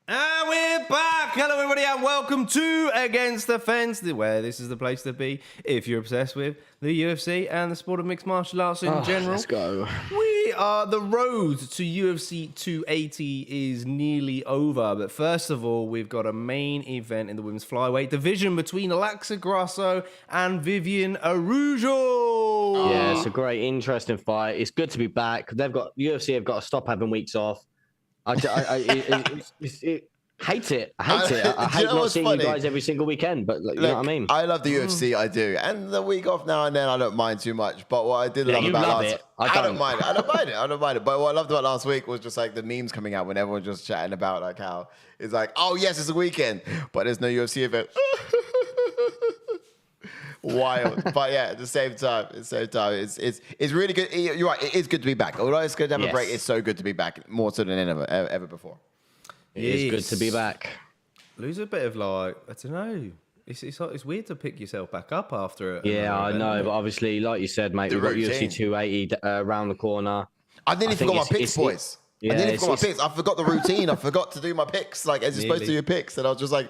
And we're back! Hello everybody and welcome to Against the Fence, where this is the place to be if you're obsessed with the UFC and the sport of mixed martial arts in general. Let's go. The road to UFC 280 is nearly over, but first of all, we've got a main event in the women's flyweight division between Alexa Grasso and Viviane Araujo. Yeah, it's a great, interesting fight. It's good to be back. UFC have got to stop having weeks off. I hate it. I hate not seeing you guys every single weekend, but you know what I mean? I love the UFC, I do. And the week off now and then, I don't mind too much. But what I did love about last week, I don't mind it. But what I loved about last week was just like the memes coming out when everyone's just chatting about like how it's like, oh, yes, it's a weekend, but there's no UFC event. Wild, but yeah, at the same time, it's really good. You're right, it is good to be back. Although it's good to have a break, it's so good to be back, more so than ever before. It is good to be back. Lose a bit of like, I don't know. It's weird to pick yourself back up after it. Yeah, I know, but obviously, like you said, mate, we've got UFC 280 around the corner. I nearly forgot my picks, boys. Yeah, I nearly forgot my picks. I forgot the routine. I forgot to do my picks, like as you're supposed to do your picks, and I was just like,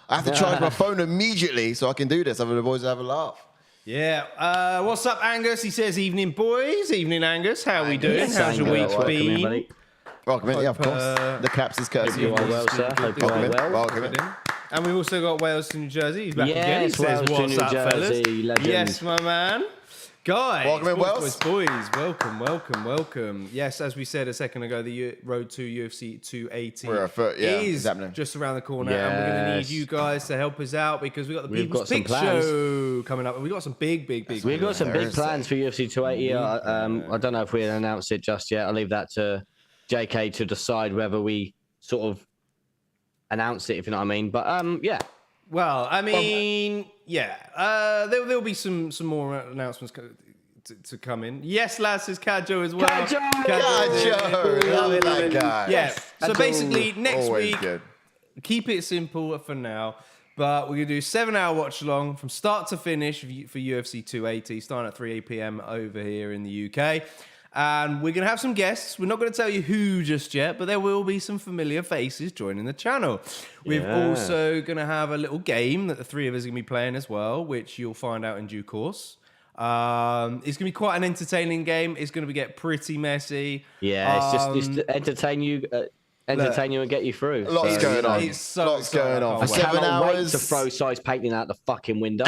I have to charge my phone immediately so I can do this. I'm going to always have a laugh. Yeah. What's up, Angus? He says, evening, boys. Evening, Angus. How are we doing? How's your week been? Welcome in. Yeah, of course. The caps is courtesy. You are well, sir. Hope you are well. Welcome in. And we've also got Wales to New Jersey. He's back again. He says, Wales what's to New up, Jersey, fellas? legend. Yes, my man. Guys, welcome in, Wales. Boys, welcome. Yes, as we said a second ago, the road to UFC 280 is just around the corner, and we're going to need you guys to help us out because we've got the People's Pick Show coming up, and we've got some big. We've got some big plans for UFC 280. I don't know if we announced it just yet. I'll leave that to JK to decide whether we sort of announce it, if you know what I mean. But yeah. Well, I mean, there'll be some more announcements to come in. Yes, lads, says Kajo as well. Kajo! Love that guy. Yeah, so basically next week, good. Keep it simple for now, but we're going to do 7-hour watch along from start to finish for UFC 280, starting at 3 p.m. over here in the UK. And we're going to have some guests. We're not going to tell you who just yet, but there will be some familiar faces joining the channel. We're also going to have a little game that the three of us are going to be playing as well, which you'll find out in due course. It's going to be quite an entertaining game. It's going to get pretty messy. Yeah, it's to entertain you and get you through. Lots going on. It's lots going on. For 7 hours. To throw size painting out the fucking window.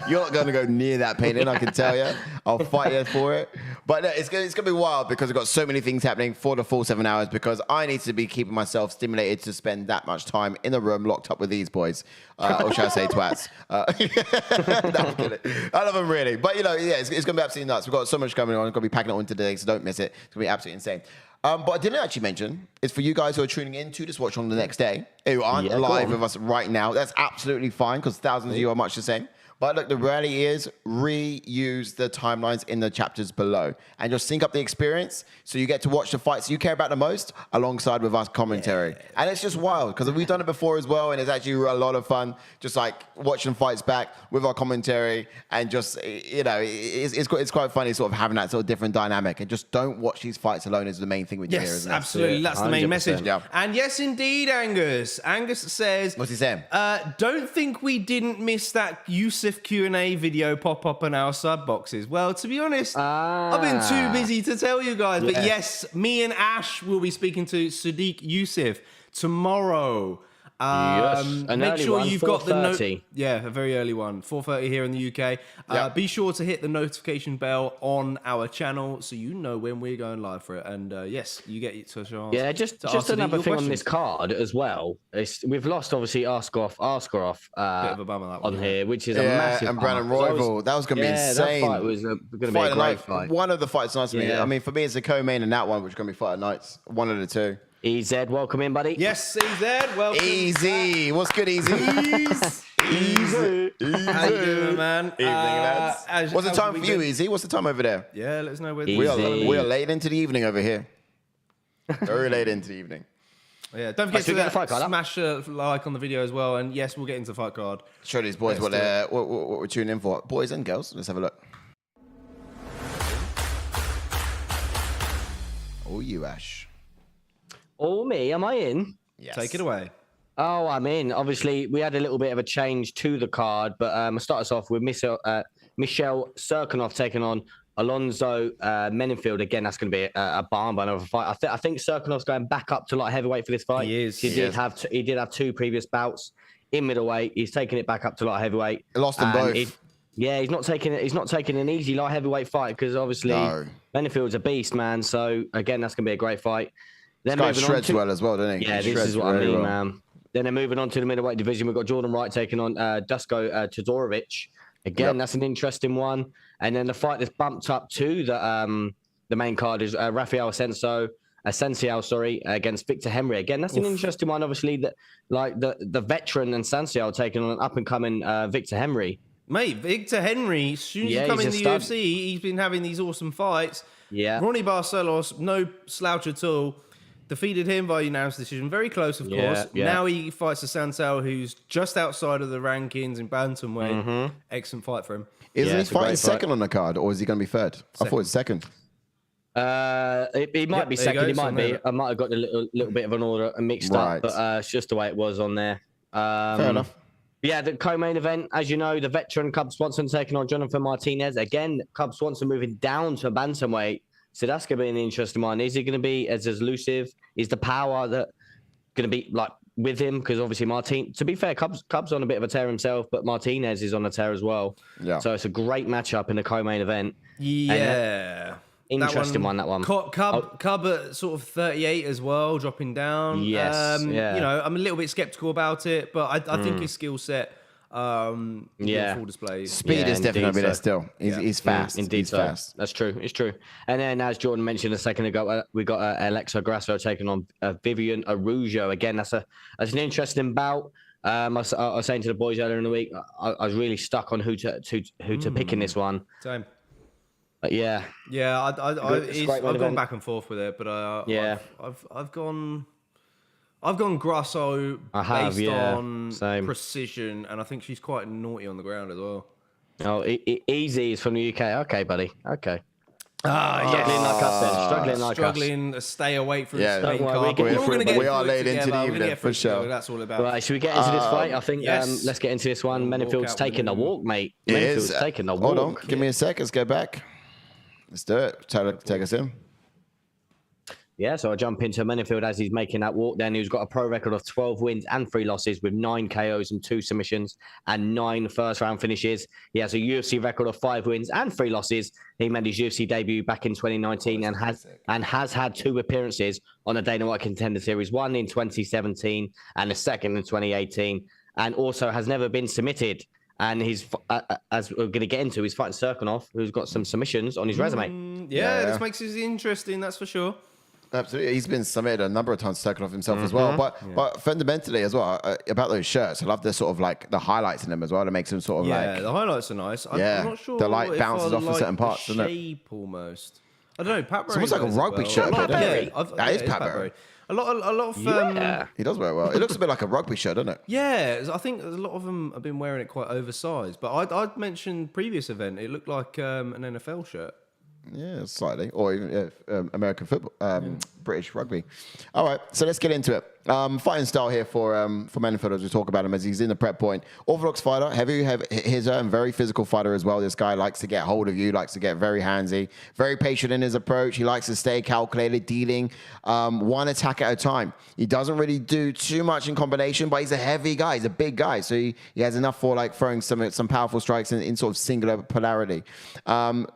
You're not going to go near that painting, I can tell you. I'll fight you for it. But no, it's going to be wild because I've got so many things happening for the full 7 hours because I need to be keeping myself stimulated to spend that much time in a room locked up with these boys. Or should I say twats? No, I'm kidding. I love them really. But, it's going to be absolutely nuts. We've got so much going on. I'm going to be packing it on today, so don't miss it. It's going to be absolutely insane. But I didn't actually mention is for you guys who are tuning in to this watch on the next day, who aren't live with us right now. That's absolutely fine because thousands of you are much the same. But look, the reality is reuse the timelines in the chapters below and just sync up the experience so you get to watch the fights you care about the most alongside with us commentary. Yeah. And it's just wild because we've done it before as well and it's actually a lot of fun just like watching fights back with our commentary and just, it's quite funny sort of having that sort of different dynamic and just don't watch these fights alone is the main thing with you here, isn't it? Yes, absolutely. That's the main 100%. message. Yeah. And yes, indeed, Angus. Angus says... What's he saying? Don't think we didn't miss that Yusuf Q&A video pop up in our sub boxes. Well, to be honest, I've been too busy to tell you guys. But yes, me and Ash will be speaking to Sadiq Yusuf tomorrow. Make sure you've got the a very early one, 4:30 here in the UK. Be sure to hit the notification bell on our channel so you know when we're going live for it. And yes, you get it to a chance. Yeah, just another thing on this card as well. We've lost obviously Askarov bit of a bummer that one, on here, which is a massive. And Brandon Royval, that was going to be insane. That fight was going to be a great fight. One of the fights nice to me. I mean, for me, it's a co-main and that one, which is going to be fight nights. One of the two. EZ, welcome in, buddy. Yes, EZ, welcome. Easy. What's good, Easy? Easy. How you doing, man? Evening, lads. What's the time for you, Easy? What's the time over there? Yeah, let us know where we are late into the evening over here. Very late into the evening. Yeah, don't forget to smash a like on the video as well. And yes, we'll get into the fight card. Show these boys what we're tuning in for. Boys and girls, let's have a look. Oh, you, Ash. Oh, me? Am I in? Yes. Take it away. Oh, I'm in. Obviously, we had a little bit of a change to the card, but I'll start us off with Michelle Cirkunov taking on Alonzo Menifield. Again, that's going to be a barn of a fight. I think Cirkunov's going back up to light heavyweight for this fight. He is. He did have 2 previous bouts in middleweight. He's taking it back up to light heavyweight. He lost them both. He's not taking it. He's not taking an easy light heavyweight fight because obviously Menifield's a beast, man. So again, that's going to be a great fight. Then this guy shreds well as well, doesn't he? Yeah, this is what I mean, man. Then they're moving on to the middleweight division. We've got Jordan Wright taking on Duško Todorović. Again, that's an interesting one. And then the fight that's bumped up to the main card is Raphael Assuncao, against Victor Henry. Again, that's an interesting one. Obviously, that like the veteran and Assuncao taking on an up and coming Victor Henry. Mate, Victor Henry, as soon as you come in the UFC, he's been having these awesome fights. Yeah. Ronnie Barcelos, no slouch at all. Defeated him by unanimous decision. Very close, of course. Yeah. Now he fights Assuncao, who's just outside of the rankings in bantamweight. Excellent fight for him. Isn't he fighting second on the card, or is he going to be third? I thought it was second. He might be second. He might be. I might have got a little bit of an order mixed up, but it's just the way it was on there. Fair enough. Yeah, the co-main event, as you know, the veteran Cub Swanson taking on Jonathan Martinez. Again, Cub Swanson moving down to bantamweight. So that's going to be an interesting one. Is he going to be as elusive? Is the power that going to be like with him? Because obviously to be fair, Cub's on a bit of a tear himself, but Martinez is on a tear as well. Yeah. So it's a great matchup in the co-main event. Yeah. Interesting one, that one. Cub at sort of 38 as well, dropping down. Yes. You know, I'm a little bit skeptical about it, but I think his skill set, full display. Speed is definitely going to be there still. He's fast. Indeed, he's fast. That's true. It's true. And then, as Jordan mentioned a second ago, we got Alexa Grasso taking on Viviane Araujo. Again, that's an interesting bout. I was saying to the boys earlier in the week, I was really stuck on who to pick in this one. Same. Yeah. I've gone back and forth with it, but I've gone Grasso based on precision, and I think she's quite naughty on the ground as well. Oh, Easy is from the UK. Okay, buddy. Okay. Struggling to stay awake from the main card. We are laid into the evening for sure. That's all about. Right, should we get into this fight? I think let's get into this one. Menifield's taking the walk, mate. Menifield's taking the walk. Hold on, give me a sec. Let's go back. Let's do it. Take us in. Yeah, so I jump into Menifield as he's making that walk. Then he's got a pro record of 12 wins and 3 losses with 9 KOs and 2 submissions and 9 first-round finishes. He has a UFC record of 5 wins and 3 losses. He made his UFC debut back in 2019 and has had 2 appearances on the Dana White Contender Series, one in 2017 and the second in 2018, and also has never been submitted. And he's, as we're going to get into, he's fighting Cirkunov, who's got some submissions on his resume. This makes it interesting, that's for sure. Absolutely. He's been submitted a number of times, Cirkunov himself as well. But fundamentally as well, about those shirts, I love the sort of like the highlights in them as well. That makes them sort of like... Yeah, the highlights are nice. I'm not sure the light bounces off in certain parts, doesn't it? Shape almost. I don't know, Pat Berry. It's almost like a rugby shirt. That is Pat Berry. A lot of he does wear it well. It looks a bit like a rugby shirt, doesn't it? Yeah, I think a lot of them have been wearing it quite oversized. But I'd mentioned previous event, it looked like an NFL shirt. Yeah, slightly. Or even American football, British rugby. All right, so let's get into it. Fighting style here for Menifield as we talk about him as he's in the prep point. Orthodox fighter, his very physical fighter as well. This guy likes to get hold of you, likes to get very handsy, very patient in his approach. He likes to stay calculated, dealing one attack at a time. He doesn't really do too much in combination, but he's a heavy guy. He's a big guy, so he has enough for like throwing some powerful strikes in sort of singular polarity.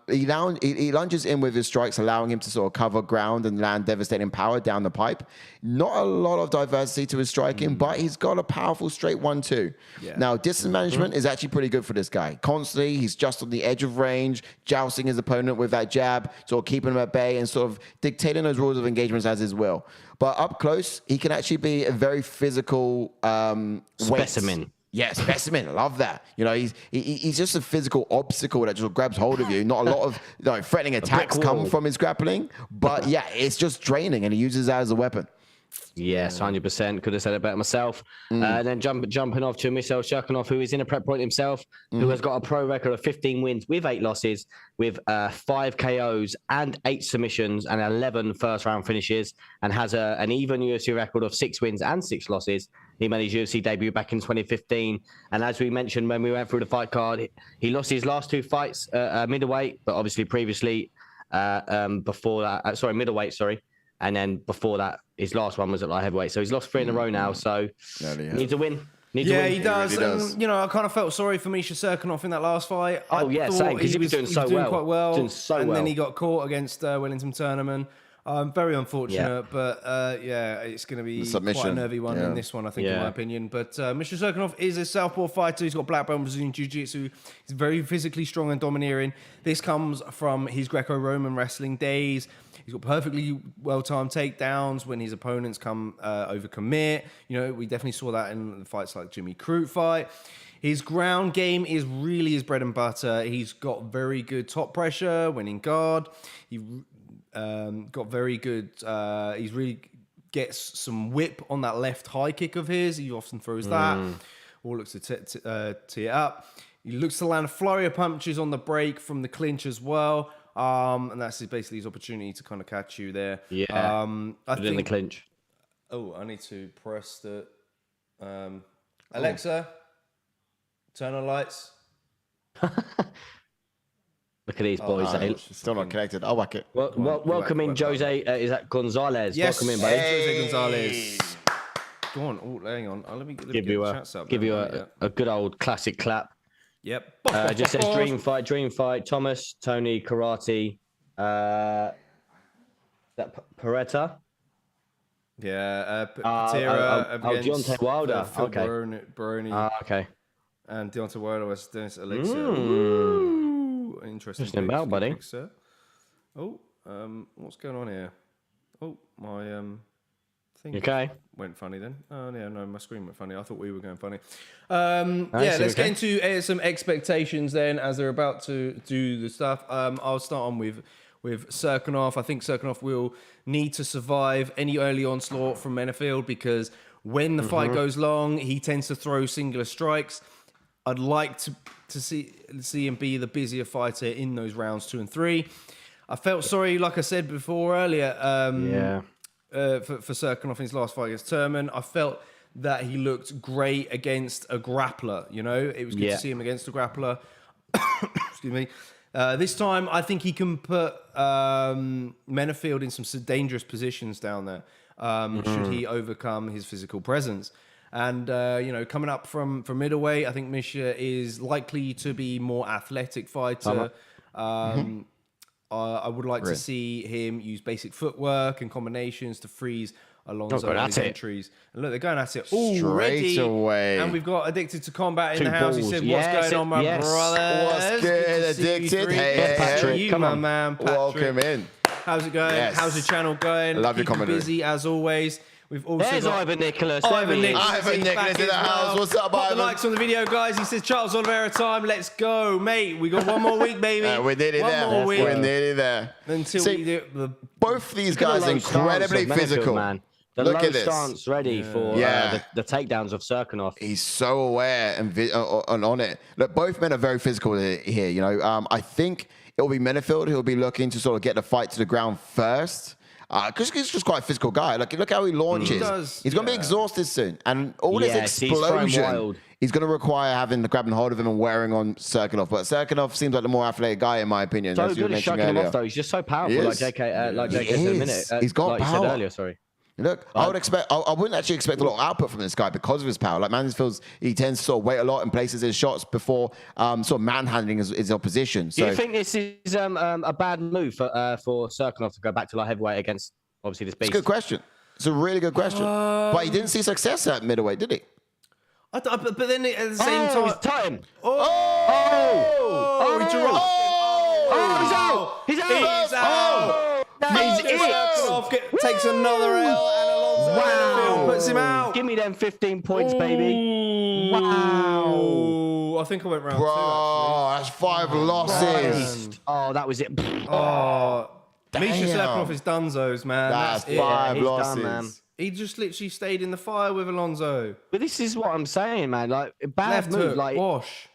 He lunges in with his strikes, allowing him to sort of cover ground and land devastating power down the pipe. Not a lot of diversity to his striking, but he's got a powerful straight 1-2. Yeah. Now, distance management is actually pretty good for this guy. Constantly, he's just on the edge of range, jousting his opponent with that jab, sort of keeping him at bay and sort of dictating those rules of engagements as his will. But up close, he can actually be a very physical specimen. Weight. Yeah, specimen. Love that. You know, he's just a physical obstacle that just grabs hold of you. Not a lot of threatening attacks come from his grappling, but yeah, it's just draining, and he uses that as a weapon. Yes, 100%. Could have said it better myself. Then jumping off to Michel Cirkunov, who is in a prep point himself, who has got a pro record of 15 wins with 8 losses, with 5 KOs and 8 submissions and 11 first-round finishes, and has an even UFC record of 6 wins and 6 losses. He made his UFC debut back in 2015. And as we mentioned when we went through the fight card, he lost his last 2 fights middleweight, but obviously previously before that, middleweight, and then before that, his last one was at light heavyweight. So he's lost 3 in a row now. So needs a win. He does. Really does. And, I kind of felt sorry for Misha Cirkunov in that last fight. Same, because he was doing so well. Quite well. Doing so and well. then he got caught against Wellington Tournament. Very unfortunate, but it's going to be quite a nervy one in this one, I think, in my opinion. But Misha Cirkunov is a southpaw fighter. He's got black belt in Brazilian Jiu-Jitsu. He's very physically strong and domineering. This comes from his Greco-Roman wrestling days. He's got perfectly well-timed takedowns when his opponents come overcommit. We definitely saw that in fights like Jimmy Crute fight. His ground game is really his bread and butter. He's got very good top pressure when in guard. He got very good. He's really gets some whip on that left high kick of his. He often throws that, or looks to tee it up. He looks to land a flurry of punches on the break from the clinch as well. And that's basically his opportunity to kind of catch you there. Yeah. I think in the clinch. Oh, I need to press the Alexa, turn on lights. Look at these boys. Still not connected. I'll whack it. Welcome in, Jose. Is that Gonzalez? Yes. Welcome in, buddy. Jose Gonzalez. Go on. Oh, hang on. Let me get the chats up. Give you a good old classic clap. Yep. Just says dream fight. Thomas, Tony, karate. That Peretta. Yeah. Patera. Deontay Wilder. Okay. Baroni. Okay. And Deontay Wilder was Dennis Elixir. Interesting bout, buddy. What's going on here? Oh, my thing okay. Went funny then. Oh yeah, no, my screen went funny. I thought we were going funny. Let's get into some expectations then, as they're about to do the stuff. I'll start on with Cirkunov. I think Cirkunov will need to survive any early onslaught from Menifield, because when the fight goes long, he tends to throw singular strikes. I'd like to see him be the busier fighter in those rounds 2 and 3. I felt sorry, like I said before earlier, for Cirkunov in his last fight against Turman. I felt that he looked great against a grappler. It was good to see him against a grappler. Excuse me. This time, I think he can put Menifield in some dangerous positions down there. Should he overcome his physical presence? And, coming up from middleweight, I think Misha is likely to be more athletic fighter. I would like to see him use basic footwork and combinations to freeze Alonzo and his entries. And look, they're going at it already. Straight away. And we've got Addicted to Combat in the house. He said, what's going on, my brother? What's good, Addicted? Hey, Patrick. come my on. Man, Patrick. Welcome in. How's it going? Yes. How's the channel going? I love your commentary. Busy as always. We've also There's got Ivan Nicholas. Ivan Nicholas in the house. What's up, Pop Ivan? the likes on the video, guys. He says, Charles Oliveira time. Let's go, mate. We got one more week, baby. We're nearly there. One more week. We're nearly there. Until we do both these guys are incredibly physical. Man. Look low at this. Stance ready for the takedowns of Cirkunov. He's so aware and on it. Look, both men are very physical here. I think it will be Menifield who will be looking to sort of get the fight to the ground first. Because he's just quite a physical guy. Look how he launches. He's going to be exhausted soon. And all this explosion, he's going to require having the grabbing hold of him and wearing on Cirkunov. But Cirkunov seems like the more athletic guy, in my opinion. So good at shucking him off, though. He's just so powerful, like JK said a minute. He's got power. You said earlier, sorry. Look, I wouldn't actually expect a lot of output from this guy because of his power. Like Mansfield, he tends to sort of wait a lot and places his shots before sort of manhandling his opposition. So, do you think this is a bad move for Cirkunov to go back to light heavyweight against obviously this beast? It's a good question. It's a really good question. But he didn't see success at middleweight, did he? But then at the same time, it's time. He dropped him. He's out. Takes another L and Alonzo puts him out. Give me them 15 points, baby. Wow. I think I went round 2, Bro, that's 5 losses. Oh, that was it. Misha Cirkunov is dunzos, man. That's 5 losses. Done, man. He just literally stayed in the fire with Alonzo. But this is what I'm saying, man. Like, bad Left move. hook, Like, wash.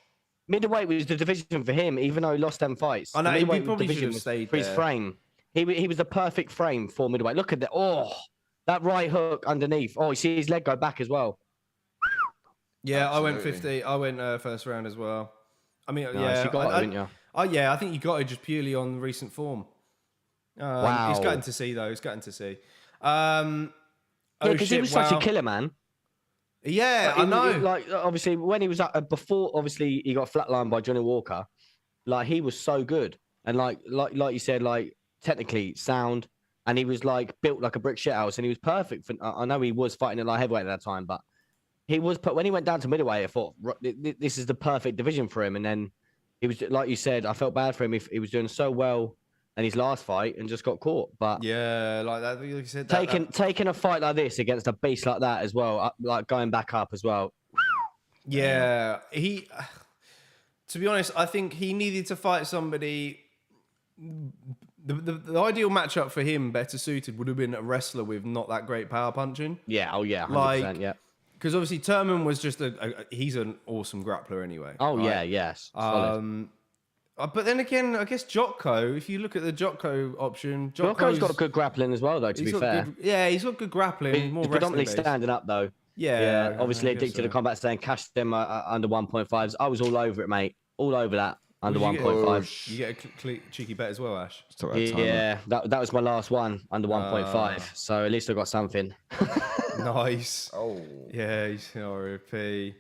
middleweight was the division for him, even though he lost them fights. I know, The he middleweight probably division should have was stayed for his there. frame. He was the perfect frame for middleweight. Look at that. Oh, that right hook underneath. Oh, you see his leg go back as well. Yeah, Absolutely. I went 50. I went first round as well. I mean, Nice, you got it, didn't you? Yeah, I think you got it just purely on recent form. Wow. It's gutting to see, though. It's gutting to see. Yeah, because he was such a killer, man. Yeah, Like, I know. Like, obviously, when he was before, obviously, he got flatlined by Johnny Walker. Like, he was so good, and like you said, like technically sound, and he was like built like a brick shit house, and he was perfect. For, I know he was fighting at light heavyweight at that time, but he was. When he went down to middleweight, I thought this is the perfect division for him. And then he was, like you said, I felt bad for him. He was doing so well in his last fight and just got caught. But Yeah, like that. Like you said, taking a fight like this against a beast like that as well, like going back up as well. Yeah, he. To be honest, I think he needed to fight somebody. The ideal matchup for him, better suited, would have been a wrestler with not that great power punching. Yeah. Oh yeah. 100%, Like, yeah. Because obviously Turman was just he's an awesome grappler anyway. Oh right? yeah. Yes. Solid. But then again, I guess Jotko. If you look at the Jotko option, Jotko's got good grappling as well, though. To be fair, he's got good grappling. he's More predominantly wrestling-based. standing up though. Yeah, Obviously I guess addicted to so. combat, saying cash them under 1.5s. I was all over it, mate. All over that under Did you get- 1.5. You get a cheeky bet as well, Ash. Let's talk about timer. Yeah, that was my last one under 1.5. So at least I got something. Nice. Oh. Yeah, he's RFP.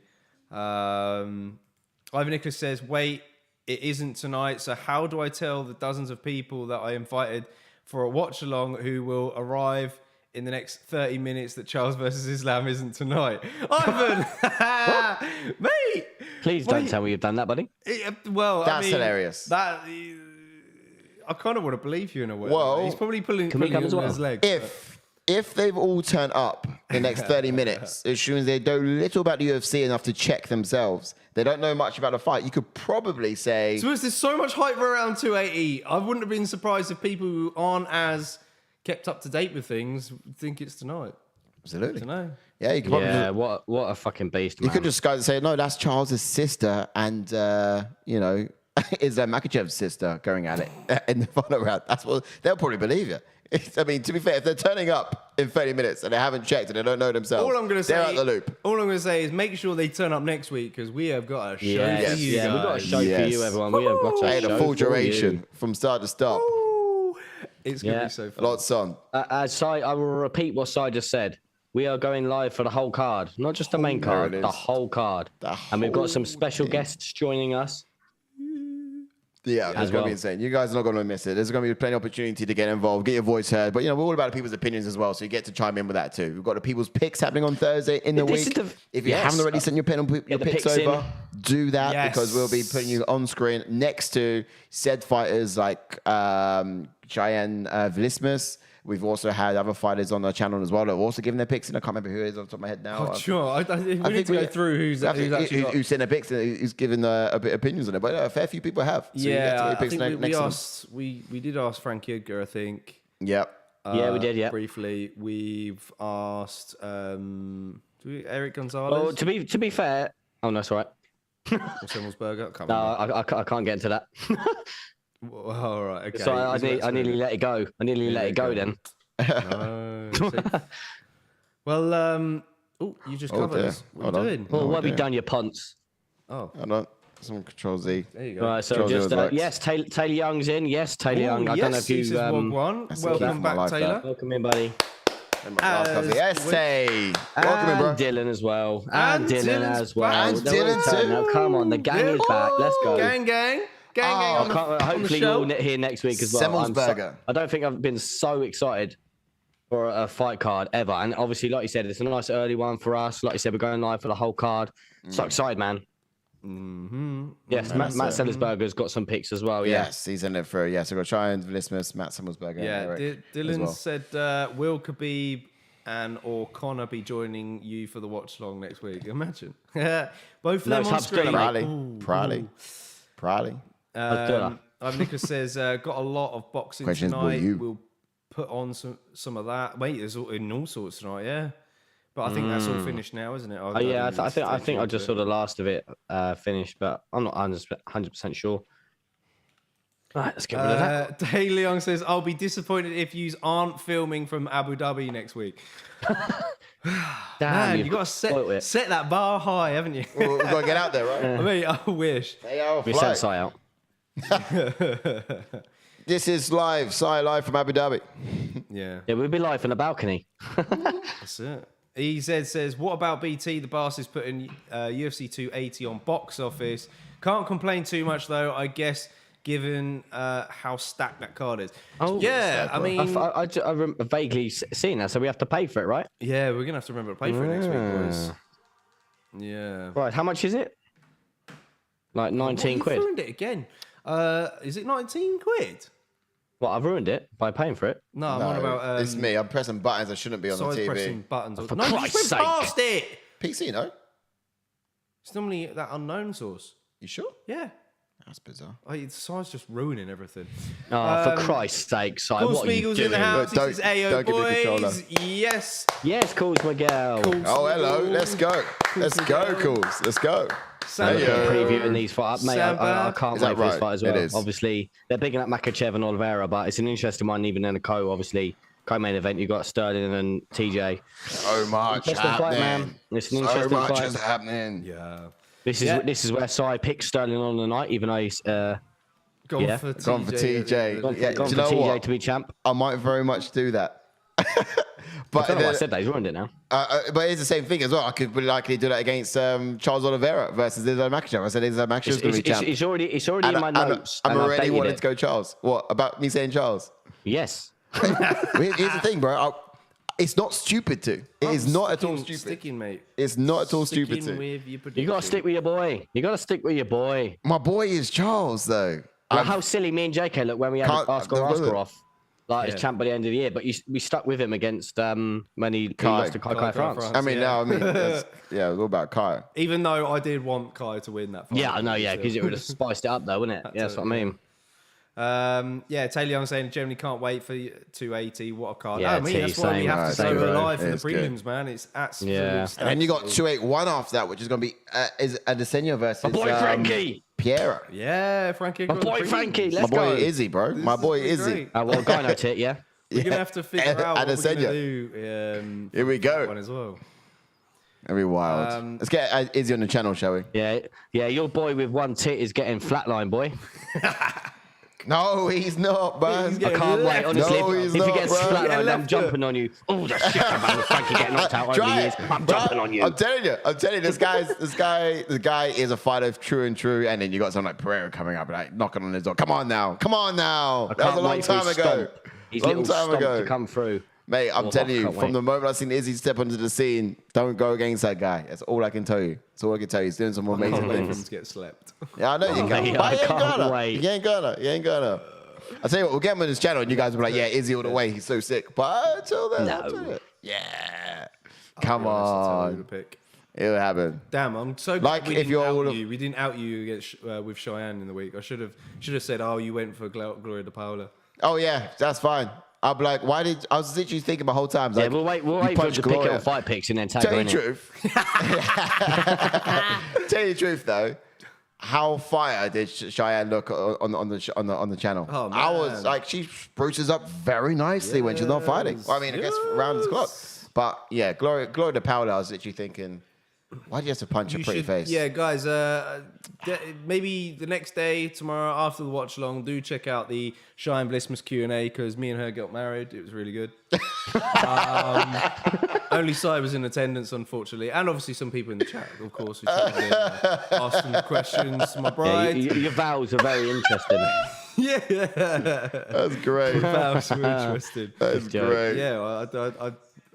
Ivan Nicholas says, wait, it isn't tonight. So how do I tell the dozens of people that I invited for a watch along who will arrive in the next 30 minutes that Charles versus Islam isn't tonight? Ivan! Mate! Please don't tell me you've done that, buddy. Well, That's hilarious. I kind of want to believe you in a way. Well, he's probably pulling we come you as on well? his legs. If they've all turned up in the next 30 minutes, it shows they know little about the UFC enough to check themselves. They don't know much about the fight. You could probably say... So there's so much hype around 280. I wouldn't have been surprised if people who aren't as kept up to date with things think it's tonight. Absolutely. I don't know. Yeah, you could probably... Yeah, what a fucking beast, man. You could just go and say, no, that's Charles's sister and, Islam Makhachev's sister going at it in the final round. That's what... They'll probably believe you. I mean, to be fair, if they're turning up in 30 minutes and they haven't checked and they don't know themselves, All I'm going to say, they're out the loop. All I'm going to say is make sure they turn up next week because we have got a show for you yeah, guys. we've got a show for Yes. you, everyone. We have got a Hey, show the full for duration you. from start to stop. Ooh, it's going to Yeah. be so fun. Lots on. I will repeat what Sai just said. We are going live for the whole card, not just the main There card, it the is. whole card. And we've got some special guests joining us. Yeah, it's As going to well. be insane. You guys are not going to miss it. There's going to be plenty of opportunity to get involved, get your voice heard. But, we're all about the people's opinions as well, so you get to chime in with that too. We've got the people's picks happening on Thursday in the This week. is the- If you yes. haven't already sent your the picks picks in. over, do that Yes. because we'll be putting you on screen next to said fighters like Cheyenne Vlismus. We've also had other fighters on the channel as well that have also given their picks, and I can't remember who it is off the top of my head now. Oh, sure. We need think to go through who's actually got... who sent their picks and who's given a bit of opinions on it. But a fair few people have. So you get to Yeah, get I picks think next we to them. asked... We did ask Frankie Edgar, I think. Yep. Yeah, we did, yeah. Briefly. We've asked... Eric Oh, Gonzalez? to be fair, oh no, it's all right. Or Simmelsberger? I can't No, remember. I can't get into that. All right, okay. So I nearly let it go. I nearly let it go then. No, see. Well, you just covered dear. us. What Hold are on. you doing? Well, what have you dear. done, you punts? Oh, Hold on. Some Control Z. there you go. Right, so Control just zero works. yes, Taylor Young's in. Yes, Taylor Ooh, Young. I don't know if he you says Wog One. that's the Welcome key for my back, life, Taylor. that. welcome in, buddy. Yes, Tay. Welcome in, bro. And Dylan as well. And And Dylan Dylan's as well. back. And They're all Dylan turning too. up. Come on, the gang is back. Let's go. Gang, gang. Gang, gang on the, on the Hopefully you're all show. here next week as well. Semmelsberger. I don't think I've been so excited for a fight card ever. And obviously, like you said, it's a nice early one for us. Like you said, we're going live for the whole card. So excited, man. Mm-hmm. Yes, Matt Sellersberger's got some picks as well. Yeah. Yes, he's in it for, so we've got Cheyenne Vlismus, Matt Simmelsberger, Yeah, and Eric as Dylan well. said, will Khabib or Connor be joining you for the watch along next week? Imagine. Both of No, them it's on Hub's doing screen. it, Proudly. Proudly. Let's do it. Nicholas says, got a lot of boxing Question is, will tonight. you? We'll put on some of that. Wait, there's all sorts tonight, yeah. But I think that's all finished now, isn't it? I think I just saw the last of it finished, but I'm not 100% sure. Right, let's get rid of that. Day Leong says, I'll be disappointed if you aren't filming from Abu Dhabi next week. Damn, Man, you got to set that bar high, haven't you? We've got to get out there, right? I mean, I wish. We sent Sai out. This is live from Abu Dhabi. Yeah. Yeah, we'll be live in the balcony. That's it. EZ says, what about BT? The boss is putting UFC 280 on box office. Can't complain too much, though, I guess, given how stacked that card is. Oh, yeah, I mean... I vaguely seen that, so we have to pay for it, right? Yeah, we're going to have to remember to pay for it next week, boys. Yeah. Right, how much is it? Like 19 quid. You ruined it again. Is it 19 quid? Well, I've ruined it by paying for it. No, I'm on about... it's me. I'm pressing buttons I shouldn't be on the TV. pressing buttons. For no, you Christ's went sake. past it! PC, no? It's normally that unknown source. You sure? Yeah. That's bizarre. Si's just ruining everything. Oh, for Christ's sake, Si, Cool what are you Smeagol's doing? in the house. Look, This is AO don't give me a controller. boys. Yes. Yes, Cool Miguel. Cool Oh, hello. Let's go. Let's go, Cools. Let's go. I'm Hey, previewing these fights. Mate, I can't Is wait that for this right? fight as It well. is. Obviously, they're bigging up Makachev and Oliveira, but it's an interesting one, even in the obviously, co-main event. You've got Sterling and TJ. So much Interesting happening. fight, man. It's an So interesting much fight. is happening. Yeah. This is where Si picked Sterling on the night, even though he's Gone Yeah. for TJ. Gone for TJ. gone Yeah, for do you know TJ what? to be champ. I might very much do that. But I don't know why I said that. He's ruined it now. but it's the same thing as well. I could really likely do that against Charles Oliveira versus Islam Makhachev. I said Islam Makhachev is going to be champ. It's already in my notes. I'm and I've already dated wanting it. to go Charles. What about me saying Charles? Yes. Here's the thing, bro. It's not stupid to. It is not at all stupid. Sticking, mate. It's not at all stupid Sticking to. with your You got to stick with your boy. You got to stick with your boy. My boy is Charles, though. Well, how silly me and JK look when we had Oscar off, like as Yeah. champ by the end of the year. But we stuck with him against when he lost to Kai France. I mean, Yeah. now, it's all about Kai. Even though I did want Kai to win that fight. Yeah, I know. Yeah, because it would have spiced it up, though, wouldn't it? Yeah, that's what I mean. Taylor Young saying Germany can't wait for 280. What a card. Yeah, I mean, that's why we same, have to right, stay same, bro. alive for the It's good. prelims, man. It's absolutely Yeah. And then you got 281 after that, which is going to be is Adesanya versus My boy Frankie. Piera. Yeah, Frankie. My boy Frankie. My Let's boy go. Izzy, bro. My boy Izzy. Well, Gyno tit, yeah. We're going to have to figure out what we're going Adesanya. to do. Here we go. that one as well. That'd be wild. Let's get Izzy on the channel, shall we? Yeah. Your boy with one tit is getting flatline, boy. No, he's not, man. He's I getting can't wait, left. honestly. No, he's if not, he gets bro. flatlined, I'm left jumping on you. Oh, the shit about Frankie getting knocked out over the Try years. it. I'm Bro, jumping on you. I'm telling you, this guy is a fighter of true and true, and then you got someone like Pereira coming up, like knocking on his door. Come on now. That was a Can't long wait for time his ago. stomp. His Long little time stomp ago. to come through. Mate, I'm Oh, telling you, can't from wait. the moment I've seen Izzy step onto the scene, don't go against that guy. That's all I can tell you. That's all I can tell you. He's doing some amazing Can't wait for him things. to get slept. Yeah, I know you can't. mate, But I you ain't can't gonna. wait. You ain't gonna. I tell you what, we'll get him on his channel, and you guys will be like, "Yeah, Izzy all the way. He's so sick." But until then, No. I'll tell you. Yeah. Come I'll tell you on, the pick. it'll happen. Damn, I'm so glad Like, we if didn't you're out all of- you. We didn't out you against with Cheyenne in the week. I should have said, oh, you went for Gloria de Paula. Oh yeah, that's fine. I'll be like, why did I was literally thinking the whole time? Yeah, Like, we'll wait you for him punched to pick it Gloria. on fight picks and then tag Tell her you in the it. truth. Tell you the truth though. How fire did Cheyenne look on the channel? Oh, I man. was like, she spruces up very nicely when she's not fighting. Well, I mean, I guess around the clock. But yeah, Gloria de Paula, I was literally thinking, why do you have to punch a pretty face? Yeah, guys. Maybe the next day, tomorrow after the watch along, do check out the Cheyenne Blissmas Q&A because me and her got married. It was really good. Only Si was in attendance, unfortunately, and obviously some people in the chat, of course, who chimed in, asked some questions. My Yeah, bride. your vows are very interesting. Yeah, That's great. that was interesting. That's joke. great. Yeah,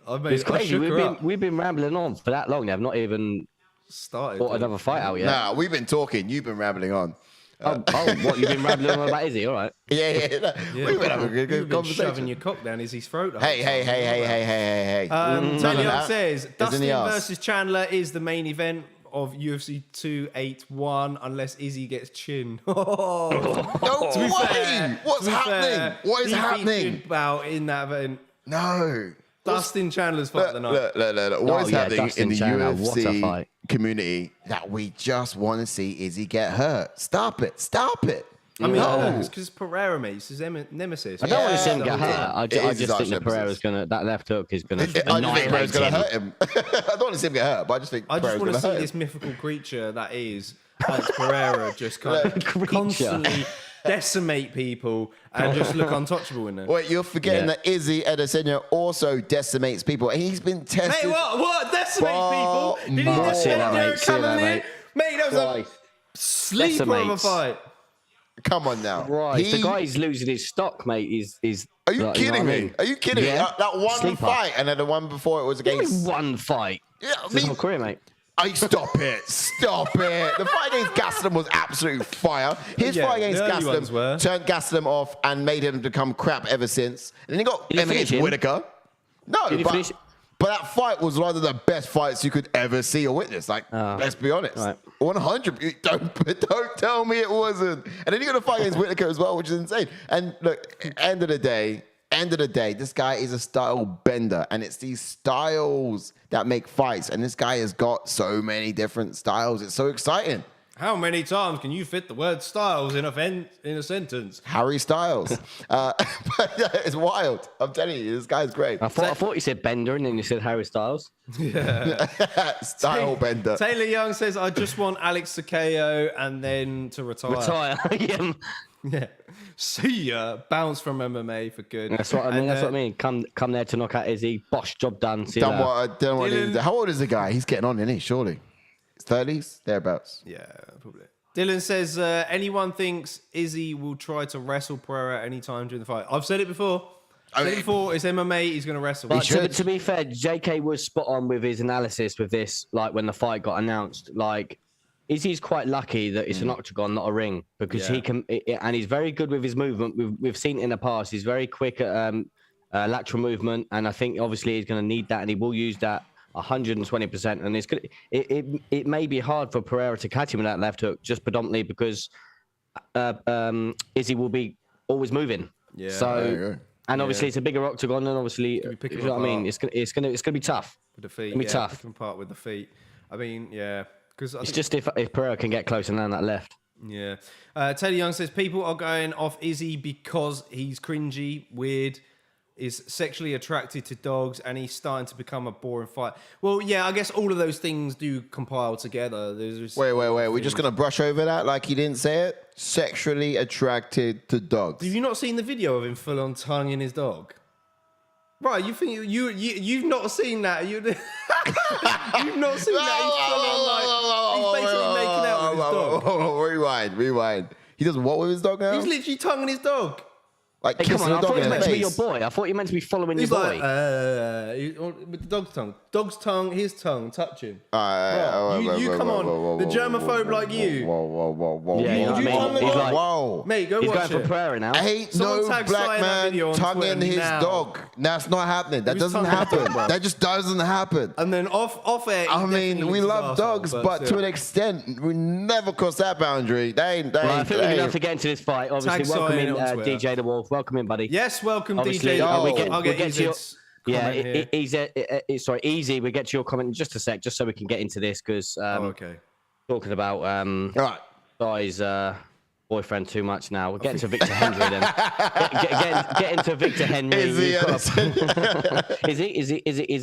I made. It's I crazy. shook her up. We've been rambling on for that long. They've not even Started. fought another fight out yet. Nah, we've been talking. You've been rambling on. What you've been rambling on about? Izzy? All right. Yeah. We've been having a good You've been shoving conversation. your cock down Izzy's throat. Hey. Taylor None of Young that says is in Dustin the arse. versus Chandler is the main event of UFC 281 unless Izzy gets chin. No way! What's happening? What is happening? Bout in that event. No. Dustin Chandler's fight of the night. Look. What is happening Dustin in the Chandler, what a UFC fight. community that we just want to see Izzy get hurt? Stop it. I mean, No. it's because Pereira, mate. It's his nemesis. I don't want to see him Yeah. get hurt. I It is just his think arch that Pereira's nemesis. that left hook is gonna I just think Pereira's going to hurt him. I don't want to see him get hurt, but I just think I just Pereira's want going to to see hurt this him. mythical creature that is Alex Pereira just kind of Creature. constantly decimate people and just look untouchable in there. Wait, you're forgetting that Izzy Adesanya also decimates people. He's been tested. Mate, what? Decimate people? Did he more. just See hit that, mate. Derek See that, Cavalier? mate. Mate, that was a Christ. sleeper of a Decimates. fight. Come on now. Right, He- the guy who's losing his stock, mate. Is Are you like, kidding know what I me? mean? Are you kidding me? Yeah. That one Sleeper. fight and then the one before it was Only against. one fight. Yeah, I It's his mean, whole career, mate. Stop it. The fight against Gastelum was absolute fire. His Yeah, fight against the early ones were. Gastelum turned Gastelum off and made him become crap ever since. And then he got Did he against finish him? Whitaker. No, Did he finish? but that fight was one of the best fights you could ever see or witness. Like, let's be honest. right. 100. Don't tell me it wasn't. And then you got to fight against Whitaker as well, which is insane. And look, end of the day, this guy is a style bender, and it's these styles that make fights. And this guy has got so many different styles. It's so exciting. How many times can you fit the word styles in a sentence? Harry Styles. But yeah, it's wild. I'm telling you, this guy's great. I thought you said Bender and then you said Harry Styles. Style bender. Taylor Young says, I just want Alex to KO and then to retire. Retire. Yeah. Yeah. See ya. Bounce from MMA for good. That's what I mean. And, That's what I mean. Come there to knock out Izzy. Bosh, job done. See you Done later. what Dylan- how old is the guy? He's getting on, isn't he? Surely. 30s? Thereabouts. Yeah, probably. Dylan says, anyone thinks Izzy will try to wrestle Pereira anytime during the fight? I've said it before. It's MMA, he's going to wrestle. But should. to be fair, JK was spot on with his analysis with this. Like when the fight got announced, like Izzy's quite lucky that it's an octagon, not a ring, because he can, and he's very good with his movement. We've seen it in the past. He's very quick at lateral movement, and I think obviously he's going to need that, and he will use that 120%. And it's good. It may be hard for Pereira to catch him in that left hook, just predominantly because Izzy will be always moving. Yeah. So. And obviously it's a bigger octagon, and obviously, pick you him know what I mean. apart. It's gonna be tough. With the feet. It's gonna be Yeah, tough. pick him apart with the feet. I mean, yeah. Because It's just if Pereira can get close and land that left. Yeah. Taylor Young says people are going off Izzy because he's cringy, weird, is sexually attracted to dogs, and he's starting to become a boring fight. Well, yeah, I guess all of those things do compile together. Wait. We're just going to brush over that like he didn't say it? Sexually attracted to dogs. Have you not seen the video of him full on tonguing his dog? Right, you think you've not seen that? You've not seen that? He's full on like he's basically making out with his dog. Rewind. He does what with his dog now? He's literally tonguing his dog. Like Hey, come kissing on! the I dog thought you in were the meant to be your face. boy. I thought you were meant to be following He's your like, boy. with the dog's tongue. Dog's tongue, his tongue, touching. You come on, the germaphobe like you. Whoa. Yeah, you know what I you mean? tongue the He's dog? like- Whoa. Mate, go He's watch going for it. Pereira now. Ain't Someone no tag black Sai in that man video on tonguing Twitter his now. dog. That's not happening. That Who's doesn't tonguing happen. his dog, bro? That just doesn't happen. And then off air. I mean, we love dogs, but to an extent, we never cross that boundary. They ain't. Right, I think we're going to have to get into this fight. Obviously, Tag welcome Sai in on Twitter. DJ The Wolf. Welcome in, buddy. Yes, welcome Obviously, DJ. we'll I'll get to your- Ezid's Yeah, comment here. easy. We'll get to your comment in just a sec, just so we can get into this, because Okay. talking about All right. Sai's boyfriend too much now. We're getting to Victor Henry then. Get into Victor Henry. Is he? Is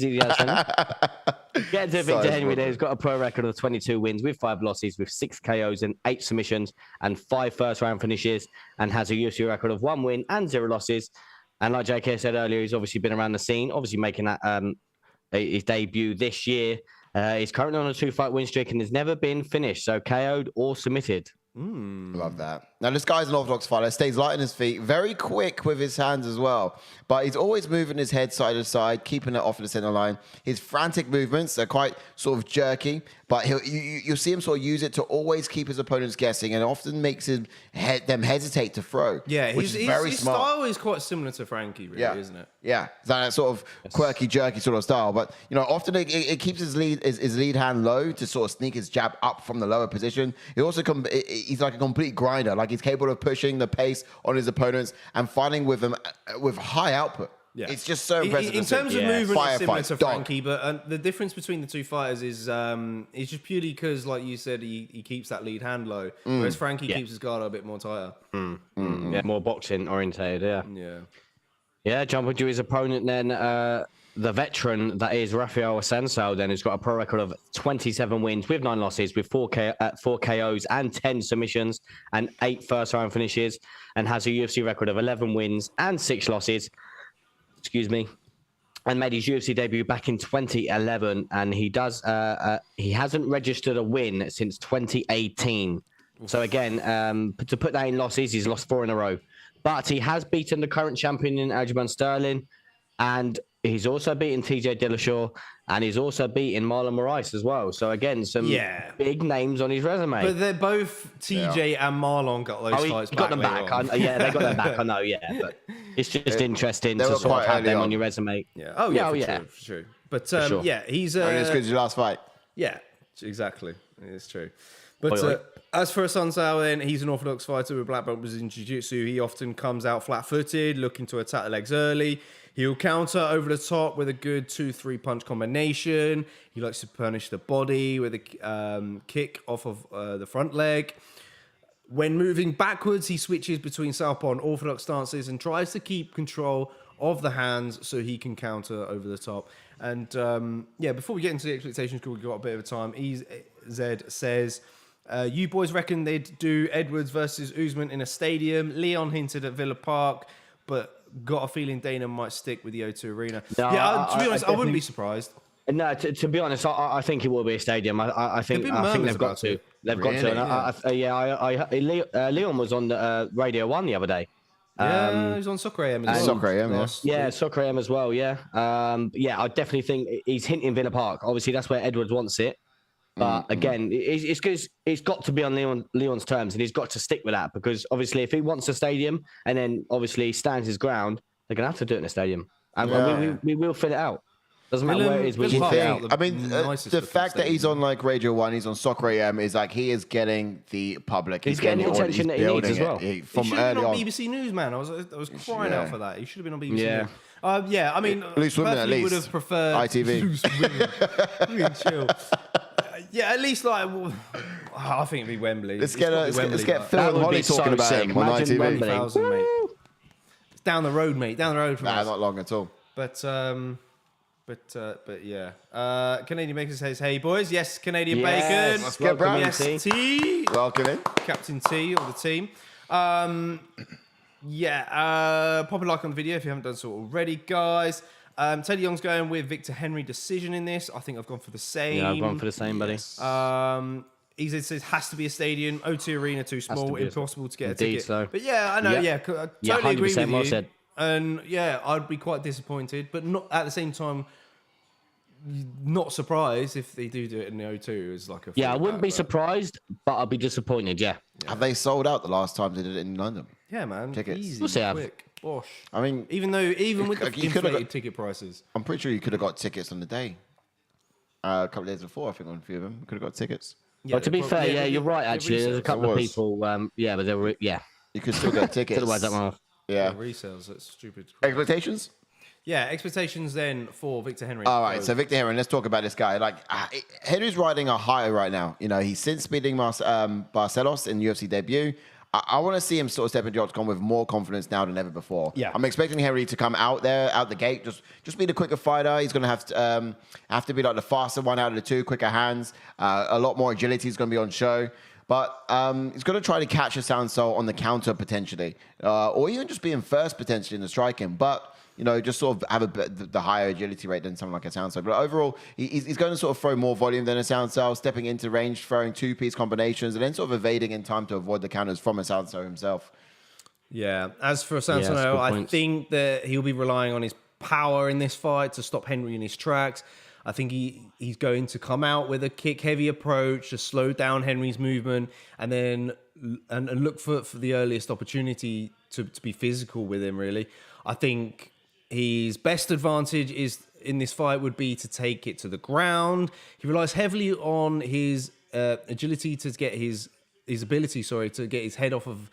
he the other Get into Victor Sai's Henry there. boyfriend. He's got a pro record of 22 wins with 5 losses, with 6 KOs and 8 submissions and 5 first-round finishes, and has a UFC record of 1 win and 0 losses. And like JK said earlier, he's obviously been around the scene, obviously making that his debut this year. He's currently on a 2-fight win streak and has never been finished, so KO'd or submitted. Love that. Now, this guy's an orthodox fighter, stays light on his feet, very quick with his hands as well. But he's always moving his head side to side, keeping it off of the center line. His frantic movements are quite sort of jerky, but you'll see him sort of use it to always keep his opponents guessing, and often makes them hesitate to throw. Yeah, which is very his smart. style is quite similar to Frankie, really, isn't it? Yeah, that sort of quirky, jerky sort of style. But often it keeps his lead hand low to sort of sneak his jab up from the lower position. He also he's like a complete grinder. Like, he's capable of pushing the pace on his opponents and fighting with them with high output. Yeah. It's just so impressive. In terms of movement, it's similar to dog. Frankie, but the difference between the two fighters is just purely because, like you said, he keeps that lead hand low, whereas Frankie keeps his guard a bit more tighter. Yeah, more boxing orientated. Yeah. Jumping to his opponent then. The veteran that is Raphael Assuncao then, who's got a pro record of 27 wins with 9 losses, with 4 KOs and 10 submissions and 8 first-round finishes, and has a UFC record of 11 wins and 6 losses. Excuse me. And made his UFC debut back in 2011, and he hasn't registered a win since 2018. So again, to put that in losses, he's lost 4 in a row. But he has beaten the current champion in Aljamain Sterling, and he's also beaten TJ Dillashaw, and he's also beaten Marlon Moraes as well. So again, some big names on his resume. But they're both TJ and Marlon got those fights back. Got them back. They got them back. I know, but it's just interesting to sort of have them on your resume. Yeah. Oh yeah. For sure. But sure. he's only as good as your last fight. Yeah, exactly. It's true. But as for Assuncao, then, he's an orthodox fighter with black belt in jiu-jitsu. He often comes out flat-footed, looking to attack the legs early. He'll counter over the top with a good 2-3 punch combination. He likes to punish the body with a kick off of the front leg. When moving backwards, he switches between southpaw and orthodox stances and tries to keep control of the hands so he can counter over the top. And before we get into the expectations, because we've got a bit of time, EZ says, you boys reckon they'd do Edwards versus Usman in a stadium? Leon hinted at Villa Park, but got a feeling Dana might stick with the O2 Arena. No, to be honest, I wouldn't be surprised. No, to be honest, I think it will be a stadium. I think they've got to. They've got to. And Leon was on Radio 1 the other day. Yeah, he was on Soccer AM as well. Soccer AM, yes. Yeah, Soccer AM as well, yeah. I definitely think he's hinting Villa Park. Obviously, that's where Edwards wants it. But again, it's got to be on Leon's terms, and he's got to stick with that, because obviously if he wants a stadium and then obviously stands his ground, they're going to have to do it in a stadium. And we will fill it out. Doesn't matter where it is. The fact that he's on like Radio 1, he's on Soccer AM, is like he is getting the public. He's getting the attention that he needs as well. He should have been on BBC News, man. I was crying out for that. He should have been on BBC News. I mean, loose women at least. Would have preferred ITV. Loose women. Chill. Yeah, at least like I think it'd be Wembley. Let's get Phil and Holly talking about him on ITV. Mate. It's down the road, mate. Down the road from us. Not long at all. But yeah. Canadian Bacon says, "Hey boys, yes, Canadian Bacon. Let's get Brown. Yes, T. Welcome in, Captain T of the team. Pop a like on the video if you haven't done so already, guys. Teddy Young's going with Victor Henry decision in this. I think I've gone for the same. Yeah, I've gone for the same, buddy. EZ says has to be a stadium. O2 Arena too small, impossible to get a ticket. So. But yeah, I know. I totally agree with you. Said. And yeah, I'd be quite disappointed, but not at the same time. Not surprised if they do it in the O2 as like a. Yeah, I wouldn't be surprised, but I'd be disappointed. Yeah. Have they sold out the last time they did it in London? Yeah, man. Tickets. Easy, we'll see. Quick. Bosh. I mean, even with the inflated ticket prices, I'm pretty sure you could have got tickets on the day. A couple of days before, I think, on a few of them, could have got tickets. Yeah, to be fair, you're right. Actually, there's a couple of people. But they were. Yeah, you could still get tickets. Yeah, resales. That's stupid. Expectations? Yeah, expectations then for Victor Henry. All right, so Victor Henry, let's talk about this guy. Like, Henry's riding a high right now. You know, he's since beating Barcelos in UFC debut. I want to see him sort of step into the octagon with more confidence now than ever before. Yeah. I'm expecting Henry to come out the gate, just be the quicker fighter. He's going to have to be like the faster one out of the two, quicker hands. A lot more agility is going to be on show. But he's going to try to catch Assuncao on the counter potentially, or even just being first potentially in the striking. But just sort of have a bit the higher agility rate than someone like Assuncao. But overall, he's going to sort of throw more volume than Assuncao, stepping into range, throwing two-piece combinations, and then sort of evading in time to avoid the counters from Assuncao himself. Yeah. As for Assuncao, I think that he'll be relying on his power in this fight to stop Henry in his tracks. I think he's going to come out with a kick-heavy approach to slow down Henry's movement, and then and look for the earliest opportunity to be physical with him. Really, I think his best advantage in this fight would be to take it to the ground. He relies heavily on his agility to get his ability, to get his head off of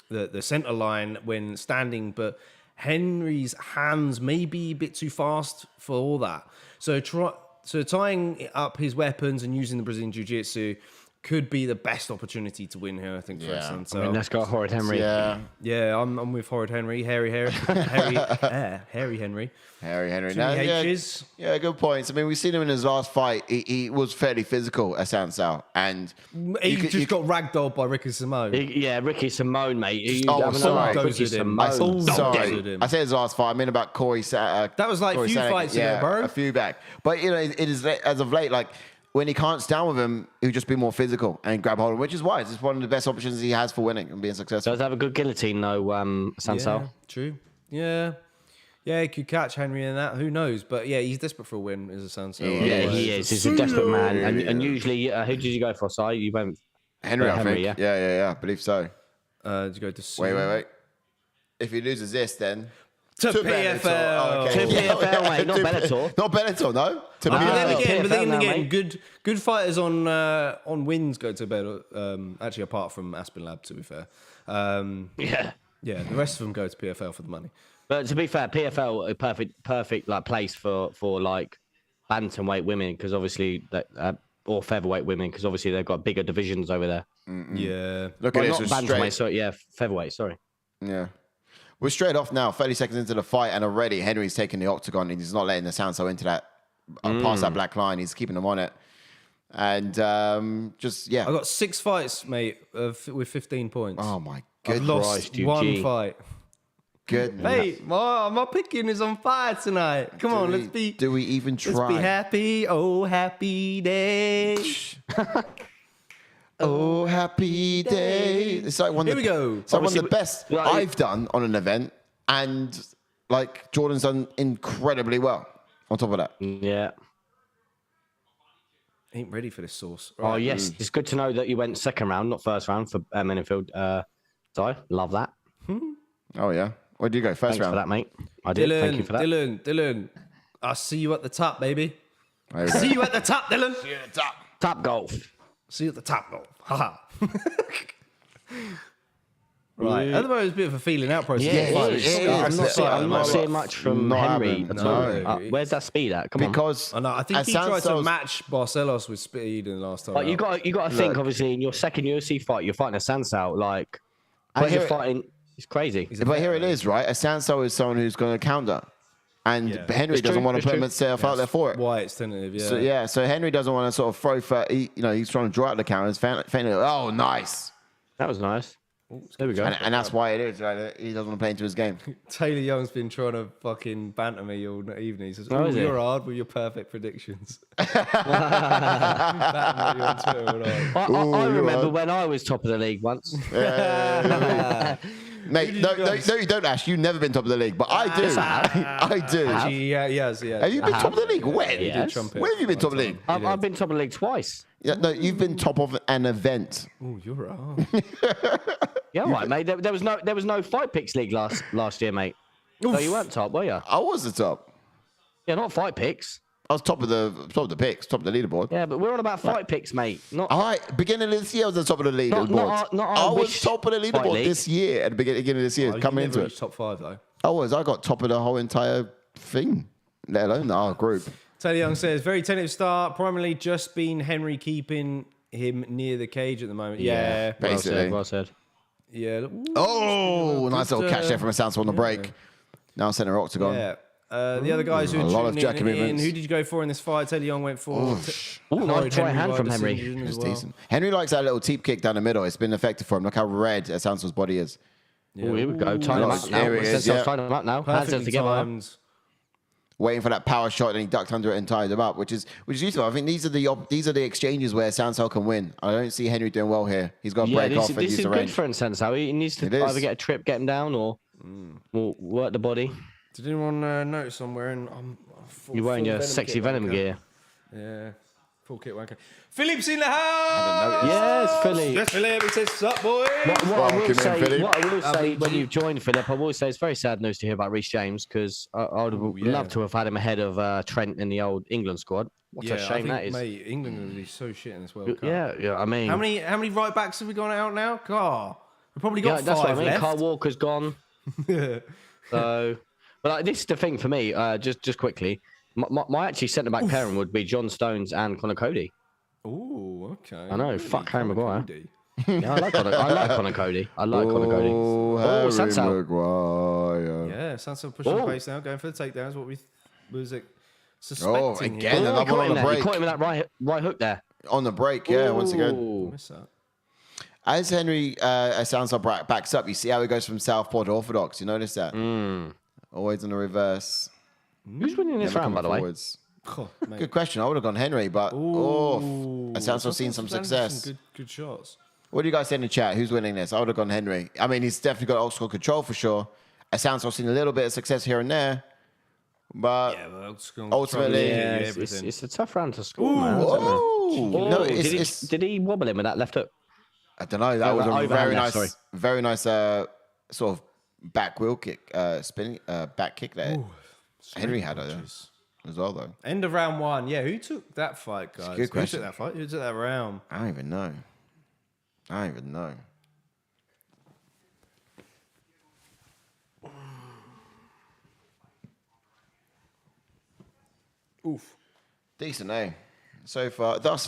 the center line when standing, but Henry's hands may be a bit too fast for all that. So tying up his weapons and using the Brazilian Jiu-Jitsu could be the best opportunity to win here, I think, for Assuncao. I mean, let's go Horrid Henry. Yeah, I'm with Horrid Henry. Hairy Henry. Harry Henry. Two H's. Yeah, good points. I mean, we've seen him in his last fight. He was fairly physical, Assuncao, and he got ragdolled by Ricky Simone. Ricky Simone, mate. Sorry. Ricky Simone. Sorry. I said his last fight. I mean about Corey. That was like a few fights ago, bro. A few back. But it is as of late, like, when he can't stand with him, he'll just be more physical and grab hold of him, which is wise. It's one of the best options he has for winning and being successful. Does have a good guillotine, though, Assuncao. Yeah, true. Yeah, he could catch Henry in that. Who knows? But yeah, he's desperate for a win, as Assuncao. Yeah, he is. He's a desperate man. And usually, who did you go for, Si? You went Henry, I think. Yeah, I believe so. Did you go to Wait. If he loses this, then... To PFL. Oh, okay. To PFL, mate, not Bellator. Not Bellator, no. To But PFL. then again, good fighters on wins go to Bellator. Actually, apart from Aspenlab, to be fair. Yeah, the rest of them go to PFL for the money. But to be fair, PFL a perfect like place for like bantamweight women, because obviously or featherweight women, because obviously they've got bigger divisions over there. Yeah, look at this. Not bantamweight, so featherweight. Sorry. Yeah. We're straight off now, 30 seconds into the fight, and already Henry's taking the octagon, and he's not letting the Assuncao into that, past that black line. He's keeping them on it. And I got 6 fights, mate, with 15 points. Oh, my I've goodness. lost one fight. Good. Hey, my picking is on fire tonight. Come on, let's be... Do we even try? Let's be happy. Oh, happy day. Oh, happy day. It's like one of the best I've done on an event. And like Jordan's done incredibly well on top of that. Yeah. Ain't ready for this sauce. Right. Oh, yes. It's good to know that you went second round, not first round for Menifield. So, love that. Oh, yeah. Where did you go? First round? For that, mate. I did. Thank you for that. Dylan. I'll see you at the top, baby. See you at the top, Dylan. See you at the top. Top golf. See you at the top, though. Haha. Right. At the moment, it's a bit of a feeling out process. Yeah, I'm not seeing much from Henry at all. No. Where's that speed at? Come on. Because I think he tried to match Barcelos with speed in the last time. But you got to think, obviously, in your second UFC fight, you're fighting Assuncao. Like, as you're fighting, it's crazy. But here it is, right? Assuncao is someone who's going to counter. And Henry doesn't want to put himself out there for it. Why it's tentative, yeah. So Henry doesn't want to sort of throw for, he's trying to draw out the counters. Oh, nice. That was nice. There we go. And that's why it is, right? He doesn't want to play into his game. Taylor Young's been trying to fucking banter me all evening. He says, you're hard with your perfect predictions. I remember when I was top of the league once. Mate, no, you don't, Ash. You've never been top of the league, but I do. I do. Yes. Have you been top of the league? When? Yes. When have you been top of the league? I've been top of the league twice. Yeah, no, you've been top of an event. Oh, you're right. Yeah, right, mate. There was no Fight Picks league last year, mate. So you weren't top, were you? I was the top. Yeah, not Fight Picks. I was top of the picks, top of the leaderboard. Yeah, but we're on about Fight Picks, mate. Not. All right, beginning of this year, I was the top of the leaderboard. I was top of the leaderboard this year at the beginning of this year, coming into it. Top 5 though. I got top of the whole entire thing, let alone our group. Taylor Young says, very tentative start, primarily just been Henry keeping him near the cage at the moment. Yeah, basically. Well said. Yeah. Ooh, nice little catch there from Assuncao on the break. Now center octagon. Yeah. The other guys who lot of jacket movements. Who did you go for in this fight? Taylor Young went for. Nice try hand from Henry. It's decent. Henry likes that little teep kick down the middle. It's been effective for him. Look how red Assuncao's body is. Yeah. Oh, here we go. Tying him up now. There he is, Sensel's tying him up now. Hands Perfectly together. timed. Waiting for that power shot, and he ducked under it and tied him up, which is useful. I think these are the exchanges where Assuncao can win. I don't see Henry doing well here. He's got to break off and this use is the good range. for Assuncao. He needs to either get a trip, get him down, or work the body. Did anyone notice I'm wearing? You're wearing your sexy Venom gear. Yeah, full kit wanker. Philip's in the house. Yes, Philip. Yes, Philip. He says, "Sup, boy?" What I Welcome will in, say, Philip. when you joined Philip, I will say it's very sad news to hear about Reece James because I would love to have had him ahead of Trent in the old England squad. What a shame that is. Mate, England are really so shit in this World Cup. Yeah. I mean, How many right backs have we got out now? God, we've probably got that's what I five mean. left. Kyle Walker's gone. So, but this is the thing for me. Just quickly, my actually centre back pairing would be John Stones and Connor Cody. Oh, okay. I know. Really? Fuck Harry Maguire. Cody. Yeah, I like Connor Cody. I like Connor Cody. Oh, Assuncao. Maguire. Yeah, Sansa pushing the pace now, going for the takedowns. What we was it suspecting? Oh, again, here. another one on the He break. caught him in that right hook there. On the break, yeah, once again. Ooh. Miss that. As Henry Assuncao backs up, you see how he goes from southpaw to orthodox. You notice that? Always in the reverse. Who's winning this Never round, by the coming way? forwards. Oh, mate. Good question. I would have gone Henry, but Assuncao seen some success. Good shots. What do you guys say in the chat? Who's winning this? I would have gone Henry. I mean, he's definitely got old-school control for sure. Assuncao seen a little bit of success here and there, but Yeah, well, ultimately, Yeah, everything. it's a tough round to score, man. I don't know. oh, no, Did he wobble him with that left hook? I don't know. That was a overhand very left, nice, very nice sort of back wheel kick, spinning back kick there. Henry had it as well, though. End of round one. Yeah, who took that fight, guys? good question. Who took that fight? Who took that round? I don't even know. Oof. Decent, eh? So far, thus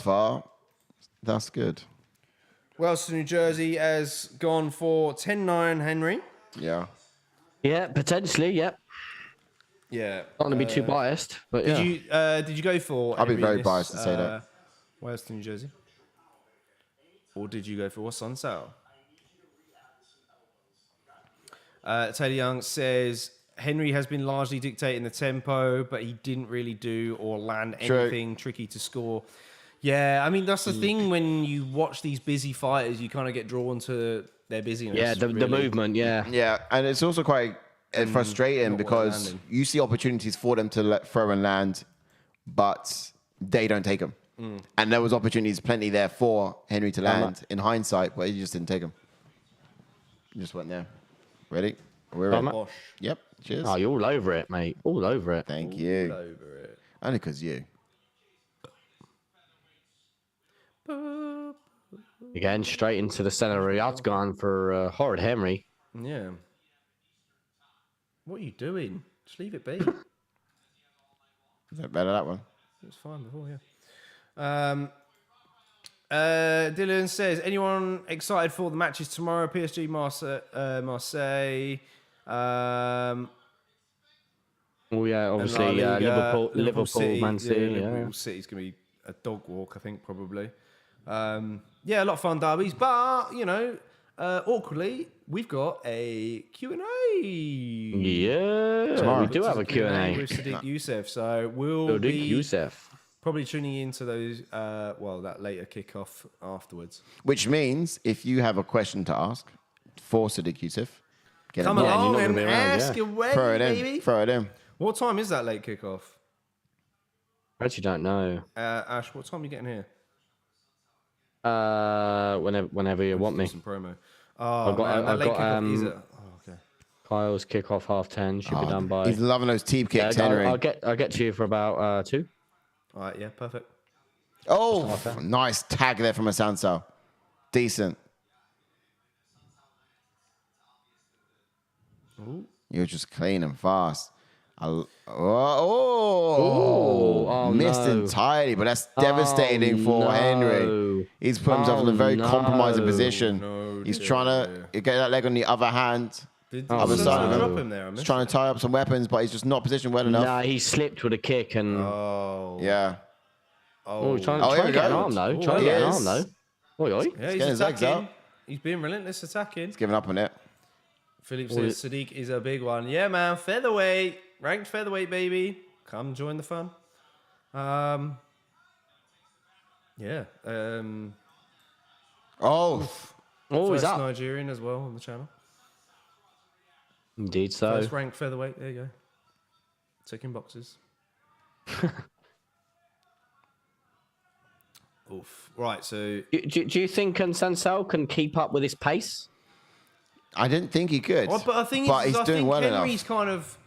that's good. Wales to New Jersey has gone for 10-9 Henry. Yeah. Yeah, potentially. Yep. Yeah. Not going to be too biased, but yeah. Did you go for? I'll be Henry very in this, biased to say that. Wales to New Jersey. Or did you go for Assuncao? Taylor Young says Henry has been largely dictating the tempo, but he didn't really do or land anything tricky to score. Yeah, I mean, that's the thing when you watch these busy fighters, you kind of get drawn to their busyness. Yeah, the movement, yeah. Yeah, and it's also quite frustrating not because landing. you see opportunities for them to throw and land, but they don't take them. And there was opportunities plenty there for Henry to land in hindsight, but he just didn't take them. He just went there. Ready? We're in. Bosh. Yep. Cheers. Oh, you're all over it, mate. All over it. Thank you. Over it. Only because you. Again, straight into the center of the octagon for Horrid Henry. Yeah. What are you doing? Just leave it be. Is that better, that one? It was fine before, yeah. Dylan says, anyone excited for the matches tomorrow? PSG, Marseille. Oh yeah, obviously and La Liga, Liverpool, City, Man City. Yeah. Liverpool City's going to be a dog walk, I think, probably. Yeah, a lot of fun derbies, but, you know, awkwardly, we've got a Q&A. Yeah, Tomorrow. we do have a Q&A. With Sadiq Youssef, so we'll be Youssef. probably tuning into those, that later kickoff afterwards. Which means if you have a question to ask for Sadiq Youssef, get Come him on. you're along not gonna and be around, ask yeah. away, Throw it in. baby. Throw it in. What time is that late kickoff? I actually don't know. Ash, what time are you getting here? Whenever you want me. Some promo. Oh, I've got- that I've late got, kickoff, is it? Oh, okay. Kyle's kickoff 10:30 should be done by. He's loving those teep Yeah, kicks, Henry. I'll get to you for about 2. All right, yeah, perfect. Oh, nice tag there from Assuncao. Decent. Ooh. You're just clean and fast. Oh, Missed no. entirely, but that's devastating for no. Henry. He's put himself in a very compromising position. No, He's dear. trying to get that leg on the other hand. Did Other Assuncao side of him. drop him there? I He's missed trying it. to tie up some weapons, but he's just not positioned well enough. Nah, he slipped with a kick and. Oh. Yeah. Oh, he's trying, Oh, here trying we to get an go. arm though. Oh, Trying to he get an is. arm though. Oi, oi. Yeah, getting his he's legs attacking. up. He's being relentless attacking. He's giving up on it. Philip says Sadiq is a big one. Yeah, man. Featherweight. Ranked featherweight, baby. Come join the fun. Yeah. He's First up. Nigerian as well on the channel. Indeed so. First ranked featherweight. There you go. Ticking boxes. Oof. Right, so... Do you think Assuncao can keep up with his pace? I didn't think he could. But I think he's doing well Henry's enough. kind of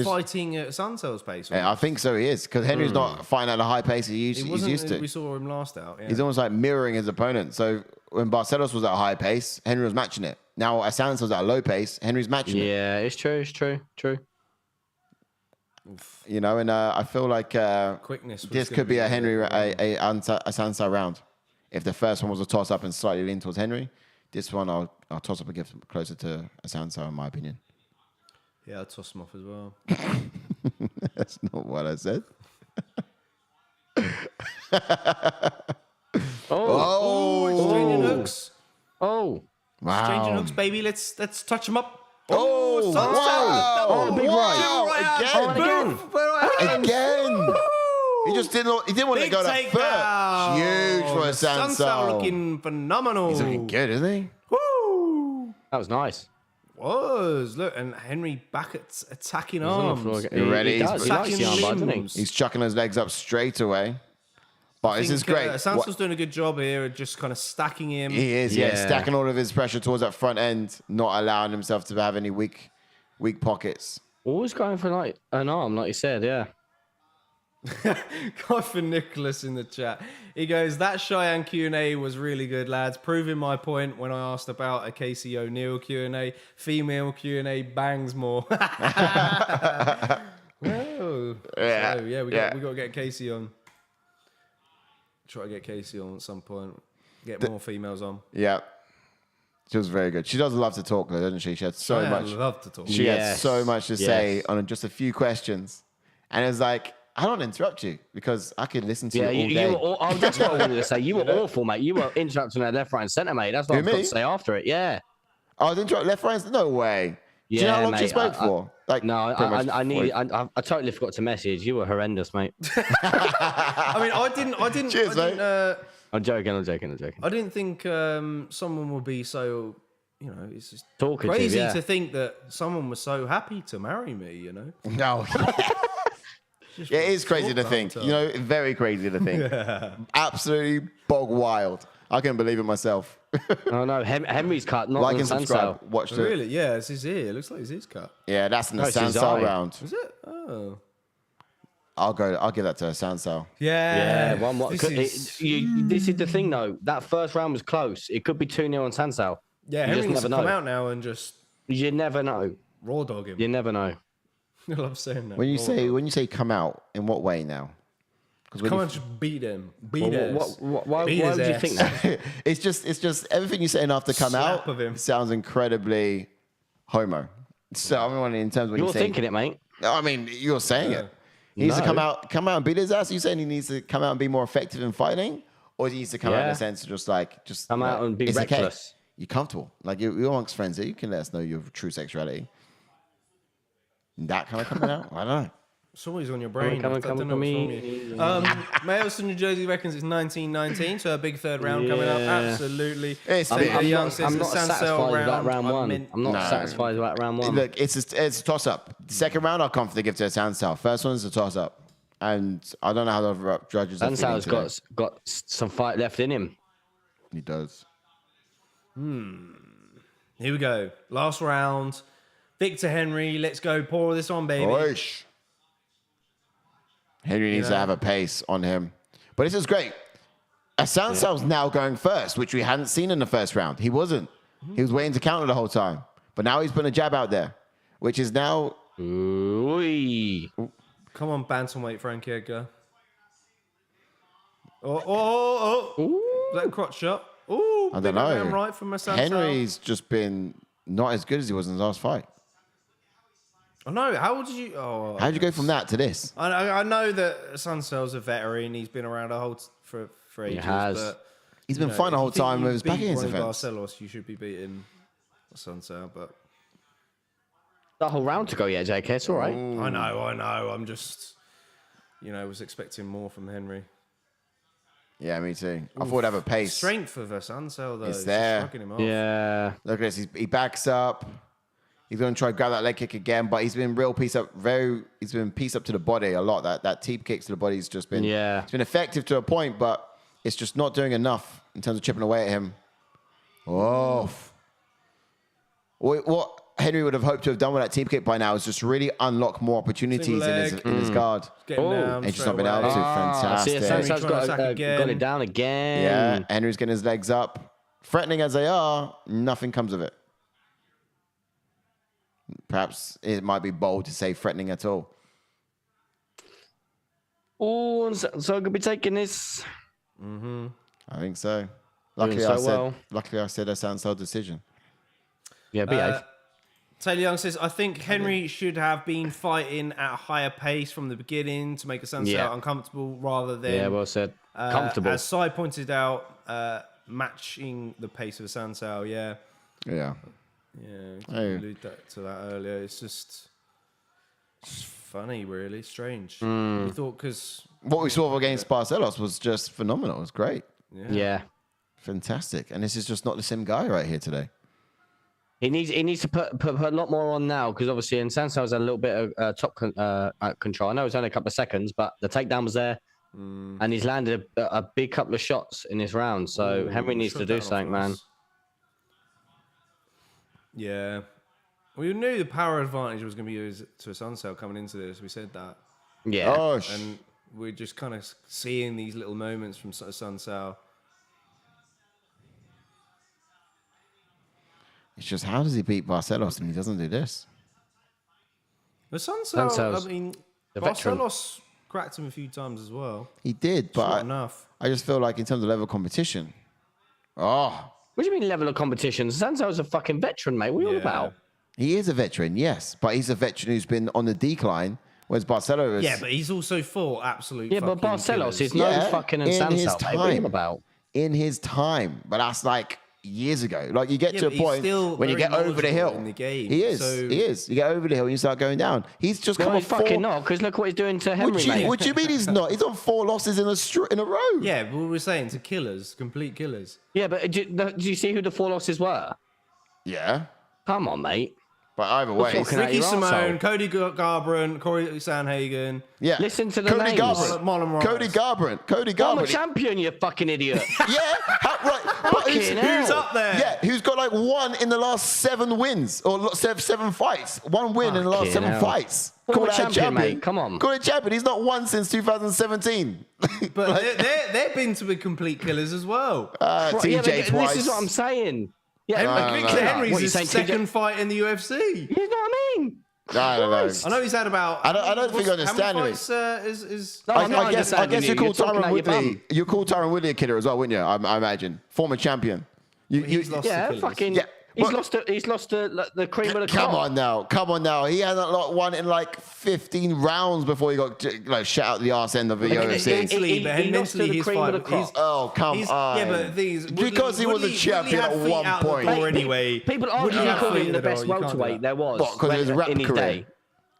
fighting at Assuncao's pace. Yeah, I think so. He is because Henry's not fighting at a high pace he's used to. We saw him last out. Yeah. He's almost like mirroring his opponent. So when Barcelos was at a high pace, Henry was matching it. Now Assuncao's at a low pace, Henry's matching it. Yeah, it's true. It's true. True. You know, and I feel like Quickness. this could be a Henry a Assuncao round. If the first one was a toss up and slightly lean towards Henry, this one I'll toss up and give closer to Assuncao in my opinion. Yeah, I'll toss him off as well. That's not what I said. Exchanging hooks. Oh. Wow. Exchanging hooks, baby. Let's touch him up. Oh, wow. Big Right. Again. He just didn't want to go that first. Huge for Assuncao Assuncao. looking phenomenal. He's looking good, isn't he? Woo! That was nice. Look, and Henry back at attacking arms. You ready? He does. He likes the armbar, doesn't he? He's chucking his legs up straight away. But this is great. Assuncao's doing a good job here, just kind of stacking him. He is, yeah, stacking all of his pressure towards that front end, not allowing himself to have any weak pockets. Always going for like an arm, like you said, yeah. Guy for Nicholas in the chat. He goes, that Cheyenne Q&A was really good, lads. Proving my point when I asked about a Casey O'Neill Q&A. Female Q&A bangs more. Whoa. Yeah. So, we got to get Casey on. Try to get Casey on at some point. Get more females on. Yeah. She was very good. She does love to talk, though, doesn't she? She had so much. love to talk. She had so much to say on just a few questions. And it's like, I don't interrupt you because I could listen to you all day. That's what I wanted to say. You were awful, mate. You were interrupting at left, right, and centre, mate. That's what I've got to say after it. Yeah. I was interrupting left, right, no way. Yeah, do you know how long mate, she spoke for? Like, no, I totally forgot to message. You were horrendous, mate. I mean, I didn't. Cheers, mate. I'm joking. I didn't think someone would be so. You know, it's just talkative, crazy to think that someone was so happy to marry me. You know. No. Yeah, it is crazy to think. You know, very crazy to think. Absolutely bog wild. I couldn't believe it myself. Oh no, Henry's cut, not like and subscribe. Watch it. Really? Yeah, it's his ear. It looks like it's his cut. Yeah, that's an Assuncao round. Is it? Oh. I'll give that to Assuncao. Yeah. This is the thing though. That first round was close. It could be 2-0 on Assuncao. Yeah, Henry needs to come out now and just. You never know. Raw dog him. You never know. I love saying that. When you say come out, in what way now? Come on, just beat him. Why would you think that? it's just everything you're saying after come Slap out of him. sounds incredibly homo. So I mean, in terms of You're thinking it, mate. No, I mean, you're saying it. He needs to come out and beat his ass. Are you saying he needs to come out and be more effective in fighting, or he needs to come out in a sense of just come out and be it's reckless? Okay. You're comfortable, like you're amongst friends here. You can let us know your true sexuality. That kind of coming out, I don't know. It's always on your brain. Come on, me. Mayos in New Jersey reckons it's 1919, so a big third round coming up. Absolutely. I'm not satisfied with that round one. I'm not satisfied with that round one. Look, it's a toss up. The second round, I'll confidently give to Assuncao. First one's a toss up, and I don't know how the judges are feeling today. Assuncao's got some fight left in him. He does. Here we go. Last round. Victor Henry, let's go. Pour this on, baby. Oish. Henry needs to have a pace on him. But this is great. Assuncao's now going first, which we hadn't seen in the first round. He wasn't. He was waiting to counter the whole time. But now he's putting a jab out there, which is now... Ooh. Come on, bantamweight Frankie Edgar. Oh. Is that a crotch shot? Ooh, I don't know. Right from Assuncao. Henry's just been not as good as he was in his last fight. I know. How did you? How'd you go from that to this? I know that Assuncao's a veteran. He's been around for ages. He has. But, He's been fine the whole time with his back against the fence. Barcelos, you should be beating Assuncao, but The whole round to go yet, JK. It's all right. I know. I'm just, was expecting more from Henry. Yeah, me too. I thought I'd have a pace. Strength of Assuncao, though. It's He's there. just shrugging him off. Yeah. Look at this. He backs up. He's going to try to grab that leg kick again, but he's been he's been pieced up to the body a lot. That teep kicks to the body has just been, it's been effective to a point, but it's just not doing enough in terms of chipping away at him. Oh. What Henry would have hoped to have done with that teep kick by now is just really unlock more opportunities in his guard. Down He's just not been able to. Fantastic. Assuncao got it down again. Yeah, Henry's getting his legs up. Threatening as they are, nothing comes of it. Perhaps it might be bold to say threatening at all. Oh, so going to be taking this. I think so. Luckily, I said Assuncao decision. Yeah, behave. Taylor Young says, I think Henry should have been fighting at a higher pace from the beginning to make Assuncao uncomfortable rather than... Yeah, well said. Comfortable. As Sai pointed out, matching the pace of Assuncao, yeah. Yeah. Yeah, allude to that earlier. It's just funny, really. Strange. We thought because... What we saw against Barcelos was just phenomenal. It was great. Yeah. Fantastic. And this is just not the same guy right here today. He needs to put a lot more on now because obviously Assuncao a little bit of top control. I know it's only a couple of seconds, but the takedown was there, and he's landed a big couple of shots in this round. So Henry needs to do something, man. Yeah, we knew the power advantage was going to be used to Assuncao coming into this. We said that. Yeah, and we're just kind of seeing these little moments from Assuncao. It's just, how does he beat Barcelos and he doesn't do this? Assuncao, I mean, Barcelos cracked him a few times as well. He did, but not enough. I just feel like in terms of level of competition. Oh. What do you mean level of competition? Assuncao's a fucking veteran, mate. What are you on about? He is a veteran, yes, but he's a veteran who's been on the decline, whereas Barcelos... Yeah, but he's also fought absolute but Barcelos is no fucking Assuncao, mate. What are you about? In his time, but that's like years ago. Like you get to a point when you get over the hill. In the game, he is. You get over the hill and you start going down. He's just come off fucking not, because look what he's doing to Henry, mate. What do you mean he's not? He's on 4 losses in a row. Yeah, but we were saying to killers, complete killers. Yeah, but do you see who the 4 losses were? Yeah. Come on, mate. But either way, Ricky Simone, Cody Garbrandt, Corey Sanhagen. Yeah. Listen to the Cody names. Garbrandt. Cody Garbrandt. I'm a champion, you fucking idiot. Yeah. Right. But who's up there? Yeah. Who's got like 1 in the last 7 wins or 7 fights? 1 win in the last 7 fights. Call that champion, mate. Come on. Call it champion. He's not won since 2017. But they've been to be complete killers as well. TJ twice. This is what I'm saying. Yeah, Victor Henry's his second fight in the UFC. You know what I mean? I don't know. I know he's had about. I don't think I understand how it. many fights, I guess you call Tyron Woodley. You call Tyron Woodley a killer as well, wouldn't you? I imagine former champion. He's lost to killers. He's lost the cream of the crop. Come on now. He hasn't won in like 15 rounds before he got shot out the arse end of the UFC. Mentally, he's fine. Oh, come on. Yeah, but these because he was a champion at one point. Anyway, people argue he called him the best welterweight there was. Because of his rap career.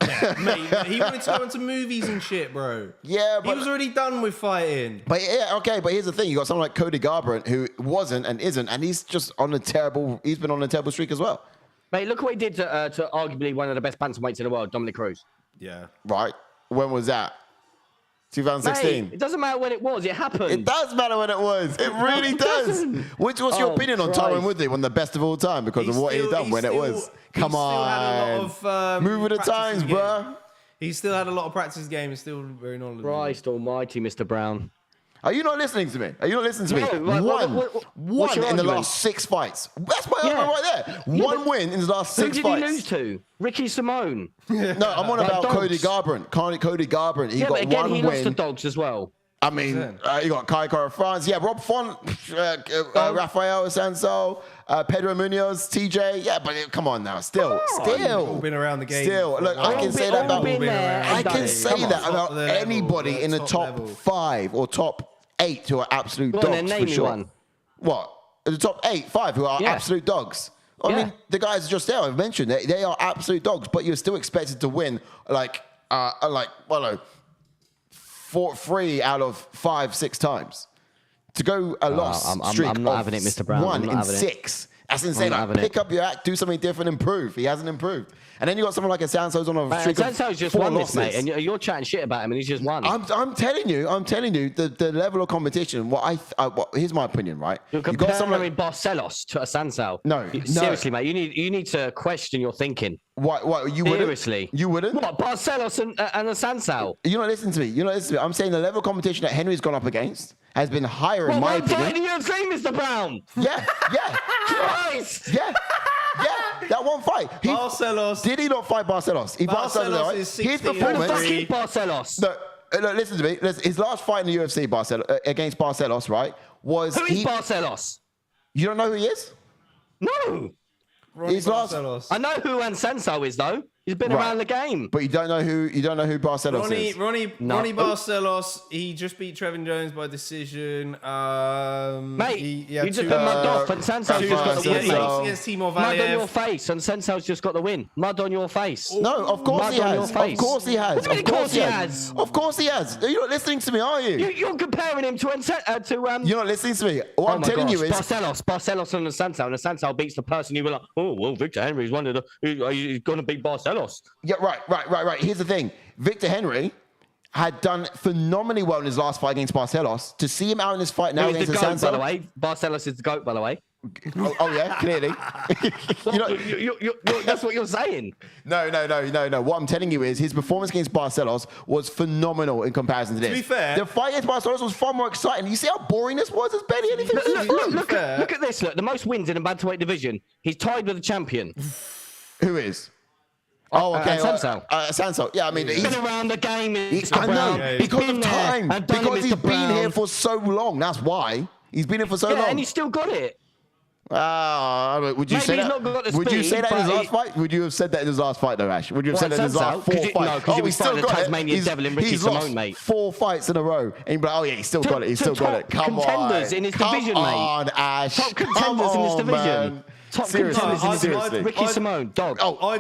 Yeah, mate, he wanted to go into movies and shit, bro. Yeah, but he was already done with fighting. But yeah, okay. But here's the thing: you got someone like Cody Garbrandt who wasn't and isn't, and he's just on a terrible. He's been on a terrible streak as well. Mate, look what he did to arguably one of the best bantamweights in the world, Dominic Cruz. Yeah. Right. When was that? 2016. Mate, it doesn't matter when it was. It happened. It does matter when it was. It really does. What's your opinion on Tyron Woodley, one of the best of all time, because of what he done when it was? Come on. Move with the times, bro. He still had a lot of practice game. He's still very knowledgeable. Christ almighty, Mr. Brown. Are you not listening to me? One in the last 6 fights. That's my argument right there. One win in the last 6 fights. Who did he lose to? Ricky Simone. No, I'm on about Cody Garbrandt. Cody Garbrandt. He got but again, 1 win. He lost to dogs as well. I mean, you got Kai Kara France. Yeah, Rob Font, Raphael Assuncao, Pedro Munoz, TJ. Yeah, but come on now. Still. All been around the game. Still. Look, I can say that about anybody in the top 5 or top 8 who are absolute dogs for sure. One. What? The top 5 who are absolute dogs. I mean, the guys just there, I've mentioned, they are absolute dogs, but you're still expected to win three out of 5-6 times. To go a loss streak I'm not having it, Mr. Brown. 1 in 6. That's insane. Pick up your act, do something different, improve. He hasn't improved. And then you got someone like Assuncau's on a streak of Assuncau's just 4 won losses. this, mate, and you're chatting shit about him, and he's just won. I'm telling you, the level of competition. Here's my opinion, right? You're comparing Barcelos to Assuncao. No, seriously, mate. You need to question your thinking. What you wouldn't? Seriously, you wouldn't? What, Barcelos and Assuncao? You're not listening to me. I'm saying the level of competition that Henry's gone up against has been higher in my opinion. Fight in the UFC, Mr. Brown. Yeah. Christ. Yeah. That one fight. Barcelos. Did he not fight Barcelos? He fought Barcelos right? is 16 His performance. Fuck you, Barcelos. No, listen to me. His last fight in the UFC, against Barcelos, right? Was Who is Barcelos? You don't know who he is? No. His last. I know who Assuncao is though. He's been around the game. But you don't know who Barcelos is. Ronnie Barcelos, he just beat Trevin Jones by decision. Mate, you just been mugged off, and Sansao's just got the win, mate. Against Timur Valiev. Mud on your face, and Sansao's just got the win. Mud on your face. No, of course he has. Of course he has. What do you mean, of course he has? Of course he has. You're not listening to me, are you? You're comparing him to You're not listening to me. What I'm telling you is Barcelos and Assuncao, and Assuncao beats the person you were like, oh well, Victor Henry's one of the he's going to beat Barcelos. Yeah, right. Here's the thing. Victor Henry had done phenomenally well in his last fight against Barcelos. To see him out in this fight now against Assuncao, by the way. Barcelos is the GOAT, by the way. Oh yeah, clearly. That's what you're saying. No. What I'm telling you is his performance against Barcelos was phenomenal in comparison to this. To be fair, the fight against Barcelos was far more exciting. You see how boring this was? There's barely anything. Look at this. Look, the most wins in the bantamweight division. He's tied with the champion. Who is? Oh, okay. Assuncao. Yeah, I mean, he's been around the game. I know, because of time. Because he's been here for so long. That's why. He's been here for so long. And he's still got it. Would you say that? Would you say that in his last fight? Would you have said that in his last fight, though, Ash? Would you have said that in his last 4 fights? No, because he's still got it. He's lost 4 fights in a row, and you'd be like, oh yeah, he's still got it. He's still got it. Come on, contenders in his division, mate. Come on, Ash. Top contenders in his division. Top contenders in his division. Ricky Simone, dog.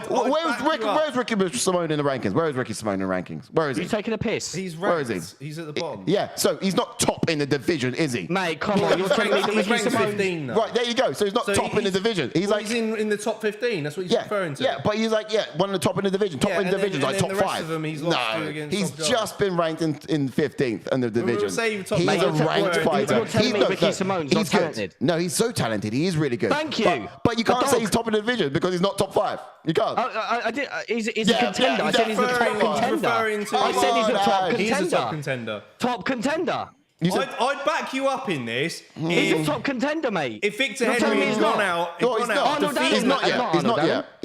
Where's Ricky Simone in the rankings? Where is Ricky Simone in the rankings? Where is he? He's taking a piss. He's Where is he? He's at the bottom. Yeah, so he's not top in the division, is he? Mate, come on. You're telling me that He's Ricky ranked Simone... 15 now. Right, there you go. So he's not top in the division. He's in the top 15. That's what he's referring to. Yeah, but he's one of the top in the division. Top in the division, like top 5. No, he's just been ranked in 15th in the division. He's a ranked fighter. You're telling me Ricky Simone's not talented? No, he's so talented. He is really good. Thank you. But you can't say he's top in the division because he's not top 5. You can't. I did. He's a contender. I said he's a top contender. I said he's a top contender. He's a top contender. Top contender. I'd back you up in this. He's a top contender, mate. If Victor Henry has gone out, he's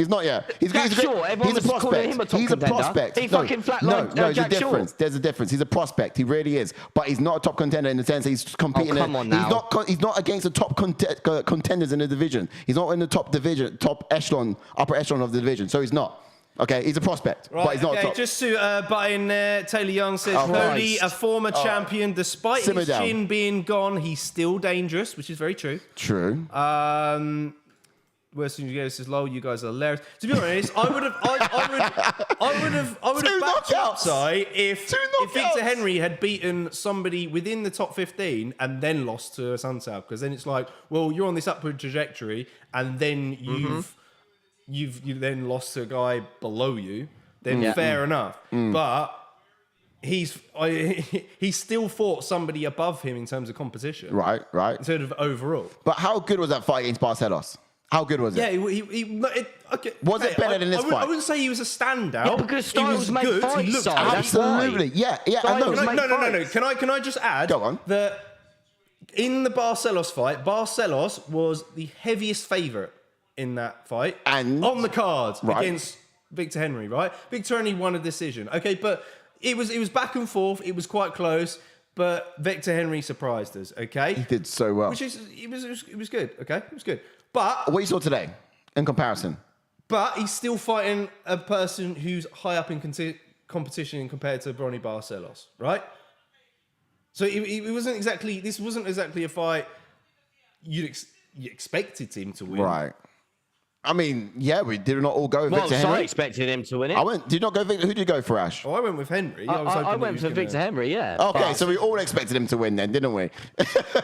not yet. He's a prospect. He's a prospect. He fucking flatlined there's a Jack Shaw. difference. There's a difference. He's a prospect. He really is. But he's not a top contender in the sense that he's competing. Come on now. He's not against the top contenders in the division. He's not in the top division, upper echelon of the division. So he's not. Okay, he's a prospect, but he's not top. Just to butt in there, Taylor Young says, Cody, a former champion, despite his chin being gone, he's still dangerous, which is very true. True. Worst thing you guys says, lol, you guys are hilarious. To be honest, I would have backed upside if Victor Henry had beaten somebody within the top 15 and then lost to Assuncao, because then it's like, well, you're on this upward trajectory, and then you've then lost to a guy below you, then fair enough. But he's still fought somebody above him in terms of competition. Right. Instead of overall. But how good was that fight against Barcelos? How good was it? Yeah, okay. Was it better than this fight? I wouldn't say he was a standout. Yeah, because Styles made good. fights. He looked absolutely. Yeah. No. Can I just add that in the Barcelos fight, Barcelos was the heaviest favourite in that fight and on the card against Victor Henry, right? Victor Henry won a decision. Okay, but it was back and forth. It was quite close, but Victor Henry surprised us. Okay, he did so well. It was good. Okay, it was good. But what you saw today, in comparison, but he's still fighting a person who's high up in competition compared to Bronny Barcelos, right? So it wasn't exactly. This wasn't exactly a fight you expected him to win, right? I mean, yeah, we did not all go with Victor So I Henry. expected him to win it. Did not go Victor. Who did you go for, Ash? Oh, I went with Henry. I went for Victor Henry, yeah. Okay, so we all expected him to win then, didn't we?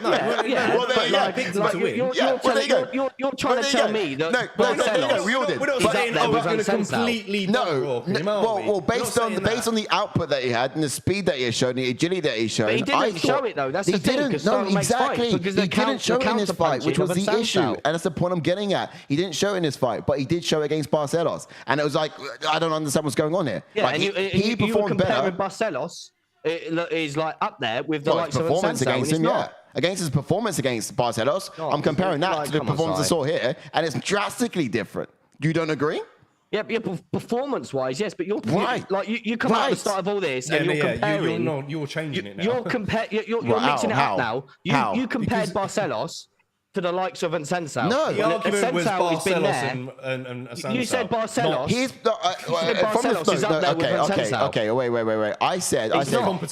Yeah. Well, there you go. You're trying to tell me that No, we all did. We're not But- saying, we're going to completely No, well, based on the output that he had and the speed that he has shown, the agility that he's shown, But he didn't show it though. That's the thing. He didn't. No, exactly. He didn't show it in this fight, which was the issue, and that's the point I'm getting at. He didn't show it in this fight, but he did show it against Barcelos, and it was like I don't understand what's going on here. Yeah, like, and he you were performed comparing better. Barcelos is like up there with the likes of performance Assuncao, against him, yeah. Against his performance against Barcelos, I'm comparing that to the performance I saw here, and it's drastically different. You don't agree? Yeah, performance-wise, yes, but you're Right. like you come out at the start of all this and you're comparing. You're changing it now. You're mixing it up now. You compared Barcelos to the likes of Assuncao. No. The argument was Assuncao has been there. Barcelos and Assuncao. You said Barcelos. He's Barcelos is up there with Assuncao. okay. Wait. I said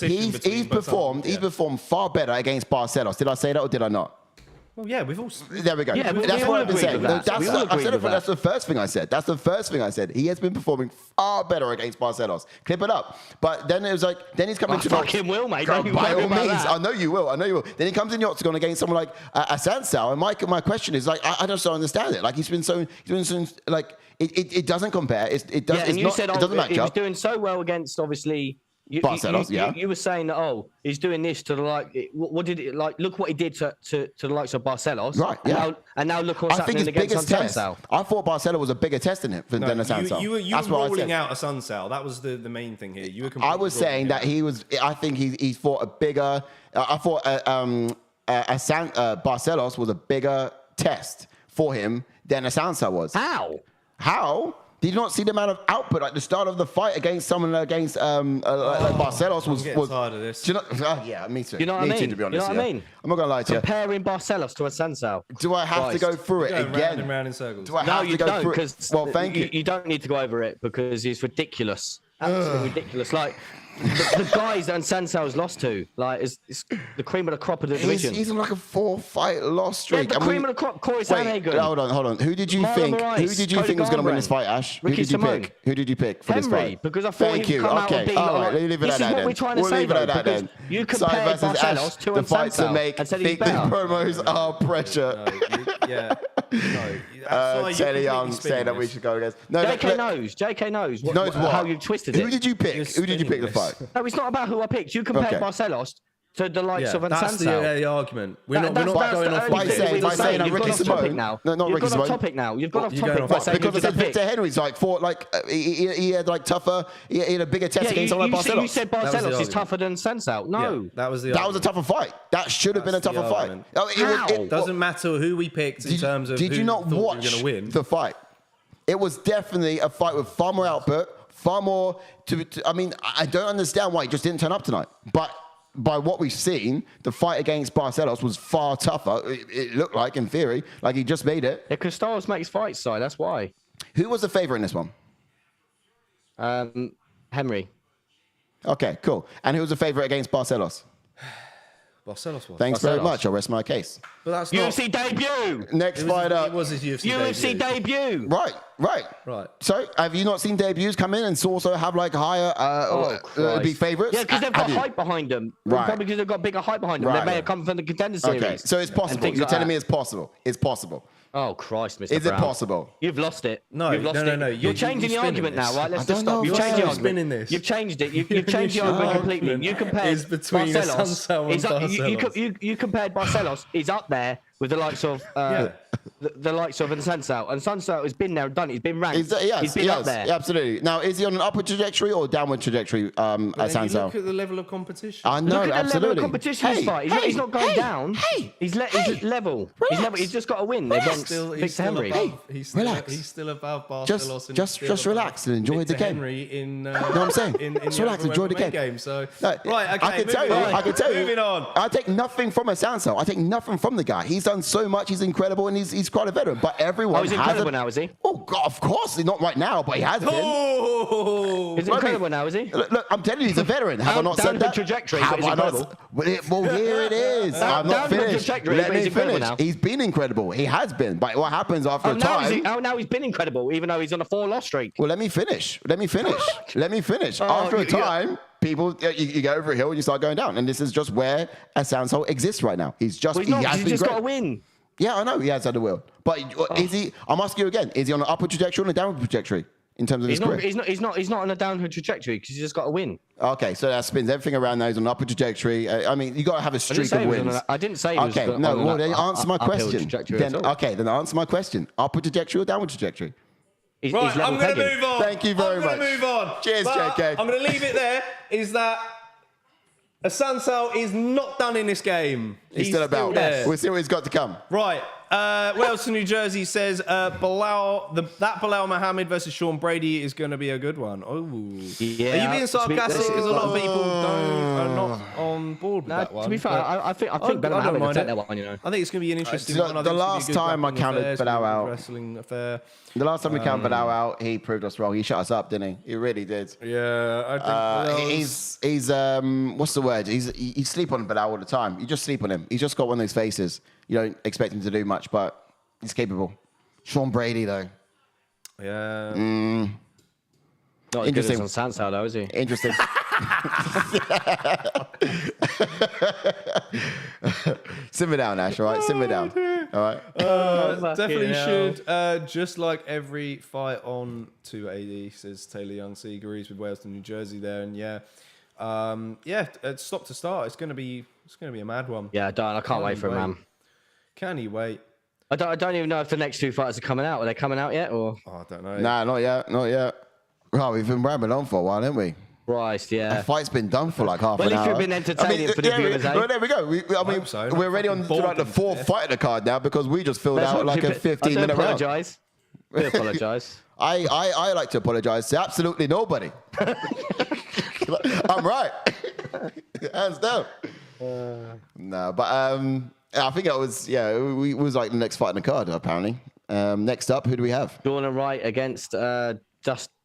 he's performed far better against Barcelos. Did I say that or did I not? Well, yeah, we've all. There we go. Yeah, that's what I've been saying. That's the first thing I said. That's the first thing I said. He has been performing far better against Barcelos. Clip it up. But then it was like, then he's coming to the fucking will, mate. By all means, I know you will. Then he comes in the octagon against someone like Assuncao, and my question is like, I just don't understand it. Like he's been so like it doesn't compare. It doesn't match he was up. doing so well against obviously. Barcelos, you were saying that he's doing this to the what did it like? Look what he did to the likes of Barcelos, right? Yeah, and now look what's happening against Assuncao. I thought Barcelos was a bigger test than Assuncao. You were ruling out Assuncao. That was the main thing here. I was saying that he was. I think he fought a bigger. I thought Barcelos was a bigger test for him than Assuncao was. How? Did you not see the amount of output at the start of the fight against someone against like Barcelos was? I'm getting tired of this. Do you know, yeah, me too. You know what I mean? Too, to be honest, you know what I mean? I'm not gonna lie to you. Comparing Barcelos to Assuncao. Do I have to go through it again? Round and round in circles. Do I have to go through it? Well, thank you. You don't need to go over it because it's ridiculous. Absolutely ridiculous. Like the guys that Assuncao's lost to, like, is the cream of the crop of the division. He's on like a 4-fight loss streak. Yeah, the cream of the crop. Corey Sandhagen. Hold on. Who did you think was going to win this fight, Ash? Who did you pick for this fight? Because I thought he'd come out and be all right, leave it at that then. This is what we're trying to say, though, because you compared Barcelos to the fight to make and said think the promos are pressure. Taylor Young saying that we should go against. No, JK knows how you twisted it. Who did you pick? Who did you pick the fight? No, it's not about who I picked. You compared Barcelos to the likes of Assuncao. That's the argument. We're not going off by saying that Ricky Simone. No, not Ricky Simone. You've got a topic now. You've got a topic by saying because I said Victor Henry's like fought like he had like tougher. He had a bigger test against someone like Barcelos. You said Barcelos is tougher than Assuncao. No, that was a tougher fight. That should have been a tougher fight. It doesn't matter who we picked in terms of. Did you not watch the fight? It was definitely a fight with far more output. Far more I mean, I don't understand why he just didn't turn up tonight. But by what we've seen, the fight against Barcelos was far tougher. It looked like, in theory, like he just made it. Yeah, because Styles makes fights, so that's why. Who was the favorite in this one? Henry. Okay, cool. And who was the favorite against Barcelos? Barcelos was. Thanks very much. I'll rest my case. But that's UFC debut. Next fight up. It was his UFC debut. Right. So, have you not seen debuts come in and also have like higher be favorites? Yeah, because they've got hype behind them. Right. Probably because they've got bigger hype behind them. They may have come from the Contender Series. Okay, so it's possible. You're telling me it's possible. It's possible. Oh, Christ, Mr. Is it possible? You've lost it. No. You're changing the argument now, right? Let's just stop. You've changed the argument. You've changed it. You've changed the argument completely. You compared Barcelos. You compared Barcelos. He's up there with the likes of the likes of Assuncao. And Assuncao has been there and done it. He's been ranked. He's been up there. Absolutely. Now, is he on an upward trajectory or downward trajectory, Assuncao? Look at the level of competition. I know, look at absolutely. The level of competition in this fight. He's not going down. He's level. He's just got to win against Victor Henry. Relax. He's still above Barcelos. Just relax and enjoy the game. Henry in, know what I'm saying? Just relax, enjoy the game. Right, okay. I can tell you. Moving on. I take nothing from Assuncao. I take nothing from the guy. He's done so much. He's incredible, and he's quite a veteran. But everyone he's incredible now, is he? Oh God, of course, not right now, but he has been. Oh, He's incredible now, is he? Look, I'm telling you, he's a veteran. Have I not down said the that? trajectory, Have but he's I not? incredible. Well, here it is. I'm not down the finished. trajectory, Let but me he's incredible finish. now. He's been incredible. He has been. But what happens after a time? Now he's been incredible, even though he's on a 4-loss streak. Well, let me finish. Let me finish. After a time, people, you go over a hill and you start going down. And this is just where Assuncao exists right now. He's just, He's just got to win. Yeah, I know he has had a will. But is he, I'm asking you again, is he on an upward trajectory or a downward trajectory in terms of his career? He's not on a downward trajectory because he's just got to win. Okay, so that spins everything around now. He's on an upward trajectory. I mean, you got to have a streak of wins. I didn't say he was okay, no, well, then answer my question. Then answer my question. Upward trajectory or downward trajectory? Right, I'm going to move on. Thank you very much. I'm going to move on. Cheers, JK. I'm going to leave it there. Is that Assuncao is not done in this game. He's still about. There. We'll see what he's got to come. Right. Wales to New Jersey says that Bilal Muhammad versus Sean Brady is going to be a good one. Oh, yeah. Are you being sarcastic? Because a lot of people are not on board with that one. To be fair, I think Bilal Muhammad will take that one. You know, I think it's going to be an interesting one. The last time I counted Bilal out, wrestling affair. The last time we counted Bilal out, he proved us wrong. He shut us up, didn't he? He really did. Yeah, I think he's what's the word? You sleep on Bilal all the time. You just sleep on him. He's just got one of those faces. You don't expect him to do much, but he's capable. Sean Brady, though. Yeah. Not as good as on Assuncao, though, is he? Interesting. Simmer down, Ash, all right? Simmer down. All right? Definitely should. Just like every fight on 280, says Taylor Young. So he agrees with Wales to New Jersey there. And stop to start. It's going to be a mad one. Yeah, I can't wait for it, man. Can he wait? I don't even know if the next two fighters are coming out. Are they coming out yet? Or I don't know. Nah, not yet. Well, we've been rambling on for a while, haven't we? Christ, yeah. The fight's been done for like half an hour. Well, if you've been entertaining for the viewers, well, there we go. We're already on to like the fourth fight of the card now because we just filled out like a 15-minute round. I apologise. I like to apologise to absolutely nobody. I'm right. Hands down. No, but I think it was, we was like the next fight in the card, apparently. Next up, who do we have? Jordan Wright against Duško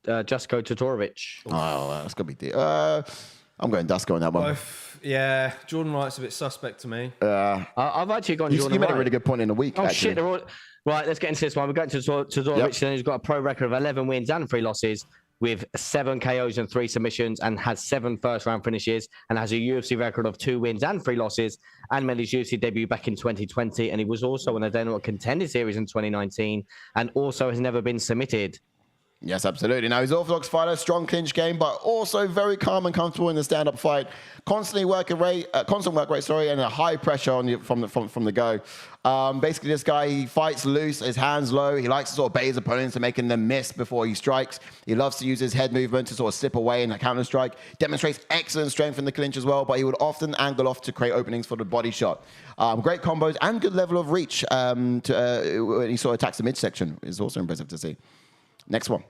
Todorović. Oh, that's going to be... I'm going Duško on that one. Yeah, Jordan Wright's a bit suspect to me. I've actually gone Jordan Wright. You made a really good point in the week, actually. Shit, they're all... Right, let's get into this one. We're going to Todorović, and he's got a pro record of 11 wins and 3 losses, with 7 KOs and 3 submissions, and has 7 first-round finishes, and has a UFC record of 2 wins and 3 losses, and made his UFC debut back in 2020, and he was also on the Dana Contender Series in 2019, and also has never been submitted. Yes, absolutely. Now, he's an orthodox fighter, strong clinch game, but also very calm and comfortable in the stand-up fight. Constant work rate, and a high pressure on you from the go. Basically, this guy, he fights loose, his hands low. He likes to sort of bait his opponents and making them miss before he strikes. He loves to use his head movement to sort of slip away in a counter strike. Demonstrates excellent strength in the clinch as well, but he would often angle off to create openings for the body shot. Great combos and good level of reach when he sort of attacks the midsection is also impressive to see. Next one.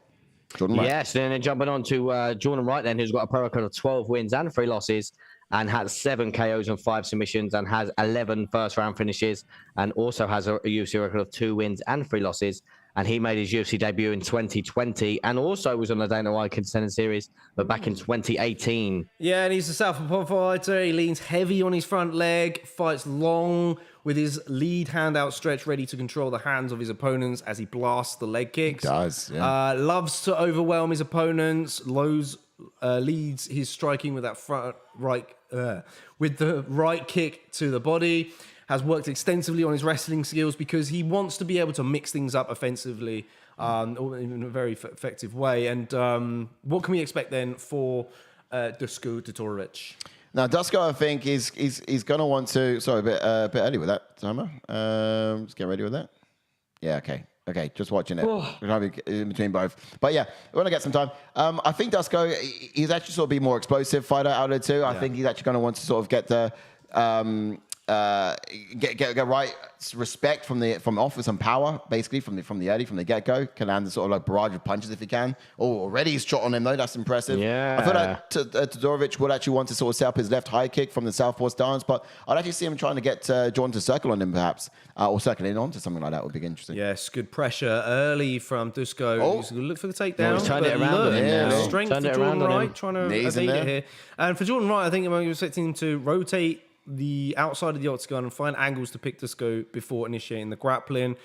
Jordan Wright. Yes, and then jumping on to Jordan Wright then, who's got a pro record of 12 wins and 3 losses, and has 7 KOs and 5 submissions, and has 11 first-round finishes, and also has a UFC record of 2 wins and 3 losses. And he made his UFC debut in 2020, and also was on the Dana White Contender Series, but back in 2018. Yeah, and he's a southpaw fighter. He leans heavy on his front leg, fights long with his lead hand outstretched, ready to control the hands of his opponents as he blasts the leg kicks. He does, yeah. Loves to overwhelm his opponents. Leads his striking with that front right, with the right kick to the body. Has worked extensively on his wrestling skills because he wants to be able to mix things up offensively in a very effective way. And what can we expect then for Duško Todorović? Now, Duško, I think, is going to want to... Sorry, a bit early with that, timer. Just get ready with that. Yeah, okay, just watching it. In between both. But yeah, we want to get some time. I think Duško, he's actually sort of be more explosive fighter out of the two. I think he's actually going to want to sort of get the... get right respect from off with some power, basically from the get go. Can land the sort of like barrage of punches if he can. Oh, already he's shot on him though. That's impressive. Yeah. I feel like Todorović would actually want to sort of set up his left high kick from the southpaw stance, but I'd actually see him trying to get Jordan to circle on him perhaps, or circle in onto something like that would be interesting. Yes, good pressure early from Duško. Oh. He's going to look for the takedown. He's turned it around on him. Yeah. Strength Turned for it Jordan around on him. Wright, trying to Knees in evade there. it here. And for Jordan Wright, I think I'm expecting him to rotate the outside of the octagon and find angles to pick Duško before initiating the grappling.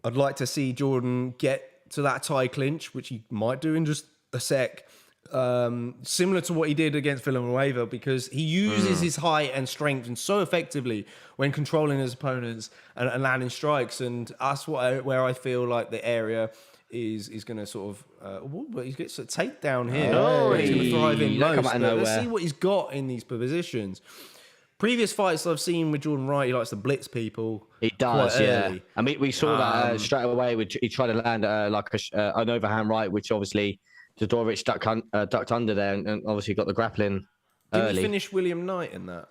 I'd like to see Jordan get to that tie clinch, which he might do in just a sec. Similar to what he did against Villanueva, because he uses his height and strength and so effectively when controlling his opponents and landing strikes. And that's where I feel like the area is going to sort of... but he gets a takedown here. Oh, He's going to thrive in come most. out of Let's nowhere. see what he's got in these positions. Previous fights I've seen with Jordan Wright, he likes to blitz people. He does, quite yeah. early. And we saw that straight away. He tried to land an overhand right, which obviously Todorović ducked under there, and obviously got the grappling Didn't early. he finish William Knight in that?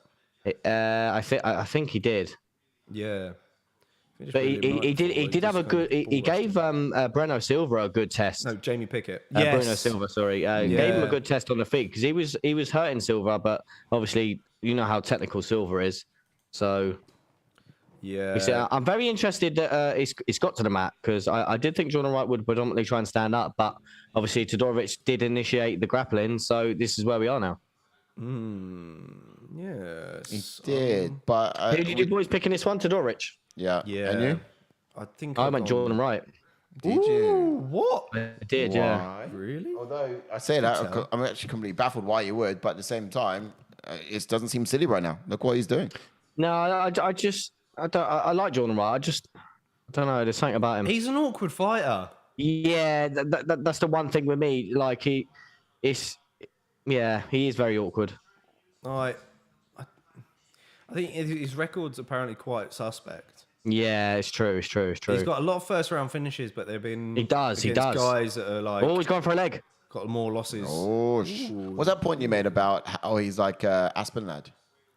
I think he did. Yeah. But he did have a good. He gave Breno Silva a good test. No, Jamie Pickett. Bruno Silva, sorry. Gave him a good test on the feet because he was hurting Silva, but obviously you know how technical Silva is. So Yeah. you see, I'm very interested that it's got to the mat because I did think Jordan Wright would predominantly try and stand up, but obviously Todorović did initiate the grappling, so this is where we are now. Yes. He did, but Who did you boys pick in this one? Todorović. yeah. Yeah. And you? I think I I've went gone- Jordan Wright. Did you? What? I did, yeah. Why? Really? Although I say that, I'm actually completely baffled why you would, but at the same time, it doesn't seem silly right now. Look what he's doing. No, I like Jordan Wright. I don't know. There's something about him. He's an awkward fighter. Yeah, that's the one thing with me. Like he is very awkward. I think his record's apparently quite suspect. Yeah, it's true. It's true. He's got a lot of first round finishes, but they've been He does. guys that are like Oh, he's going for a leg. got more losses. Oh, what's that point you made about how he's like Aspen lad?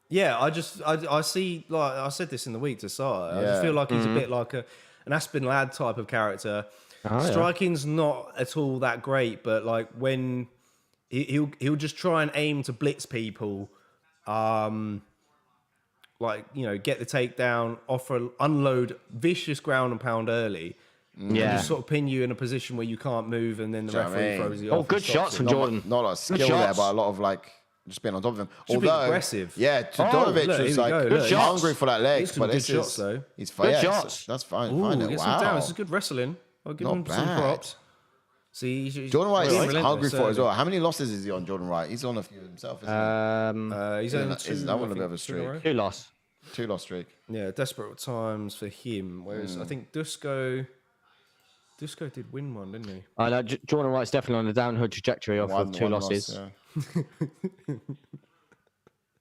Yeah, I see, like I said this in the week to Sarah. I Yeah. just feel like he's a bit like an Aspen Ladd type of character. Oh, yeah. Striking's not at all that great, but like when he'll just try and aim to blitz people, like, you know, get the takedown, unload vicious ground and pound early. And Yeah. just sort of pin you in a position where you can't move, and then the Do you know what I referee mean? throws you Oh, off. good and stops shots it. from Jordan. Not a lot of skill Good there, shots. but a lot of like just being on top of him. Should be Although, aggressive. yeah, Todorović look, was here we like go, look. Good hungry shots. for that leg, These are but good this shots, is though. he's Good yeah, shots. That's fine. Ooh, fine. get some Wow. down. This is good wrestling. I'll give Not him some bad. props. See, Jordan Wright he's is relentless, hungry for it as certainly. well. How many losses is he on, Jordan Wright? He's on a few himself, isn't He's Isn't on that- two. isn't that one I a bit of a think, two in streak? row. 2 loss. he? 2-loss streak. Yeah, desperate times for him. Whereas I think Duško did win one, didn't he? I know Jordan Wright's definitely on the downhill trajectory off of 2 One losses. loss,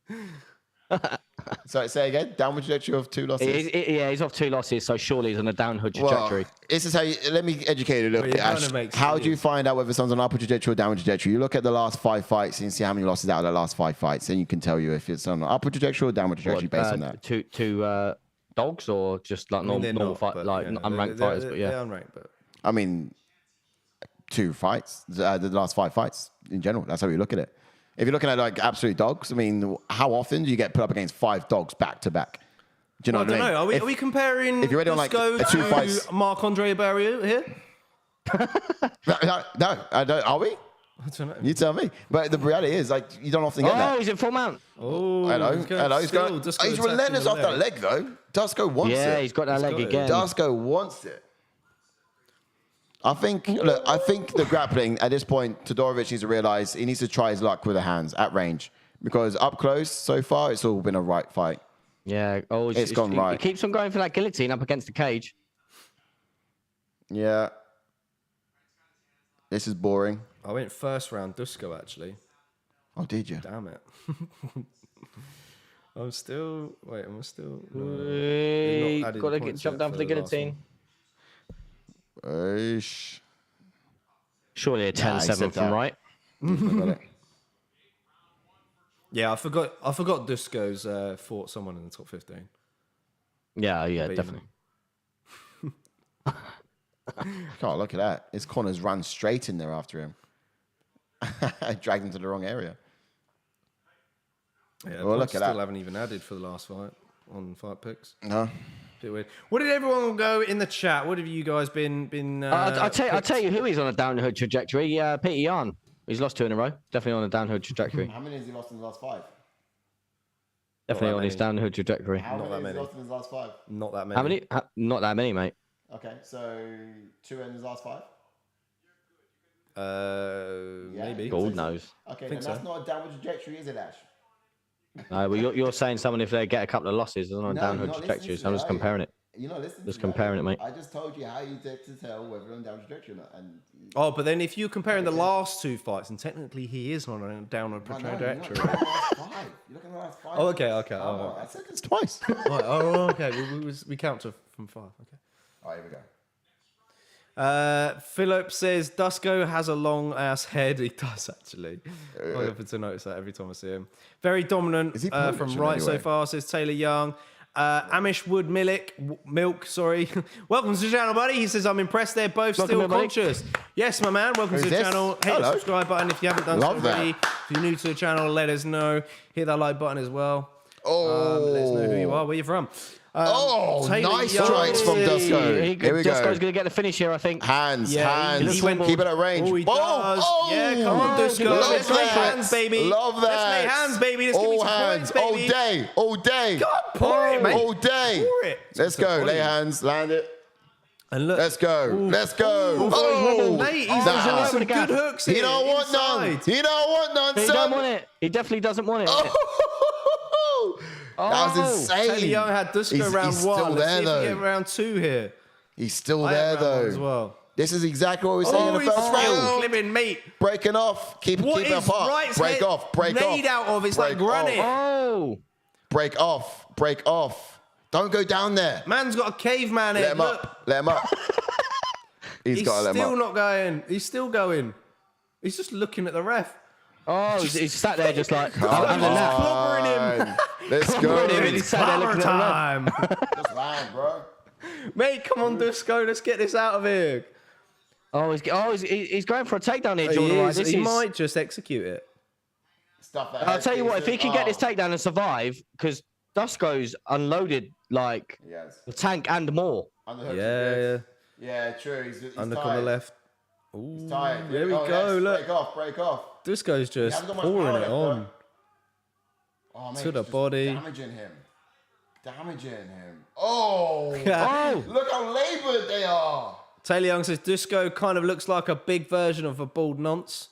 yeah. So say again, downward trajectory of 2 losses. He's off 2 losses, so surely he's on a downhill trajectory. Well, this is how you, let me educate you a little Well, bit, you're trying Ash. to make How do you sense. find out whether someone's on upward trajectory or downward trajectory? You look at the last 5 fights and see how many losses out of the last 5 fights, and you can tell you if it's on an upward trajectory or downward trajectory based on that. Two dogs or just like They're normal not, fight, but, like yeah, unranked they're- fighters, but yeah. they're unranked, but I mean, 2 fights, the last 5 fights in general. That's how you look at it. If you're looking at like absolute dogs, I mean, how often do you get put up against 5 dogs back to back? Do you know I what don't I mean? know. Are we comparing if you're already on, like, Duško a 2 to fights- Marc-Andre Barrier here? No, I don't. Are we? I don't know. You tell me. But the reality is, like, you don't often get that. Oh, he's in full mount. Oh, Hello. he's going Hello. He's still, going. Duško He's attacking relentless the off that leg, though. Duško wants Yeah, it. he's got that leg got it. again. Duško wants it. I think. Look, I think the grappling at this point, Todorović needs to realize he needs to try his luck with the hands at range, because up close so far, it's all been a right fight. Yeah. Oh, It's gone right. He keeps on going for that guillotine up against the cage. Yeah. This is boring. I went first round Duško, actually. Oh, did you? Damn it. I'm still... Wait, am I still... No. Hey, added got to the get points jumped yet down for the for the last guillotine. Eish. Surely a 10-7 said from that. right. I got it. Yeah, I forgot Duško's fought someone in the top 15. Yeah, Beat definitely. God, look at that. His corners ran straight in there after him. Dragged him to the wrong area. Yeah, Well, look at still that. haven't even added for the last fight on fight picks. No. Bit weird. What did everyone go in the chat? What have you guys been? I'll tell you who he's on a downhill trajectory. Peter Yan. He's lost 2 in a row. Definitely on a downhill trajectory. How many has he lost in the last 5? Definitely on his downhill trajectory. How Not many that has he many. lost in his last 5? Not that many. How many? Not that many, mate. Okay, so 2 in his last 5? Maybe. God knows. Okay, Think then that's so. not a downward trajectory, is it, Ash? No, but you're saying someone if they get a couple of losses is on a No, downhill you're not trajectory. listening So to I'm me, just are you? comparing it. You're not listening Just to me, comparing are it, you? mate. I just told you how you get to tell whether you're on downward trajectory or not. And Oh, but then if you're comparing the last 2 fights, and technically he is on a downward no, trajectory. you're looking at the last 5. You're looking at the last 5. Oh, okay. Oh, I said this twice. Right, oh, okay. We count from 5. Okay. All right, here we go. Philip says Duško has a long ass head. He does actually. I happen to notice that every time I see him. Very dominant Is he Polish from in Wright any so way? far. Says Taylor Young. Amish Wood Milk. Sorry. Welcome to the channel, buddy. He says I'm impressed. They're both Welcome, still everybody. conscious. Yes, my man. Welcome Who's to the this? channel. Hit the Hello. subscribe button if you haven't done Love so already. that. If you're new to the channel, let us know. Hit that like button as well. Let us know who you are, where you're from. Taylor nice Young. strikes from Duško. Here we go. Duško's going to get the finish here, I think. Hands, Yeah, hands. he went- Keep it at range. Oh, he does. Yeah, come on, Duško. Love Let's lay that. hands, baby. Love that. Let's lay hands, baby. Let's give me All some hands, points, all baby. day, all day. God, pour it, mate. All day. Pour it. Let's go. Lay hands, land it. And look. Let's go. Let's go. Ooh, Oh, mate, he's nah. doing some good hooks He here. don't want none. inside. He don't want none, He son. don't want it. He definitely doesn't want it. That was insane. Taylor Young had Duško round he's 1. Still Let's there, see if we though. get round 2 here. He's still I there, had round 1 though. as well. This is exactly what we were saying in the he's first still round. clipping, mate. Breaking off. Keep What it is apart. Wright's Break head off. Break off. made out of? It's like Break granite. off. Oh. Break off. Break off. Don't go down there. Man's got a caveman Let head. him Look. up. Let him up. He's got to let him still up. not going. He's still going. He's just looking at the ref. Oh, he's sat there just like, Come I'm having a nap. Clobbering him. Let's Clobbering him. go. He's sat there looking at the ref. time. Just land, bro. Mate, come on, Duško. Let's get this out of here. He's going for a takedown here, He Jordan. Wright. is. He might just execute it. Stuff that I'll tell you what, if he can get this take. takedown and survive, because Duško's unloaded like Yes. the tank and more. Underhook. Yeah. Yeah, true. He's Undercut on tired. the left. He's Ooh, tired. there we Oh, go. yes. Look. Break off. Break off. Duško's just hasn't got much pouring power it left, on. Oh, mate, To the it's just body. Damaging him. Damaging him. Oh. Oh, Look how laboured they are. Taylor Young says Duško kind of looks like a big version of a bald nonce.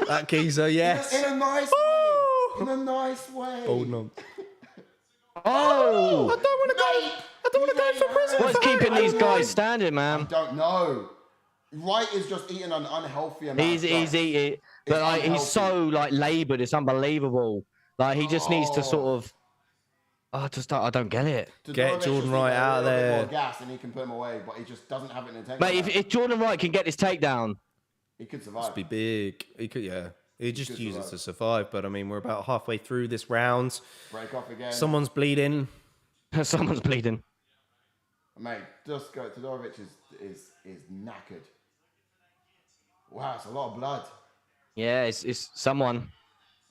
That geezer, yes. In a nice way. In a nice way. Bald nonce. oh! I don't want to go. I don't want to go for prison. What's keeping these guys standing, man? Don't know. Wright is just eating an unhealthy amount. He's of drugs. eating, but like, he's unhealthy. so like laboured. It's unbelievable. Like he just needs to sort of. I don't get it, Get Todorović Jordan just Wright needs a out little bit there. more gas and he can put him away, but he just doesn't have it in the tank. mate. If Jordan Wright can get this takedown, he could survive. Be big. He could, yeah. He just could uses survive. to survive. But I mean, we're about halfway through this round. Break off again. Someone's bleeding. someone's bleeding. Mate, Todorović is knackered. Wow, it's a lot of blood. Yeah, it's someone.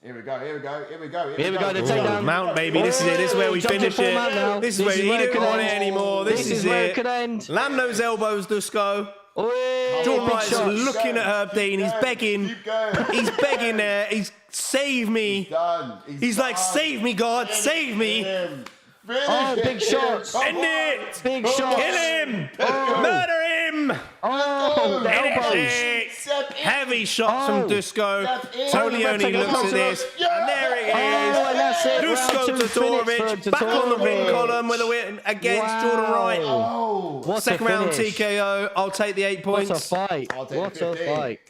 Here we go. Here we go. Here we go. Here we go. The takedown. Mount, baby. This is it. This is where we Jumped to finish full it. mount now. This is where is he where it don't could want it end. anymore. This is where it it. could end. Land those elbows, Duško. Oi, Jordan big Wright's shot. looking at Herb Dean. He's begging. Keep going. He's begging there. He's save me. Done. He's like, done. save me, God, save me. Him. Finish Oh, it. big shots. Come End on. it. Big Come shot. on. Kill him. go. Murder him. Oh, the Finish elbows. it. Step in. Heavy shots Oh. from Duško. Step in. Tony Oh, only take a looks closer at this. look. And there it Oh, and that's it. is. Round Duško two to finish Todorović. for Back on the win Todorović. column with a win against Jordan Wright. Oh. What a Second round finish. TKO. I'll take the 8 What a points. fight. I'll take What the a 15. fight.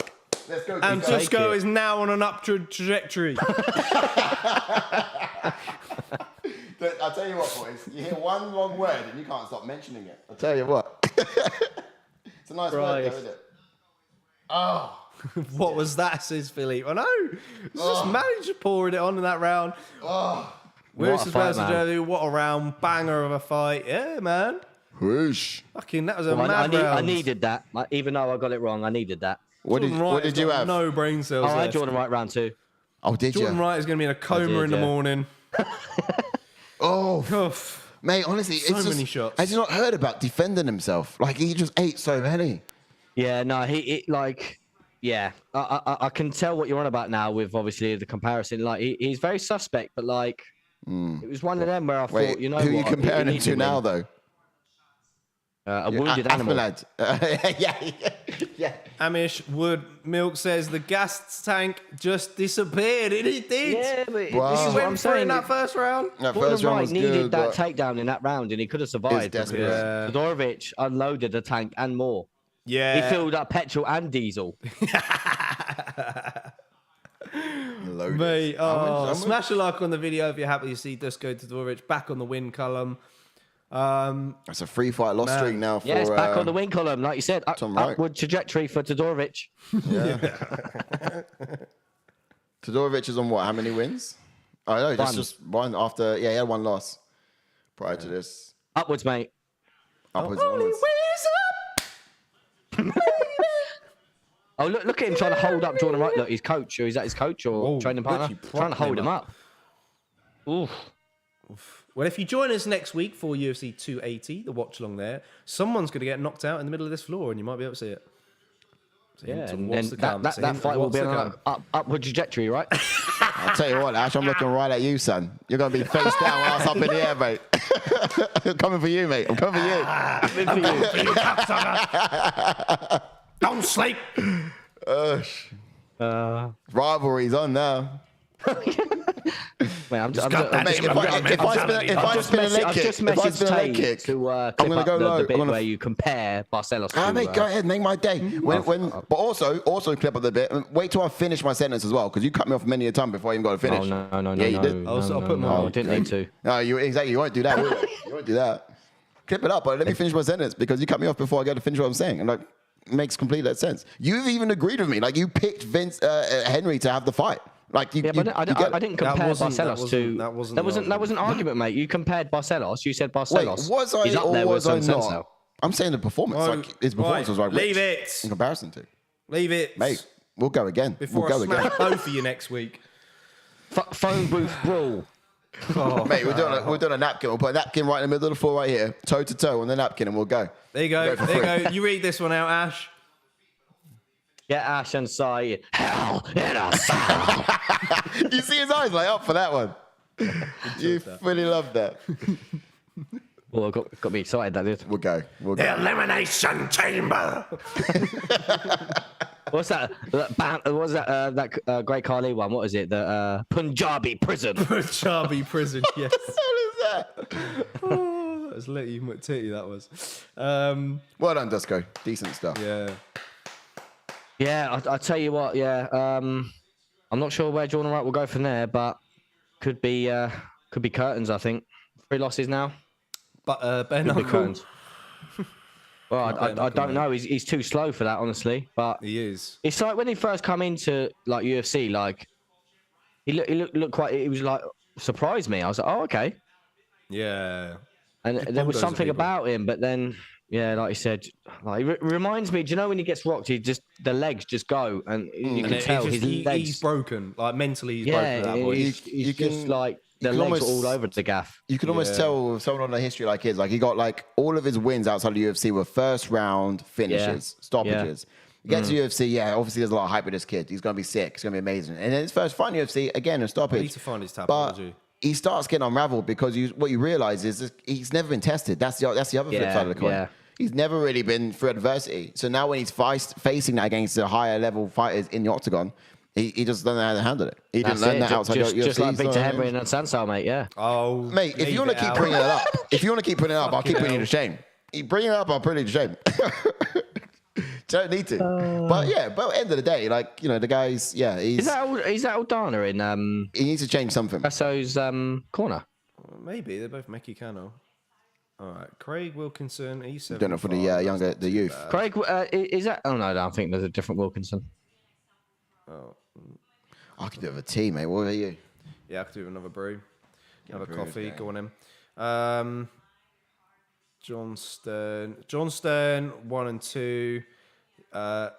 Let's go. And Duško. Take Duško it. is now on an upward trajectory. I'll tell you what, boys. You hear one wrong word and you can't stop mentioning it. I'll tell you what. It's a nice word, though, Right. isn't it? Oh. What was that, says Philippe? I know. It's just managed pouring it on in that round. Oh. Wilson fight, versus man. Jerry. What a round. Banger of a fight. Yeah, man. Whoosh. Fucking, that was a Well, mad I round. needed that. Even though I got it wrong, I needed that. What Jordan did Wright has you got have? No brain cells Oh, I had left. Jordan Wright round 2. Oh, did Jordan you? Wright is going to be in a coma did, in the yeah. morning. Oh, Oof. mate, honestly, So it's just, many shots. Has he not heard about defending himself? Like, he just ate so many. Yeah, no, I can tell what you're on about now with obviously the comparison. Like, he's very suspect, but like, it was one of them where I Wait, thought, you know, who are you what? comparing He him to needed now, win. though? A wounded animal. Lad. Yeah. Amish Wood Milk says the gas tank just disappeared. It did. Yeah, but Wow. this is He what went I'm for it in saying. that first round. That Jordan first round Wright was needed good, that but takedown in that round, and he could have survived. desperate. Yeah. Todorović unloaded the tank and more. Yeah. He filled up petrol and diesel. loaded. Mate, I'm smash a like on the video if you're happy to see Duško Todorović back on the win column. It's a 3-fight loss streak now for Yeah, it's back on the win column, like you said. Tom Wright. Upward trajectory for Todorović. Todorović is on what? How many wins? Oh, no, One. just one after. Yeah, he had one loss prior to this. Upwards, mate. Upwards and onwards. Oh, look at him trying to hold up Jordan Wright. Look, his coach, or is that his coach or Oh, training partner? literally Trying to hold propping him up. Oof. Well, if you join us next week for UFC 280, the watch along there, someone's going to get knocked out in the middle of this floor, and you might be able to see it. It's a hint Yeah, of and what's then to come. It's a that hint of fight will what's be to on come. an upward trajectory, right? I'll tell you what, Ash, I'm looking right at you, son. You're going to be face down, ass up in the air, mate. I'm coming for you, mate. I'm coming for you. Don't sleep. Rivalry's on now. Mate, I'm just Mate, if I spin a leg kick, to I'm clip gonna up go low. the bit I'm gonna- where you compare Barcelos to... mate, go ahead, make my day. But also clip up the bit. Wait till I finish my sentence as well, because you cut me off many a time before I even got to finish. Oh, no, Yeah, you did. I'll put my- I didn't need to. No, you won't do that. Will you? You won't do that. Clip it up, but let me finish my sentence because you cut me off before I get to finish what I'm saying. And like, it makes complete sense. You've even agreed with me. Like, you picked Henry to have the fight. Like, you, Yeah, but I didn't compare wasn't- that Barcelos wasn't- to... that wasn't That the was an argument, mate. You compared Barcelos. You said Wait, Barcelos. was I He's up or there was with I Swanson. not? I'm saying the performance. Like, his performance was like Leave rich it. in comparison to. Leave it. Mate, we'll go again. Before we'll I go smash again. both of you next week. Phone booth brawl. Oh, Mate, we're doing a napkin. We'll put a napkin right in the middle of the floor right here, toe to toe on the napkin, and we'll go. there you go. Go for There you free. go. You read this one out, Ash. Get Ash and Sai. Hell in a cell. You see his eyes light up for that one. You fully love that. Well, got me excited, that did. We'll go. We'll go. Elimination Chamber. What's that? What was that? That Great Khali one. What is it? The Punjabi prison. Punjabi prison, yes. What is that? Oh, that was Letty McTitty, that was. Well done, Duško. Decent stuff. Yeah. Yeah, I tell you what. Yeah, I'm not sure where Jordan Wright will go from there, but could be curtains. I think 3 losses now. But Ben Could be Uncle. curtains. Well, I don't know. He's too slow for that, honestly. But He is. it's like when he first come into like UFC, like he looked quite. He was like surprised me. I was like, oh, okay. Yeah. And He there was bulldozes something people. about him, but then, yeah, like you said, like, it reminds me. Do you know when he gets rocked, the legs just go, and you can And tell it's just, his legs. he's broken. Like, mentally, he's broken at that Yeah, point. he's You just can- like you the can legs almost- all over the gaff. You can almost Yeah. tell with someone on a history like his. Like, he got like all of his wins outside of UFC were first round finishes, stoppages. You get to UFC, yeah, obviously there's a lot of hype with this kid. He's going to be sick. He's going to be amazing. And then his first fight in UFC, again, a stoppage. I need to find his But tapology. he starts getting unraveled because what you realize is this, he's never been tested. That's the other flip Yeah, side of the coin. yeah. He's never really been through adversity. So now when he's facing that against the higher level fighters in the octagon, he just doesn't know how to handle it. He didn't That's learn it. that outside Just UFC. like Victor so- Henry and Assuncao, mate. Yeah. Oh, Mate, if you want to keep bringing it up, I'll keep putting you to shame. You bring it up, I'll put you to shame. Don't need to. But at the end of the day, like, you know, the guy's, Is that Aldana in he needs to change something. Grasso's corner? maybe. They're both Mexicano. All right, Craig Wilkinson, he's 75. Don't know for the younger, the youth. Craig, is that? Oh no, I don't think there's a different Wilkinson. Oh, I can do it with a tea, mate. What are you? yeah, I could do another brew, another brew, coffee. okay. Go on in. John Stern, 1 and 2. Well,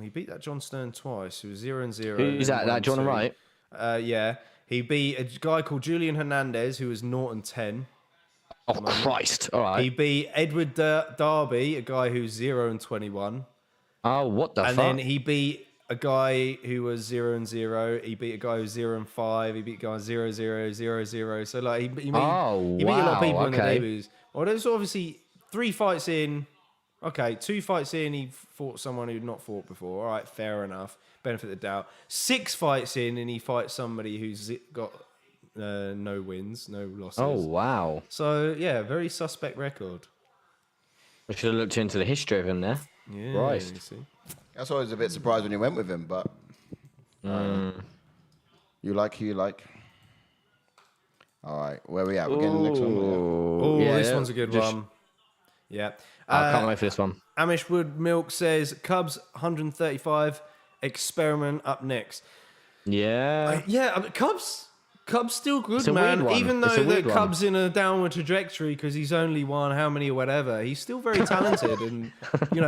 he beat that John Stern twice. He was 0 and 0. Who's that? That John Wright? Yeah. He beat a guy called Julian Hernandez, who was 0 and 10. Oh, Christ. All right. He beat Edward Darby, a guy who's 0 and 21. Oh, what the fuck? And then he beat a guy who was 0 and 0. He beat a guy who's 0 and 5. He beat a guy 0, 0, 0, 0. So, like, he beat a lot of people in the debuts. Well, there's obviously 3 fights in. Okay, 2 fights in, he fought someone who'd not fought before. All right, fair enough. Benefit of the doubt. 6 fights in, and he fights somebody who's got no wins, no losses. Oh, wow. So, yeah, very suspect record. We should have looked into the history of him there. Yeah, Christ. you see. That's why I was a bit surprised when you went with him, but you like who you like. All right, where are we at? We're getting the next one. Oh, Yeah, this yeah. one's a good Just- one. Yeah. I can't wait for this one. Amish Wood Milk says Cubs 135 experiment up next. Yeah. Yeah, I mean, Cubs still good, It's a man. weird one. Even It's though a the weird one. Cubs in a downward trajectory because he's only won how many or whatever. He's still very talented, and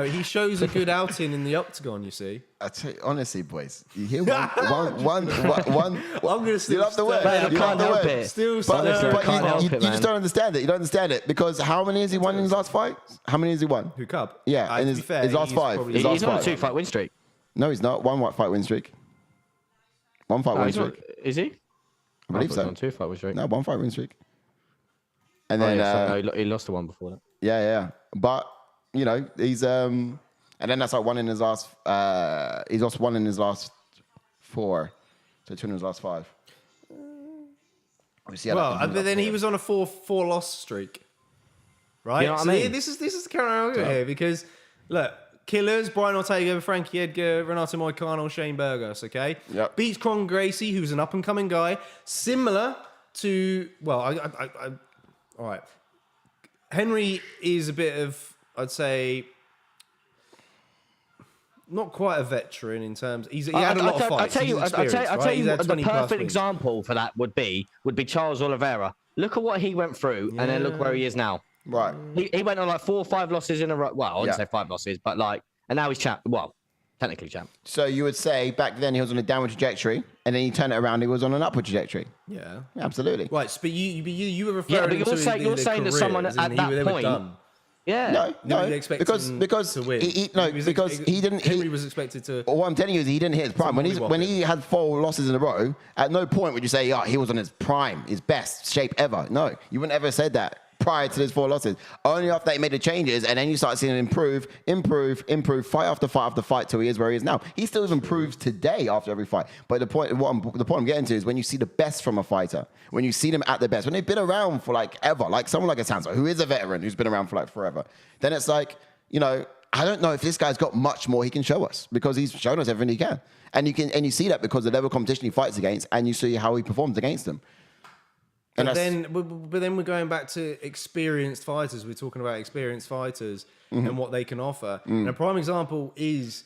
he shows a good outing in the octagon. You see, I tell you, honestly, boys, you hear one. I'm gonna still You love the word. Man, I You love can't the help word. it. still But, Honestly, I but can't help you it, just man. don't understand it. You don't understand it because how many has he won in his last fight? How many has he won? who Cub? Yeah, in to his- be fair, his last he's 5. probably- His last He's on a 5. 2-fight win streak. No, he's not. 1 fight win streak. 1 fight Oh, win he's not, streak. is he? I believe thought he was so. on 2-fight win streak. No, 1 fight win streak. And Oh, then yeah, so no, he lost the one before that. yeah. But he's and then that's like one in his last. He's lost 1 in his last 4, so 2 in his last 5. Obviously, but then he was on a 4 loss streak, right? You know what So I mean? this is the current argument here because look, killers: Brian Ortega, Frankie Edgar, Renato Moicano, Shane Burgos. Okay, Yep. beats Con Gracie, who's an up and coming guy, similar to all right. Henry is a bit of, I'd say, not quite a veteran in terms. He had a lot of fights. I tell you, He's the experienced, right? perfect example for that would be Charles Oliveira. Look at what he went through, and then look where he is now. right. He went on like 4 or 5 losses in a row. Well, I wouldn't Yeah. say 5 losses, but like, and now he's champ. Well, technically champ. So you would say back then he was on a downward trajectory, and then you turn it around, he was on an upward trajectory. Yeah. Yeah, absolutely. Right, but you were referring Yeah, but to you're saying that someone careers, at and that they were point- done. Yeah. No, Nobody expected because him because to win. he didn't. Henry was expected to. What I'm telling you is he didn't hit his prime. When Somebody he had 4 losses in a row, at no point would you say, he was on his prime, his best shape ever. No, you wouldn't ever said that prior to his 4 losses. Only after he made the changes, and then you start seeing him improve, fight after fight till he is where he is now. He still improves today after every fight. But the point I'm getting to is when you see the best from a fighter, when you see them at their best, when they've been around for like ever, like someone like Assuncao, who is a veteran, who's been around for like forever, then it's like, I don't know if this guy's got much more he can show us because he's shown us everything he can. And you see that because of the level of competition he fights against, and you see how he performs against them. But then we're going back to experienced fighters. We're talking about experienced fighters and what they can offer. And a prime example is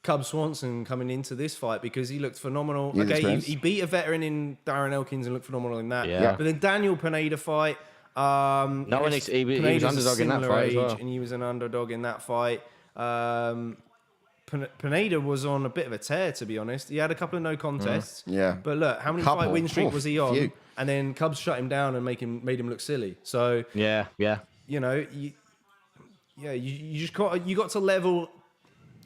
Cub Swanson coming into this fight because he looked phenomenal. He's Okay, experienced. he beat a veteran in Darren Elkins and looked phenomenal in that. Yeah. But then Daniel Pineda fight. He was Pineda's a underdog in that similar fight as age, well. and he was an underdog in that fight. Pineda was on a bit of a tear, to be honest. He had a couple of no contests. Yeah. But look, how many Couple. fight win streak Oof, was he on? few. And then Cubs shut him down and made him look silly. So Yeah. you just got to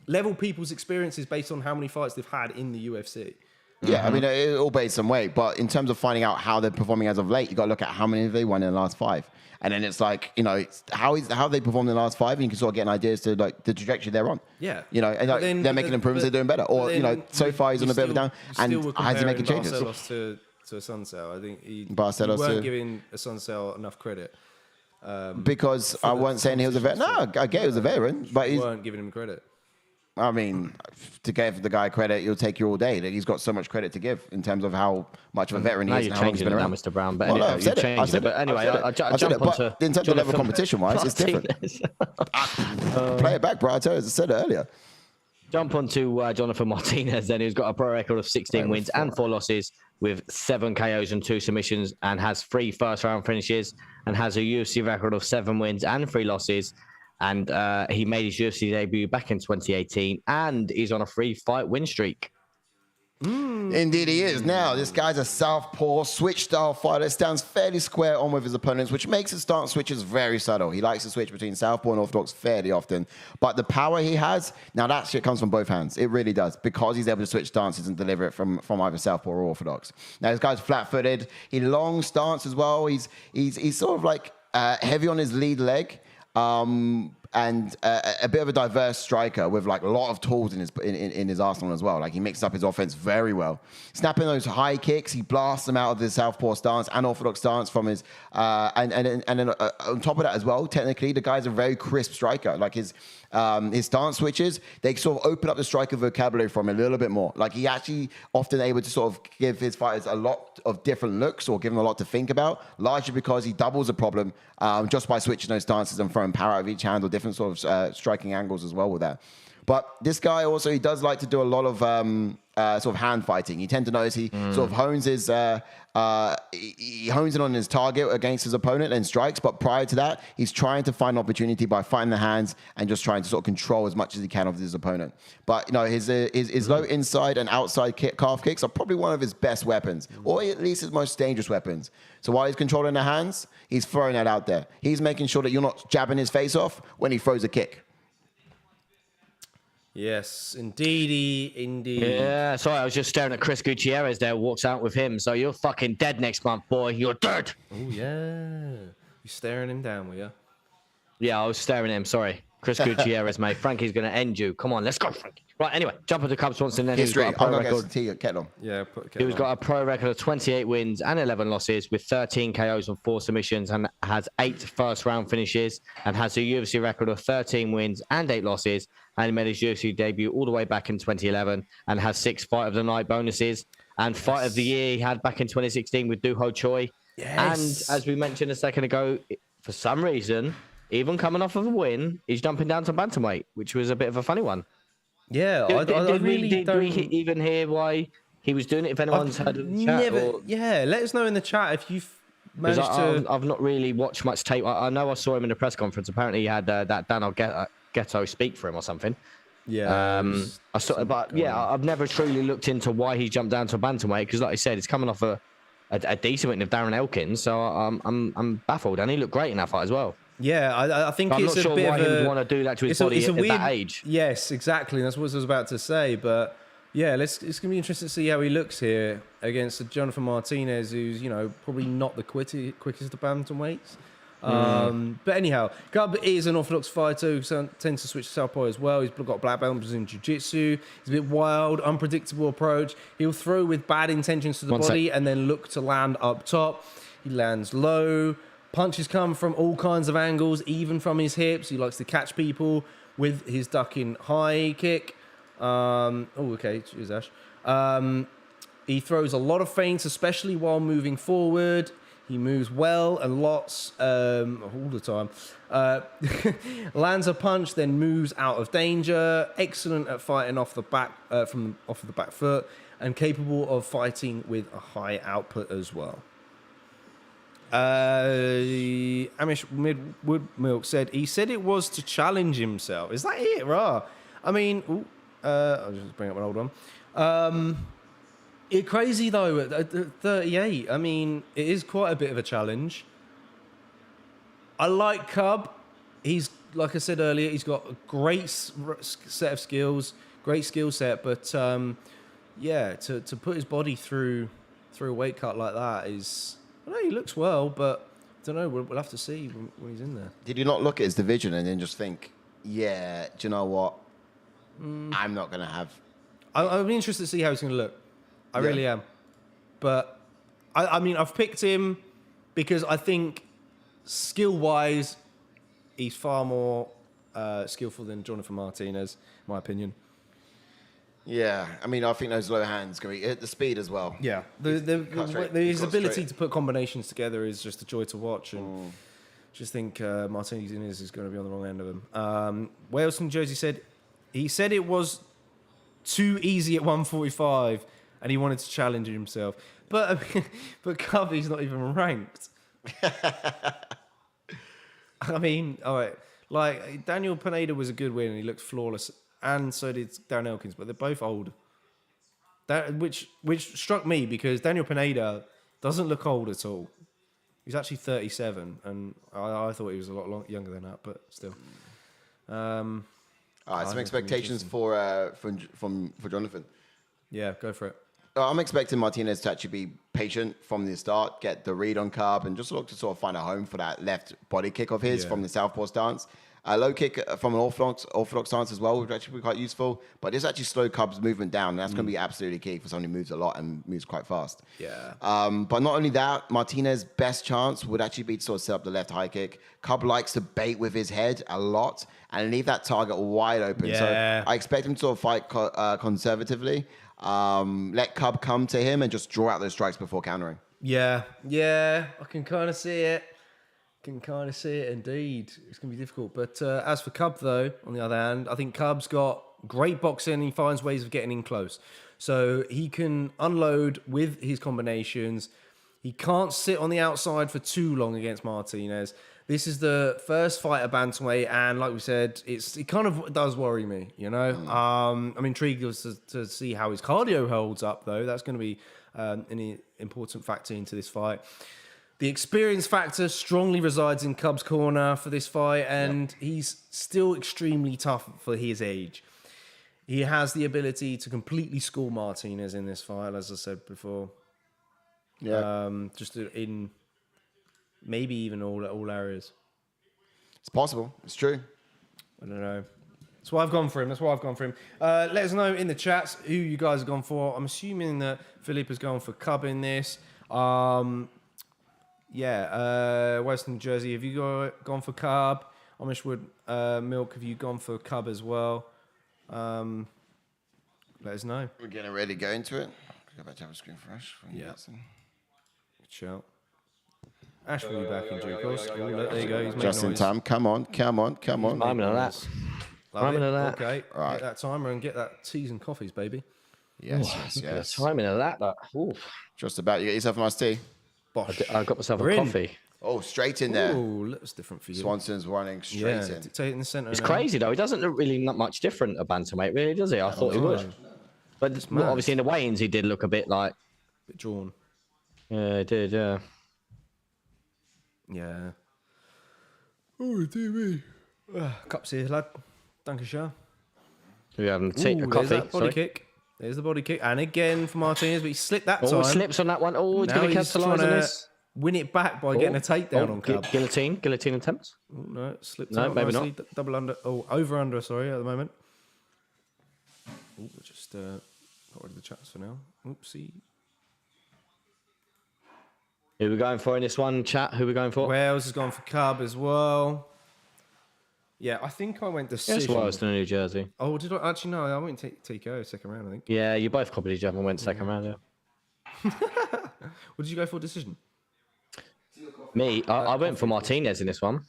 level people's experiences based on how many fights they've had in the UFC. Yeah, I mean, it all based some way. But in terms of finding out how they're performing as of late, you got to look at how many they won in the last 5. And then it's like, it's how they performed in the last 5, and you can sort of get an idea as to like the trajectory they're on. Yeah. And like, they're making improvements, they're doing better. Or, so far he's on a bit of a down, and has he making changes? Barcelos to Assuncao. I think Barcelos weren't to- giving Assuncao enough credit. Because I wasn't saying he was a veteran. No, I get he was a veteran, but We he's weren't giving him credit. I mean, to give the guy credit, you'll take you all day. He's got so much credit to give in terms of how much of a veteran he is and how long he's been around. Mr. Brown, but Well, no, anyway, I've said it. I've said it. But anyway, I said it. But in terms of level competition-wise, it's different. Play it back, bro. I said it earlier. Jump on to Jonathan Martinez, then, who's got a pro record of 16 wins and 4 losses with 7 KOs and 2 submissions, and has 3 first-round finishes, and has a UFC record of 7 wins and 3 losses. And he made his UFC debut back in 2018, and he's on a 3-fight win streak. Indeed he is. Now, this guy's a southpaw switch-style fighter. Stands fairly square on with his opponents, which makes his stance switches very subtle. He likes to switch between southpaw and orthodox fairly often. But the power he has, now that shit comes from both hands. It really does, because he's able to switch stances and deliver it from either southpaw or orthodox. Now, this guy's flat-footed. He long stance as well. He's sort of like heavy on his lead leg. And a bit of a diverse striker with like a lot of tools in his arsenal as well. Like he mixes up his offense very well. Snapping those high kicks, he blasts them out of his southpaw stance and orthodox stance from his and then on top of that as well. Technically, the guy's a very crisp striker. Like his stance switches, they sort of open up the striker vocabulary for him a little bit more. Like he actually often able to sort of give his fighters a lot of different looks or give them a lot to think about, largely because he doubles the problem just by switching those stances and throwing power out of each hand or different sort of striking angles as well with that. But this guy also, he does like to do a lot of sort of hand fighting. You tend to notice he sort of hones his he hones in on his target against his opponent and strikes. But prior to that, he's trying to find an opportunity by fighting the hands and just trying to sort of control as much as he can of his opponent. But you know, his low inside and outside calf kicks are probably one of his best weapons, or at least his most dangerous weapons. So while he's controlling the hands, he's throwing that out there. He's making sure that you're not jabbing his face off when he throws a kick. Yes, indeed. Yeah, sorry, I was just staring at Chris Gutierrez there, walks out with him. So you're fucking dead next month, boy. You're dead. Oh, yeah. You staring him down, were you? Yeah, I was staring at him, sorry. Chris Gutierrez, mate. Frankie's going to end you. Come on, let's go, Frankie. Right, anyway, jump into Cub Swanson then. History. Who's got a pro record. Yeah, put kettle He's got a pro record of 28 wins and 11 losses with 13 KOs and 4 submissions, and has 8 first-round finishes, and has a UFC record of 13 wins and 8 losses, and he made his UFC debut all the way back in 2011, and has 6 Fight of the Night bonuses, and Fight of the Year he had back in 2016 with Doo Ho Choi. Yes. And as we mentioned a second ago, for some reason, even coming off of a win, he's jumping down to bantamweight, which was a bit of a funny one. Yeah, Did we don't even hear why he was doing it? If anyone's heard of the chat, yeah, let us know in the chat if you've managed to. I've not really watched much tape. I know I saw him in the press conference. Apparently, he had that Daniel Ghetto speak for him or something. Yeah, I saw, but yeah, I've never truly looked into why he jumped down to a bantamweight, because, like I said, it's coming off a decent win of Darren Elkins. So I'm baffled, and he looked great in that fight as well. Yeah, I think I'm it's not sure a bit why of he would want to do that to his body at that age. Yes, exactly. That's what I was about to say. But yeah, it's going to be interesting to see how he looks here against Jonathan Martinez, who's, you know, probably not the quickest of bantamweights. But anyhow, Cub is an orthodox fighter who tends to switch to southpaw as well. He's got black belts in jiu-jitsu. He's a bit wild, unpredictable approach. He'll throw with bad intentions to the body and then look to land up top. He lands low. Punches come from all kinds of angles, even from his hips. He likes to catch people with his ducking high kick. Okay, cheers, Ash. He throws a lot of feints, especially while moving forward. He moves well and lots, all the time. Lands a punch, then moves out of danger. Excellent at fighting off the back, off the back foot, and capable of fighting with a high output as well. Amish Woodmilk said he said it was to challenge himself. Is that it? Rah. I mean, I'll just bring up an old one. It's crazy though at 38. I mean, it is quite a bit of a challenge. I like Cub. He's, like I said earlier, he's got a great set of skills, great skill set. But yeah, to put his body through a weight cut like that is. I know he looks well, but I don't know. We'll have to see when he's in there. Did you not look at his division and then just think, yeah, do you know what? I'm not going to have... I'm interested to see how he's going to look. I really am. But, I mean, I've picked him because I think skill-wise, he's far more skillful than Jonathan Martinez, in my opinion. Yeah, I mean, I think those low hands going to hit the speed as well. Yeah, his ability to put combinations together is just a joy to watch, and just think Martinez is going to be on the wrong end of him. Wales from Jersey said it was too easy at 145, and he wanted to challenge himself. But but Covey's not even ranked. I mean, all right, like Daniel Pineda was a good win, and he looked flawless, and so did Darren Elkins, but they're both old. Which struck me because Daniel Pineda doesn't look old at all. He's actually 37, and I thought he was a lot younger than that, but still. All right, some expectations for Jonathan. Yeah, go for it. I'm expecting Martinez to actually be patient from the start, get the read on Cub, and just look to sort of find a home for that left body kick of his from the southpaw stance. A low kick from an orthodox stance as well would actually be quite useful. But this actually slow Cub's movement down. And that's going to be absolutely key for someone who moves a lot and moves quite fast. Yeah. But not only that, Martinez's best chance would actually be to sort of set up the left high kick. Cub likes to bait with his head a lot and leave that target wide open. Yeah. So I expect him to sort of fight conservatively. Let Cub come to him and just draw out those strikes before countering. Yeah, I can kind of see it. Indeed. It's going to be difficult. But as for Cub, though, on the other hand, I think Cub's got great boxing and he finds ways of getting in close. So he can unload with his combinations. He can't sit on the outside for too long against Martinez. This is the first fight at bantamweight, and like we said, it kind of does worry me, you know? I'm intrigued to see how his cardio holds up, though. That's going to be an important factor into this fight. The experience factor strongly resides in Cub's corner for this fight, and he's still extremely tough for his age. He has the ability to completely school Martinez in this fight, as I said before. Yeah. Just in maybe even all areas. It's possible. It's true. I don't know. That's why I've gone for him. Let us know in the chats who you guys have gone for. I'm assuming that Philippe has gone for Cub in this. Western Jersey, have you gone for Cub? Amishwood Milk, have you gone for Cub as well? Let us know. We're getting ready to go into it. Go back to have a screen fresh. Yeah. Good shout. Ash will be back in due course. There you go. He's just in time. Come on. Timing on that. Okay. All right. Get that timer and get that teas and coffees, baby. Yes. The timing of that. Just about. You get yourself a nice tea. I got myself a coffee. Oh, straight in there. Oh, that's different for you. Swanson's running straight in. Dictate in the centre. It's crazy, though. He doesn't look really not much different at bantamweight, really, does he? I thought he would. But obviously in the weigh-ins, he did look a bit like... A bit drawn. Yeah, he did, yeah. Yeah. Oh, dear me. Cups here, lad. Dankeschön. We having a coffee. There's that body kick. There's the body kick. And again for Martinez, but he slipped that time. Slips on that one. Oh, he's going to capitalise on this. Win it back by getting a takedown on Cub. Guillotine attempts. Oh, no, slipped No, out maybe nicely. not. Double under. Oh, over under, sorry, at the moment. Oh, just got rid of the chats for now. Oopsie. Who are we going for in this one, chat? Who are we going for? Wales has gone for Cub as well. Yeah, I think I went decision. Yes, Wales to New Jersey. Oh, did I? Actually, no, I went TKO second round, I think. Yeah, you both copied each other and went second round, yeah. What did you go for decision? Me, I went for Martinez in this one.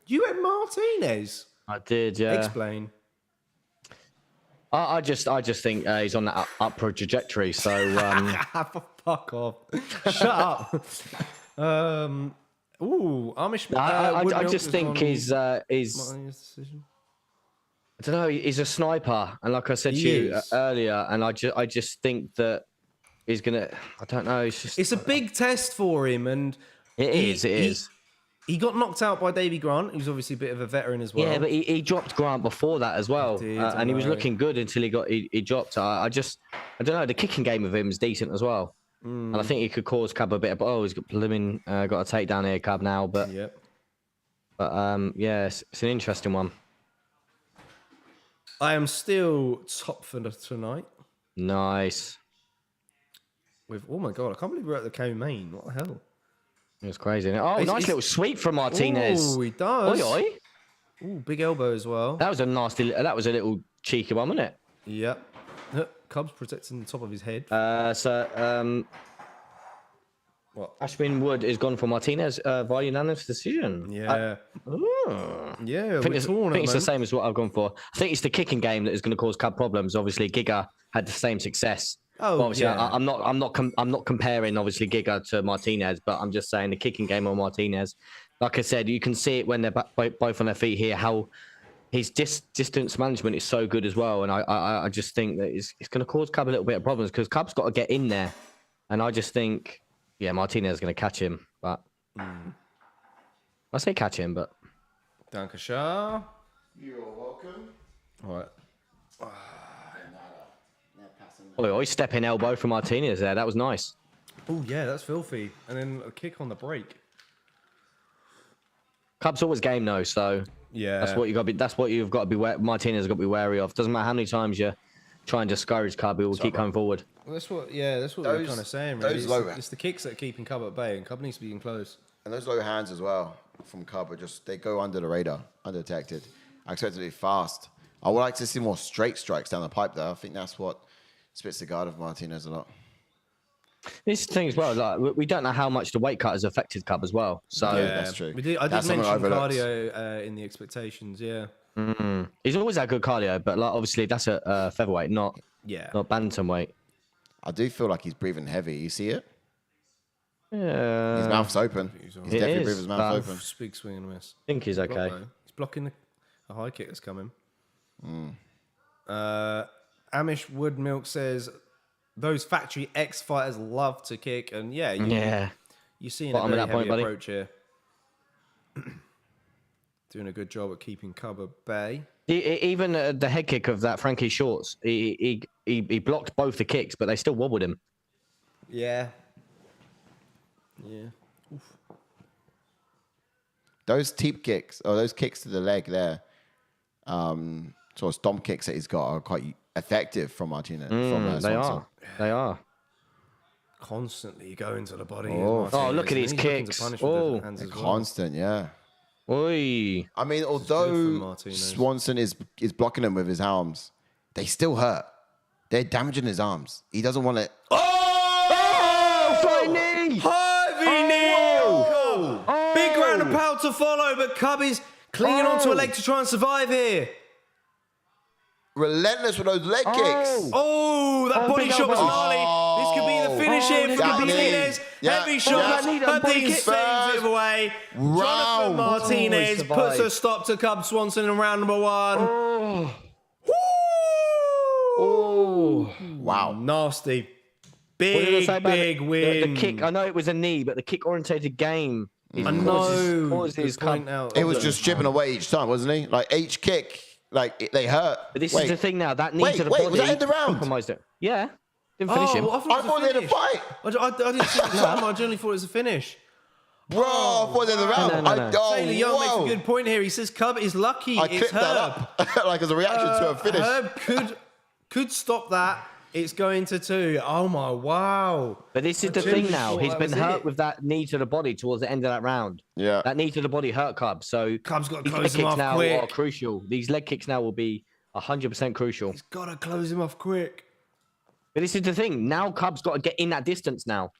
You went Martinez? I did, yeah. Explain. I just think he's on that upward trajectory. So fuck off. Shut up. Amish. I just think he's Martinez decision. I don't know. He's a sniper, and like I said to you earlier, and I just think that he's gonna. I don't know. It's a big test for him, and it is. He got knocked out by Davy Grant, who's obviously a bit of a veteran as well. Yeah, but he dropped Grant before that as well, and he was looking good until he dropped. I don't know. The kicking game of him is decent as well, and I think he could cause Cub a bit. He's got got a takedown here, Cub now, but it's an interesting one. I am still top for tonight. Nice. Oh my god, I can't believe we're at the co-main. What the hell? It was crazy. Nice little sweep from Martinez. Oh, he does. Oi. Ooh, big elbow as well. That was a little cheeky one, wasn't it? Yep. Cub's protecting the top of his head. What? Ashwin Wood is gone for Martinez via unanimous decision. Yeah. Yeah, I think it's the same as what I've gone for. I think it's the kicking game that is going to cause Cub problems. Obviously, Giga had the same success. Oh, but obviously, yeah. I'm not comparing obviously Giga to Martinez, but I'm just saying the kicking game on Martinez. Like I said, you can see it when they're both on their feet here. How his distance management is so good as well, and I just think that it's going to cause Cub a little bit of problems because Cub's got to get in there, and I just think. Yeah, Martinez is going to catch him, but I say catch him, but Danke schön. You're welcome. All right. oh, stepping elbow from Martinez there. That was nice. Oh yeah, that's filthy. And then a kick on the break. Cub's always game though, so Yeah, that's what you got to be. That's what you've got to be. Martinez has got to be wary of. Doesn't matter how many times you try and discourage Cub, he will keep coming forward. Well, that's what we're kind of saying. Really. It's the kicks that are keeping Cub at bay, and Cub needs to be in close. And those low hands as well from Cub are they go under the radar, undetected. I expect it to be fast. I would like to see more straight strikes down the pipe though. I think that's what spits the guard of Martinez a lot. This is the thing as well. Like we don't know how much the weight cut has affected Cub as well. So Yeah, that's true. I did That's mention something overlooked. cardio in the expectations. Yeah. he's always had good cardio, but like obviously that's a featherweight, not bantamweight. I do feel like he's breathing heavy. You see it? Yeah, His mouth's open. He's It definitely is, breathing his mouth but- open. Big swing and a miss. I think he's okay. He's blocking a high kick that's coming. Amish Woodmilk says those factory X fighters love to kick, and you're seeing a Bottom very of that heavy point, buddy. approach here. Doing a good job at keeping Cub at bay. Even the head kick of that Frankie Shorts, he blocked both the kicks, but they still wobbled him. Yeah. Yeah. Those teep kicks, or those kicks to the leg there, sort of stomp kicks that he's got are quite effective from Martinez. They are. Constantly going to the body. Oh, look at his kicks. Oh, Constant, yeah. Oi. I mean, good although for Martinez. Swanson is blocking him with his arms, they still hurt. They're damaging his arms. He doesn't want it. Flying knee! Heavy knee! Big round of pound to follow, but Cub is clinging onto a leg to try and survive here. Relentless with those leg kicks. Oh, that body big shot was elbow. gnarly. This could be the finish here for that knee. Martinez. Yeah. Heavy shot, that knee, but body these kick. saves it away. Jonathan Round. Martinez he puts a survived. stop to Cub Swanson in round number one. Wow. Nasty. What did I say about Big win. the kick? I know it was a knee, but the kick-orientated game. I know. Causes Good point out. It was just chipping away each time, wasn't he? Like each kick, they hurt. But this Wait. is the thing now. That knee Wait, to the wait, body was that in the round? compromised it. Yeah. Didn't finish him. I I thought they had a finish. fight. I didn't see the time. I generally thought it was a finish. Bro, I thought they had a round. No. Taylor Young makes a good point here. He says Cub is lucky. I It's clipped that Herb. up like as a reaction to a finish. Herb could stop that. It's going to 2. Oh my wow. But this is the genuinely thing now. thought He's that been was hurt it. with that knee to the body towards the end of that round. Yeah. That knee to the body hurt Cub. So Cub's got to these close leg him kicks off now quick. are crucial. These leg kicks now will be 100% crucial. He's got to close him off quick. But this is the thing. Now Cub's got to get in that distance now.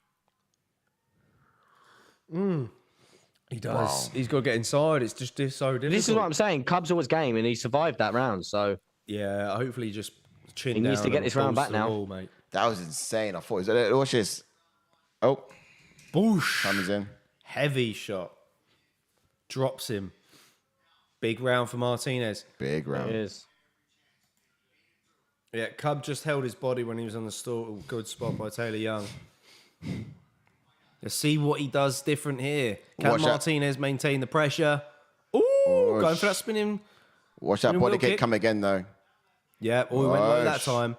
He does. He's got to get inside. It's just so difficult. This is what I'm saying. Cub's always game, and he survived that round. So Yeah, hopefully just chin He down. needs to get and this round balls back to the now. wall, mate. That was insane. I thought, watch this. Oh, Boosh. comes in. Heavy shot. Drops him. Big round for Martinez. Big it round. is. Yeah, Cub just held his body when he was on the stall. Good spot by Taylor Young. Let's see what he does different here. Can Watch that. Martinez maintain the pressure? Ooh, going for that spinning. Watch that Spinning body wheel kick kick. come again, though. Yeah, he went low that Gosh. time.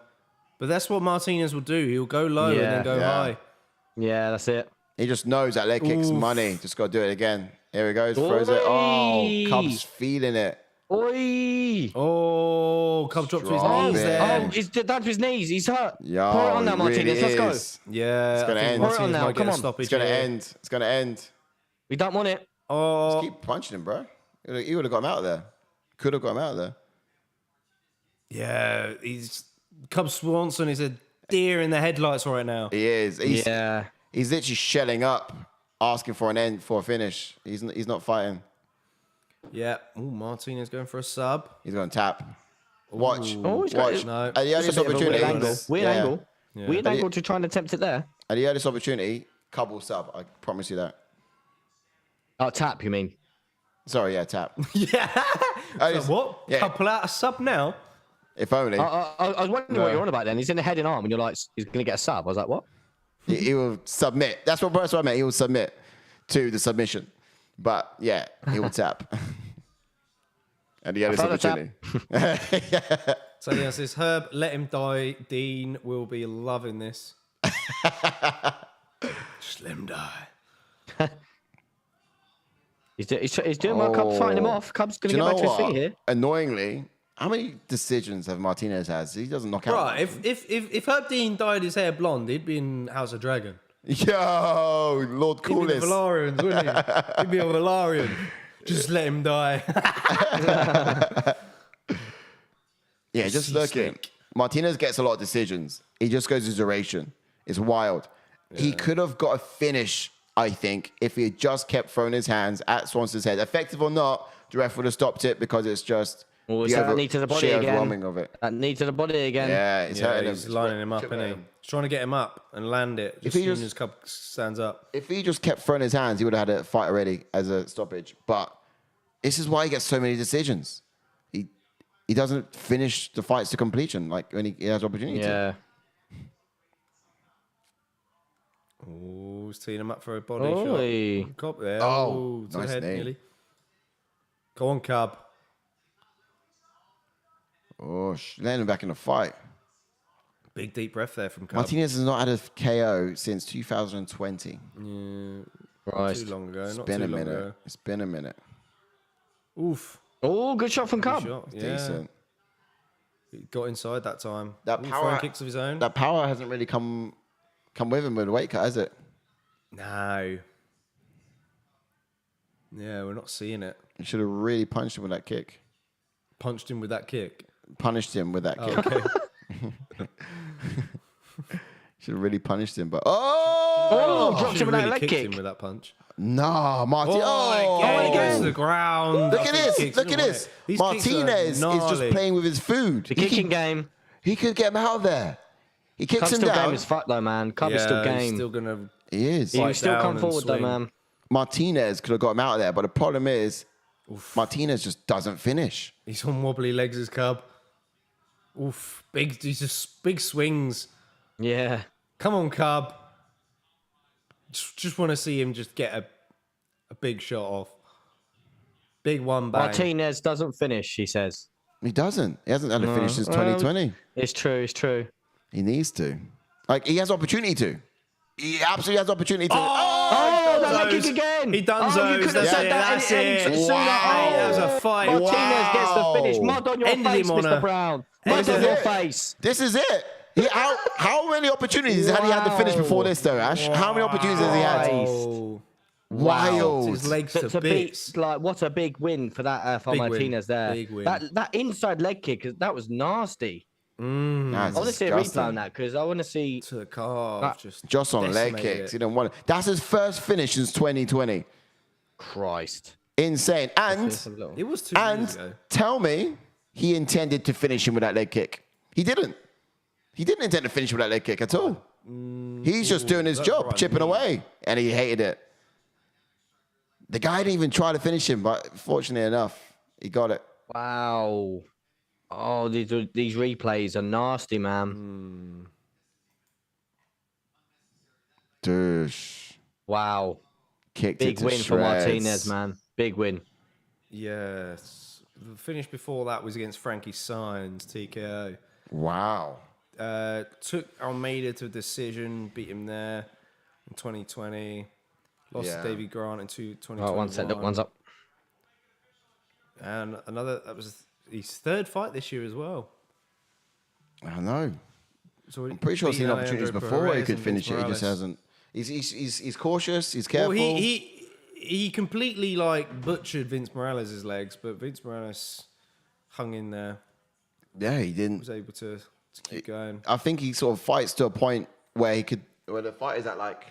But that's what Martinez will do. He'll go low and then go Yeah. high. Yeah, that's it. He just knows that leg kick's Oof. money. Just got to do it again. Here he goes. Throws it. Oh, Oi. Cub's feeling it. Oi! Oh, Cub dropped to his Strong knees bit. there. Oh, he's down to his knees. He's hurt. Yo, Pour it on now, it Martinez. really Let's is. Yeah, It's gonna I think end. Martinez Pour it on now, might come get a on. stoppage It's going to here. end. It's going to end. We don't want it. Oh, Keep punching him, bro. He would have got him out of there. Could have got him out of there. yeah, he's Cub Swanson is a deer in the headlights right now. He is. He's literally shelling up, asking for an end, for a finish. He's not fighting. Yeah. Ooh, Martinez going for a sub. He's going to tap. Watch. Watch. No. At the earliest opportunity. Weird angle. Weird angle to try and attempt it there. At the earliest opportunity, Cub will sub. I promise you that. Oh, tap, you mean? Sorry, yeah, tap. Yeah. So what? Yeah. Can't pull out a sub now? If only. I was wondering what you're on about then. He's in the head and arm, and you're like, he's going to get a sub. I was like, what? He will submit. That's what I meant. He will submit to the submission. But yeah, he will tap. At the earliest opportunity. So yeah, says Herb, let him die. Dean will be loving this. Just let him die. He's doing well. Cub's fighting him off. Cub's going to get back to his feet here. Annoyingly, how many decisions have Martinez has? He doesn't knock out. Right, if Herb Dean dyed his hair blonde, he'd be in House of Dragon. Yo, Lord He'd be the Coolest. Valarians, wouldn't he? He'd be a Valarian. Just let him die. Yeah, just look at Martinez gets a lot of decisions. He just goes to duration. It's wild. Yeah. He could have got a finish, I think, if he had just kept throwing his hands at Swanson's head. Effective or not, the ref would have stopped it because it's just that knee to the body again. Overwhelming of it. That knee to the body again. Yeah, it's hurting him. He's lining him up, isn't he? He's trying to get him up and land it just as soon as Cub stands up. If he just kept throwing his hands, he would have had a fight already as a stoppage. But this is why he gets so many decisions. He doesn't finish the fights to completion like when he has opportunity to. Oh, he's teeing him up for a body shot. Cub there. Oh, to nice the head name. nearly. Go on, Cub. Oh, letting him back in the fight. Big deep breath there from Cub. Martinez has not had a KO since 2020. Yeah, Christ. too long ago. It's Not been too a long minute. ago. It's been a minute. Oof. Oh, good shot from Cub. Shot. It's Yeah. decent. He got inside that time. That Ooh, power throwing kicks of his own. That power hasn't really come with him with the weight cut, has it? No. Yeah, we're not seeing it. You should have really punched him with that kick. Punched him with that kick. Punished him with that kick. Okay. Should have really punished him, but Dropped him with that really leg kicked kick. him with that punch. no, Martinez. Again, he goes to the ground. Look at this. Look at this. Martinez is just playing with his food. The kicking game. He could get him out of there. He kicks Cub's him still down. game as fuck though, man. Cub is still He's game. still gonna. He is. He will still down come and forward though, swing. man. Martinez could have got him out of there, but the problem is Martinez just doesn't finish. He's on wobbly legs as Cub. Oof, he's just big swings. Yeah. Come on, Cub. Just want to see him just get a big shot off. Big one bang. Martinez doesn't finish, he says. He doesn't. He hasn't had a finish since 2020. It's true, it's true. He needs to. Like, he has opportunity to. He absolutely has opportunity to. Oh, that leg those. kick again. He done you those. could have That's said it, that that's any it. sooner. Wow. That was a fight. Martinez gets the finish. Wow. Mud on your Ended face, him on Mr. a- Brown. Ended Mud on it. your face. This is it. How many opportunities had he had to finish before this, though, Ash? How many opportunities has he had? Oh, Wild. his legs to To bits. beat, like, what a big win for that for Big win. Martinez there. Big win. That inside leg kick, that was nasty. That's I want to see a disgusting. replay on that because I want to see. To the calf. Just on leg decimated kicks. it. He don't want it. That's his first finish since 2020. Christ. Insane. And It was 2 years ago. tell me he intended to finish him with that leg kick. He didn't. He didn't intend to finish with that leg kick at all. He's just doing his job, right chipping knee. away, and he hated it. The guy didn't even try to finish him, but fortunately enough, he got it. Wow. Oh, these replays are nasty, man. Dush. Wow. Kicked Big it to win for shreds. Martinez, man. Big win. Yes. The finish before that was against Frankie Saenz, TKO. Wow. Took Almeida to a decision, beat him there in 2020. Lost Yeah. to Davey Grant in 2021. Oh, one set. Look, one's up. And that was his third fight this year as well. I don't know. So I'm pretty sure he's seen beating opportunities Alejandro before he Perez could and finish Vince it. He just Morales. hasn't. He's cautious. He's careful. Well, he completely like butchered Vince Morales' legs, but Vince Morales hung in there, Yeah, he didn't. was able to to keep going. I think he sort of fights to a point where where the fight is at like,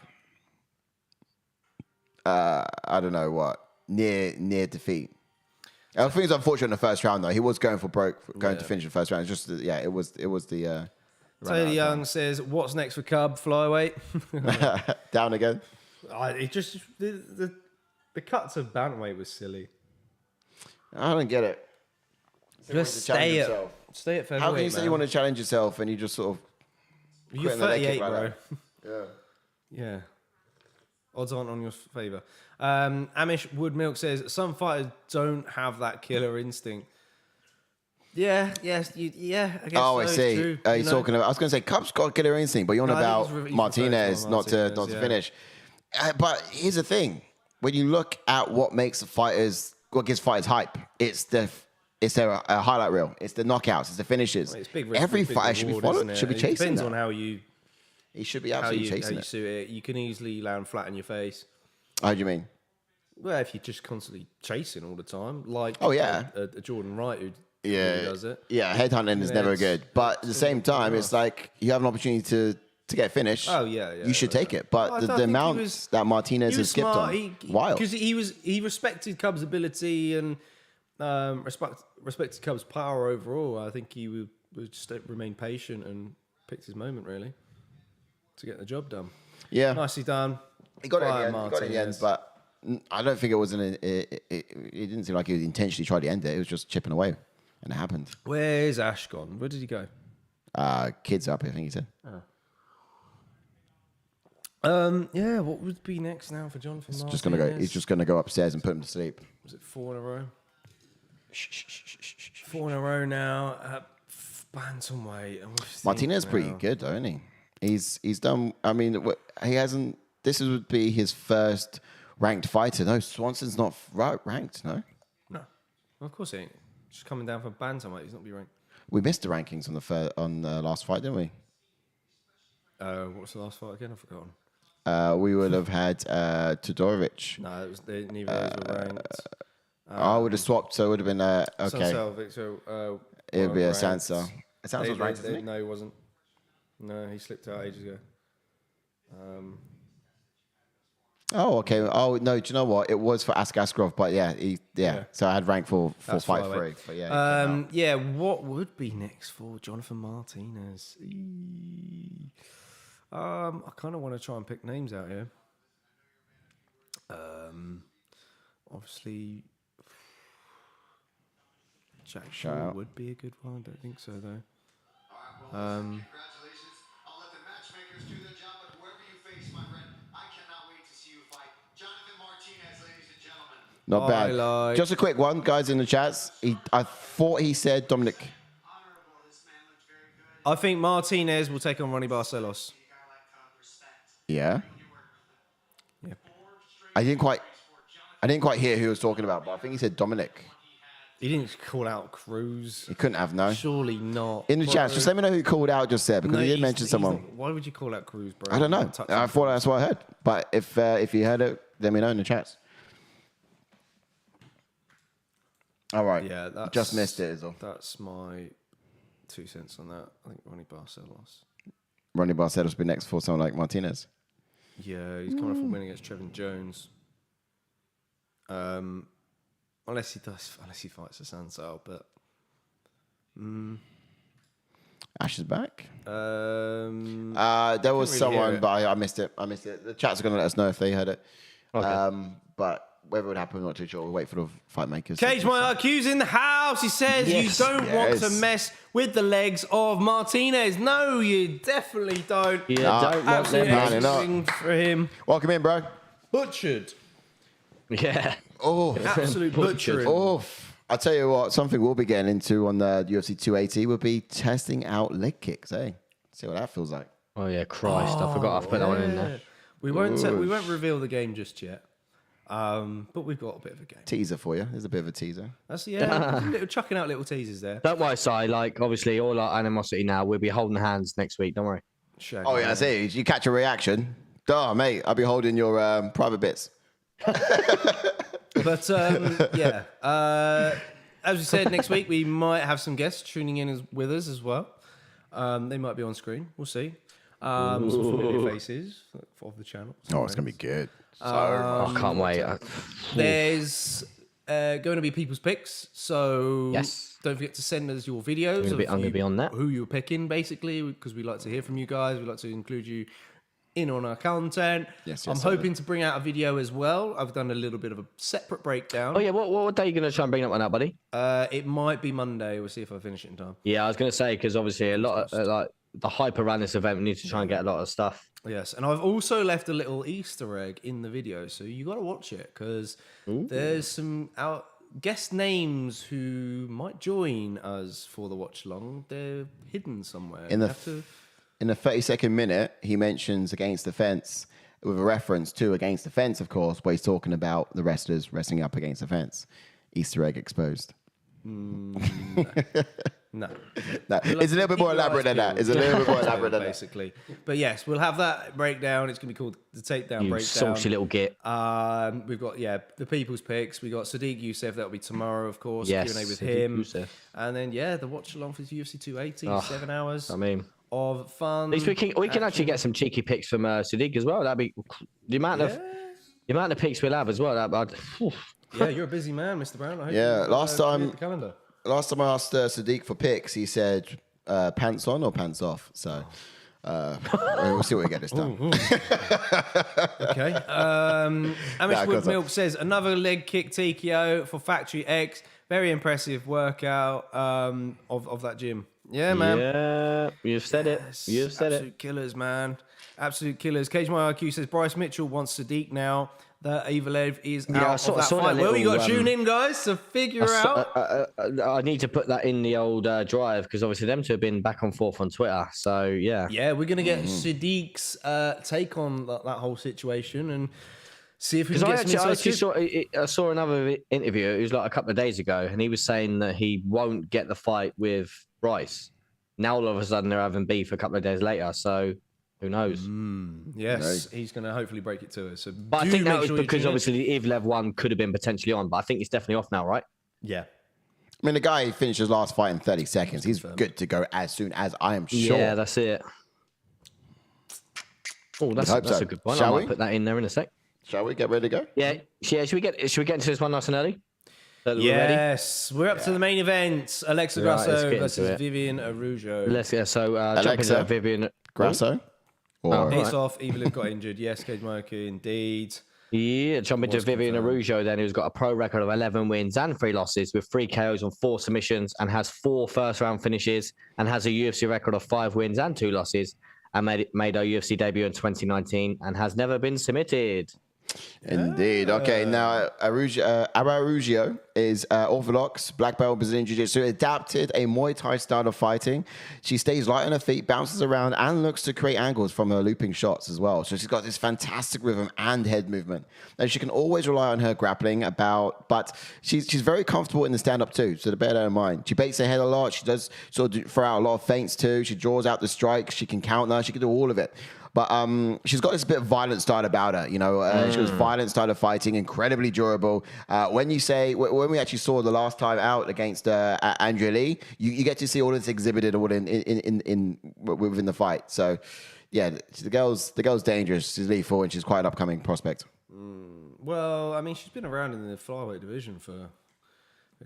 I don't know what, near defeat. I think it's unfortunate in the first round though. He was going for broke, going to finish the first round. It's just it was the. Taylor Young says, "What's next for Cub flyweight?" Down again. The cuts of bantamweight was silly. I don't get it. Just stay at featherweight. How can you say you want to challenge yourself and you just sort of? You're 38, right bro. Yeah. Yeah. Odds aren't on your favour. Amish Woodmilk says, some fighters don't have that killer instinct. Yeah, yes, I guess Oh, I so, see. true. He's talking about. I was going to say, Cub's got killer instinct, but you're on about Martinez, not to finish. But here's the thing: when you look at what gives fighters hype, it's their highlight reel, it's the knockouts, it's the finishes. Well, it's big risk, every big fighter should be reward, followed, should be chasing. Depends that. on how you. He should be absolutely chasing it. suit it. You can easily land flat in your face. How do you mean? Well, if you're just constantly chasing all the time, like a Jordan Wright who does it. Yeah, headhunting is never good. But at the same time, it's like you have an opportunity to get finished. Oh, yeah. You should take it. But the amount that Martinez has skipped on, wild. Because he respected Cub's ability and respected Cub's power overall. I think he would just remain patient and picked his moment, really, to get the job done. Yeah. Nicely done. He got it in the end, but I don't think it was it didn't seem like he intentionally tried to end it. It was just chipping away, and it happened. Where's Ash gone? Where did he go? Kids up, I think he said. Yeah, what would be next now for Jonathan Martinez? He's just gonna go upstairs and put him to sleep. Was it 4 in a row? 4 in a row now at bantamweight. Martinez pretty good though, isn't he? He's done. I mean, he hasn't. This would be his first ranked fighter. No, Swanson's not ranked. No, of course he ain't. Just coming down from bantamweight. He's not be ranked. We missed the rankings on the last fight, didn't we? What's the last fight again? I've forgotten. We would have had Todorović. No, neither of those were ranked. I would have swapped, so it would have been okay. Assuncao, Victor. It would be Assuncao. Assuncao was ranked, isn't he? No, he wasn't. No, he slipped out ages ago. Oh, okay. Oh, no, do you know what? It was for Askarov, but yeah. So I had rank for fight 3. But yeah, what would be next for Jonathan Martinez? I kind of want to try and pick names out here. Obviously, Jack Shaw would be a good one. I don't think so, though. Congratulations. I'll let the matchmakers do their job, but whoever you face, my friend, I cannot wait to see you fight. Jonathan Martinez, ladies and gentlemen. Not bad. Just a quick one, guys in the chats. I thought he said Dominic. Honorable, this man looks very good. I think Martinez will take on Ronnie Barcelos. Yeah. Yeah. I didn't quite hear who he was talking about, but I think he said Dominic. He didn't call out Cruz. He couldn't have, no. Surely not. In the chat, just let me know who called out just there, because he did mention someone. Why would you call out Cruz, bro? I don't know. I thought that's what I heard. But if you heard it, let me know in the chats. All right. Yeah, just missed it, is all. That's my 2 cents on that. I think Ronnie Barcelos. Ronnie Barcelos will be next for someone like Martinez. Yeah, he's coming off a win against Trevin Jones. Unless he fights Assuncao, but Ash is back. There was someone, but I missed it. The chats are going to let us know if they heard it. Okay. But whether it would happen, I'm not too sure. We'll wait for the fight makers. Cage My IQ's in the house. He says you don't want to mess with the legs of Martinez. No, you definitely don't. Yeah, don't want them. Absolutely for him. Welcome in, bro. Butchered. Yeah. Oh, absolute butchering. Oh, I'll tell you what. Something we'll be getting into on the UFC 280 will be testing out leg kicks. Hey, see what that feels like. Oh yeah, Christ! I forgot I put that one in there. We won't reveal the game just yet. But we've got a bit of a game. Teaser for you. There's a bit of a teaser. That's chucking out little teasers there. Don't worry, Si. Like, obviously, all our animosity now. We'll be holding hands next week. Don't worry. Shag oh yeah, I see. You catch a reaction. Duh, mate. I'll be holding your private bits. But yeah, as we said, next week we might have some guests tuning in with us as well. They might be on screen. We'll see. Some familiar faces of the channel. Oh, it's gonna be good. I can't wait. There's going to be people's picks, so Yes. don't forget to send us your videos. I'm gonna be on that. Who you're picking, basically, because we like to hear from you guys. We like to include you in on our content. Yes, I'm hoping to bring out a video as well. I've done a little bit of a separate breakdown. Oh yeah, what day are you gonna try and bring that one up, buddy? It might be Monday. We'll see if I finish it in time. Yeah, I was gonna say because obviously a lot of like the hype around this event, we need to try and get a lot of stuff. Yes, and I've also left a little Easter egg in the video, so you got to watch it because there's some guest names who might join us for the watch along. They're hidden somewhere. In the 30-second minute, he mentions Against the Fence with a reference to Against the Fence, of course, where he's talking about the wrestlers wrestling up against the fence. Easter egg exposed. No. It's a little bit more elaborate than that. It's a little bit more elaborate than that. basically. But yes, we'll have that breakdown. It's going to be called the Takedown You Breakdown. saucy little git. We've got the people's picks. We got Sadiq Youssef. That'll be tomorrow, of course. Yes, Q&A with Sadiq him. Youssef. And then the watch along for UFC 280. 7 hours. I mean, of fun. at least we can actually get some cheeky picks from Sadiq as well. That'd be the amount of picks we'll have as well. Yeah, you're a busy man, Mr. Brown. I hope Yeah, you, last cleared time- the calendar. Last time I asked Sadiq for picks, he said pants on or pants off. So we'll see what we get this time. Okay. Amish Wood Milk says another leg kick TKO for Factory X. Very impressive workout of that gym. Yeah, man. Yeah, you've said it. You've said Absolute it. killers, man. Absolute killers. Cage My IQ says Bryce Mitchell wants Sadiq now. That Evalev is out of that fight. Well, you got to tune in, guys, to figure out. I need to put that in the old drive because obviously them two have been back and forth on Twitter. So yeah. Yeah, we're gonna get Sadiq's take on that whole situation and see if we can get some insights. I saw another interview. It was like a couple of days ago, and he was saying that he won't get the fight with Bryce. Now all of a sudden they're having beef a couple of days later. So who knows? Yes, he's going to hopefully break it to us. So But I think that was because obviously the Evalev one could have been potentially on, but I think it's definitely off now, right? Yeah. I mean, the guy finished his last fight in 30 seconds. He's good to go as soon as I am sure. Yeah, that's it. Oh, that's a good point. I might put that in there in a sec. Shall we get ready to go? Yeah. Should we get into this one nice and early? Yes, we're up to the main event. Alexa Right, let's Grasso get versus into it. Viviane Araujo. Let's get jump into that Viviane. Grasso? Or Face off, Evelyn got injured. Yes, Cage Moku, indeed. Yeah, jump into Viviane Araujo then, who's got a pro record of 11 wins and 3 losses with 3 KOs and 4 submissions and has 4 first-round finishes and has a UFC record of 5 wins and 2 losses and made her UFC debut in 2019 and has never been submitted. Indeed. Okay, now Araújo is orthodox, black belt Brazilian Jiu-Jitsu, adapted a Muay Thai style of fighting. She stays light on her feet, bounces around, and looks to create angles from her looping shots as well. So she's got this fantastic rhythm and head movement. And she can always rely on her grappling but she's very comfortable in the stand-up too, so to bear that in mind. She baits her head a lot. She does sort of throw out a lot of feints too. She draws out the strikes. She can counter. She can do all of it. But she's got this bit of violent style about her, you know. She was violent style of fighting, incredibly durable. When we actually saw the last time out against Andrea Lee, you get to see all this exhibited within the fight. So, yeah, the girl's dangerous. She's lethal, and she's quite an upcoming prospect. Well, I mean, she's been around in the flyweight division for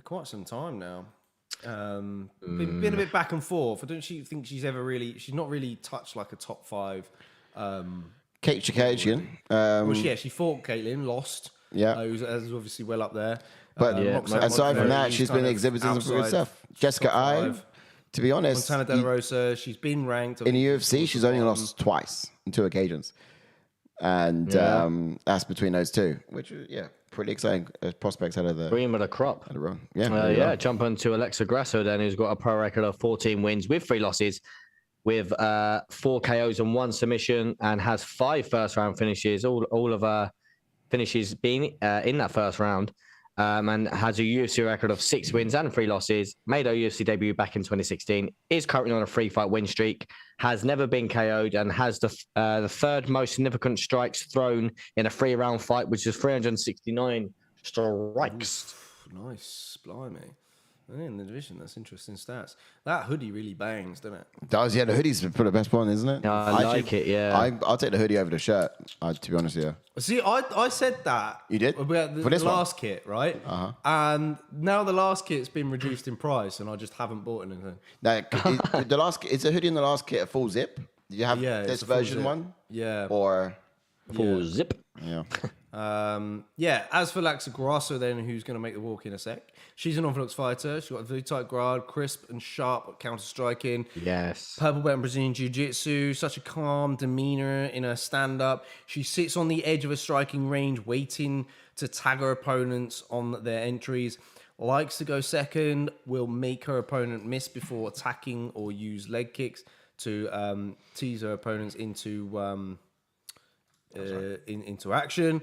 quite some time now. Been a bit back and forth. I don't think she's not really touched like a top 5. Kate Chikagian. She fought Caitlin, lost. Yeah. Who's obviously well up there. Aside from that, she's been exhibiting some good stuff. Jessica I, to be honest, Montana De La Rosa, she's been ranked. In the UFC, she's only lost twice on 2 occasions. And that's between those two, which, pretty exciting prospects out of the cream of the crop. Jump on to Alexa Grasso then, who's got a pro record of 14 wins with 3 losses, with 4 KOs and 1 submission, and has 5 first-round finishes, all of her finishes being in that first round, and has a UFC record of 6 wins and 3 losses, made her UFC debut back in 2016, is currently on a 3-fight win streak, has never been KO'd, and has the 3rd most significant strikes thrown in a 3-round fight, which is 369 strikes. Oof, nice, blimey. In the division, that's interesting stats. That hoodie really bangs, doesn't it? Does, yeah. The hoodie's for the best one, isn't it? I like it, yeah. I'll take the hoodie over the shirt, to be honest with you. See, I said that. You did? About For the this one? last kit, right? And now the last kit's been reduced in price, and I just haven't bought anything. Now, is a hoodie in the last kit a full zip? Do you have Yeah, this it's a full version zip. one? Yeah. Or, Full zip. yeah. As for Alexa Grasso, then, who's going to make the walk in a sec? She's an orthodox fighter. She's got a very tight guard, crisp and sharp counter striking. Yes. Purple belt in Brazilian Jiu-Jitsu, such a calm demeanor in her stand-up. She sits on the edge of a striking range, waiting to tag her opponents on their entries. Likes to go second, will make her opponent miss before attacking or use leg kicks to tease her opponents into action.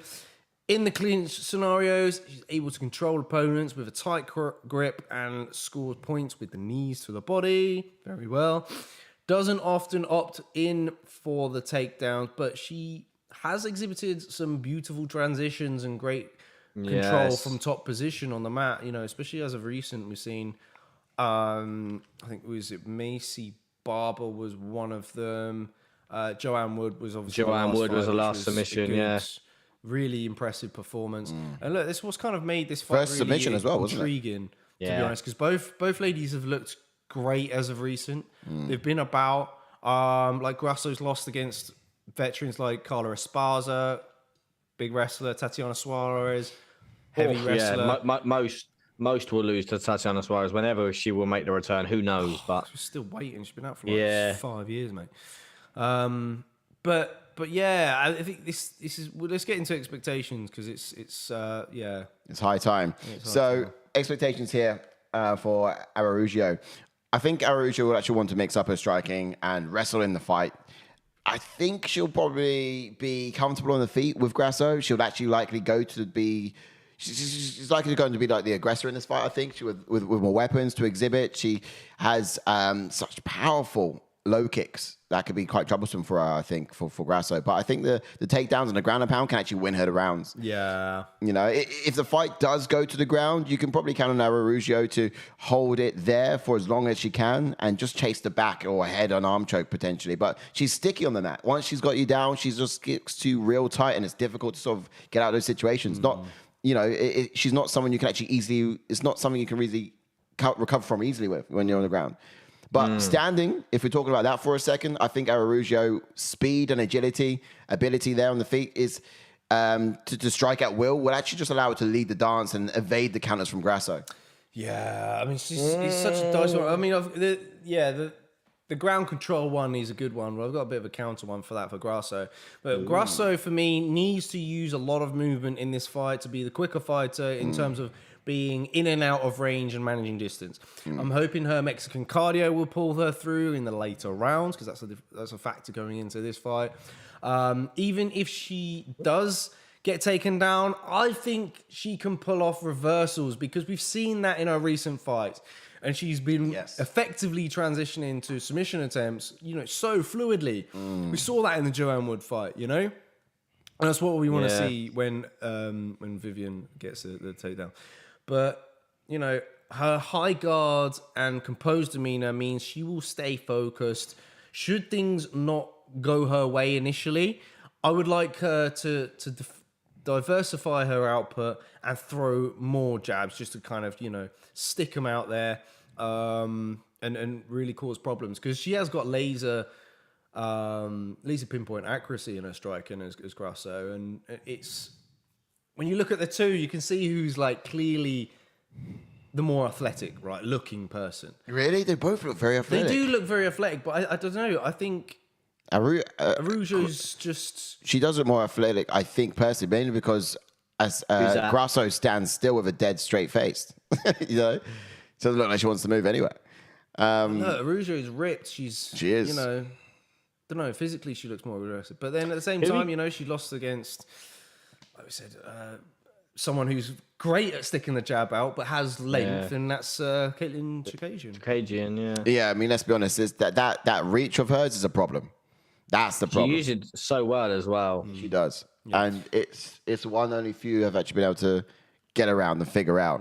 In the clinch scenarios, she's able to control opponents with a tight grip and scores points with the knees to the body. Very well. Doesn't often opt in for the takedowns, but she has exhibited some beautiful transitions and great control from top position on the mat. You know, especially as of recent, we've seen, I think Macy Barber was one of them. Joanne Wood was obviously the last submission, yeah. Really impressive performance. And look, this was kind of made this fight First really submission as well, wasn't it? intriguing, to be Yeah. honest, because both ladies have looked great as of recent. They've been about, like Grasso's lost against veterans like Carla Esparza, big wrestler, Tatiana Suarez, heavy wrestler. Yeah, most will lose to Tatiana Suarez whenever she will make the return. Who knows? But She's still waiting. She's been out for Yeah. 5 years, mate. But yeah, I think this is. Well, let's get into expectations because it's yeah. It's high time. So expectations here for Araujo. I think Araujo will actually want to mix up her striking and wrestle in the fight. I think she'll probably be comfortable on the feet with Grasso. She'll actually likely go to be. She's likely going to be like the aggressor in this fight. I think with more weapons to exhibit. She has such powerful low kicks that could be quite troublesome for her, I think, for Grasso. But I think the takedowns and the ground and pound can actually win her the rounds. Yeah. You know, if the fight does go to the ground, you can probably count on Araujo to hold it there for as long as she can and just chase the back or head on arm choke potentially. But she's sticky on the mat. Once she's got you down, she just gets too real tight and it's difficult to sort of get out of those situations. Not, you know, she's not someone you can actually easily, it's not something you can really recover from easily with when you're on the ground. But standing, if we're talking about that for a second, I think Araujo speed and ability there on the feet is to strike at will actually just allow her to lead the dance and evade the counters from Grasso. Yeah, I mean, it's such a dice one. I mean, the ground control one is a good one. Well, I've got a bit of a counter one for that for Grasso. But Grasso, for me, needs to use a lot of movement in this fight to be the quicker fighter in terms of being in and out of range and managing distance. I'm hoping her Mexican cardio will pull her through in the later rounds because that's a factor going into this fight. Even if she does get taken down, I think she can pull off reversals because we've seen that in her recent fights. And she's been effectively transitioning to submission attempts, you know, so fluidly. We saw that in the Joanne Wood fight, you know? And that's what we want to see when Viviane gets the takedown. But, you know, her high guard and composed demeanor means she will stay focused. Should things not go her way initially, I would like her to diversify her output and throw more jabs just to kind of, you know, stick them out there and really cause problems. Because she has got laser pinpoint accuracy in her striking as Grasso. And it's... When you look at the two, you can see who's like clearly the more athletic, right, looking person. Really? They both look very athletic. They do look very athletic, but I don't know. I think Araujo's just... She does look more athletic, I think, personally, mainly because as Grasso stands still with a dead straight face. You know? It doesn't look like she wants to move anywhere. No, Araujo is ripped. She is. You know, don't know. Physically, she looks more aggressive. But then at the same time, you know, she lost against... like we said, someone who's great at sticking the jab out, but has length, and that's Caitlin Chikagian. Yeah, I mean, let's be honest. That reach of hers is a problem. That's the problem. She uses it so well as well. She does. Yeah. And it's one only few have actually been able to get around and figure out.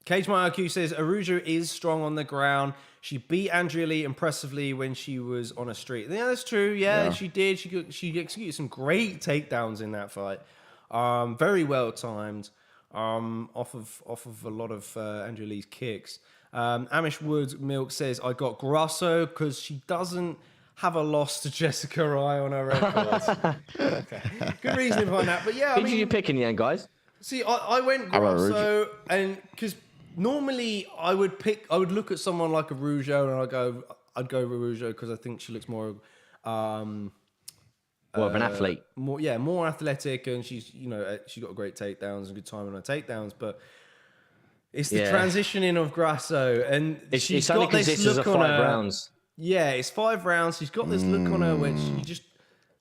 Cage My IQ says Araujo is strong on the ground. She beat Andrea Lee impressively when she was on a streak. Yeah, that's true. Yeah, she did. She executed some great takedowns in that fight. Very well timed. Off of a lot of Andrea Lee's kicks. Amish Woods Milk says I got Grasso because she doesn't have a loss to Jessica Rai on her record. Okay. Good reasoning behind that. But yeah, Who did you pick in the end, guys? See, I went Grasso, and because normally I would look at someone like Araujo, and I'd go Araujo because I think she looks more, More of an athlete. more athletic, and she's she got great takedowns and good time on her takedowns, but. It's the transitioning of Grasso, and she's only got because this this is look a on 5 her. rounds. Yeah, it's 5 rounds. She's got this look on her which you just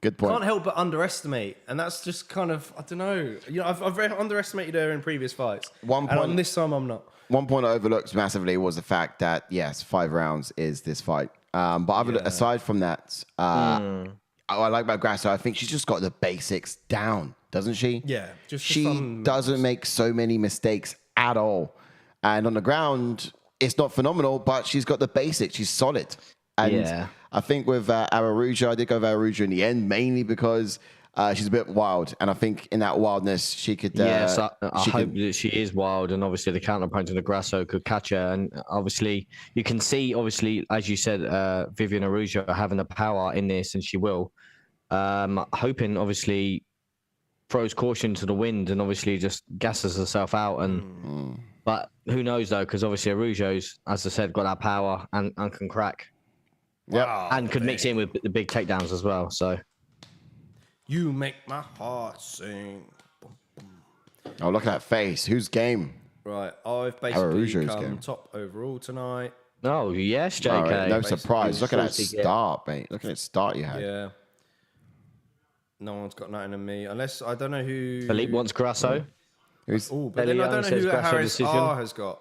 Good point. can't help but underestimate, and that's just kind of I don't know. I've underestimated her in previous fights. One and point- this time I'm not. One point I overlooked massively was the fact that, yes, 5 rounds is this fight. But aside from that, I like about Grasso, I think she's just got the basics down, doesn't she? Yeah, just she some- doesn't make so many mistakes at all. And on the ground, it's not phenomenal, but she's got the basics. She's solid. And I think with Araujo, I did go with Araujo in the end, mainly because she's a bit wild. And I think in that wildness, she could... Yes, I hope that she is wild. And obviously the counterpunch of the Grasso could catch her. And obviously, you can see, as you said, Viviane Araujo having the power in this, and she will. Hoping, obviously, throws caution to the wind and obviously just gasses herself out. And But who knows, though, because obviously Araujo's, as I said, got that power and can crack. Yeah. And could mix in with the big takedowns as well. So You make my heart sing. Oh, look at that face. Whose game? Right, I've basically Araujo's come game. top overall tonight. Oh, yes, JK. All right, no Basically, surprise. Look at that saucy, yeah. start, mate. Look at that start you had. Yeah. No one's got nothing on me, unless I don't know who. Philippe wants Grasso. Who's, Oh, but then I Elliot don't know says who Grasso Harris decision. R has got.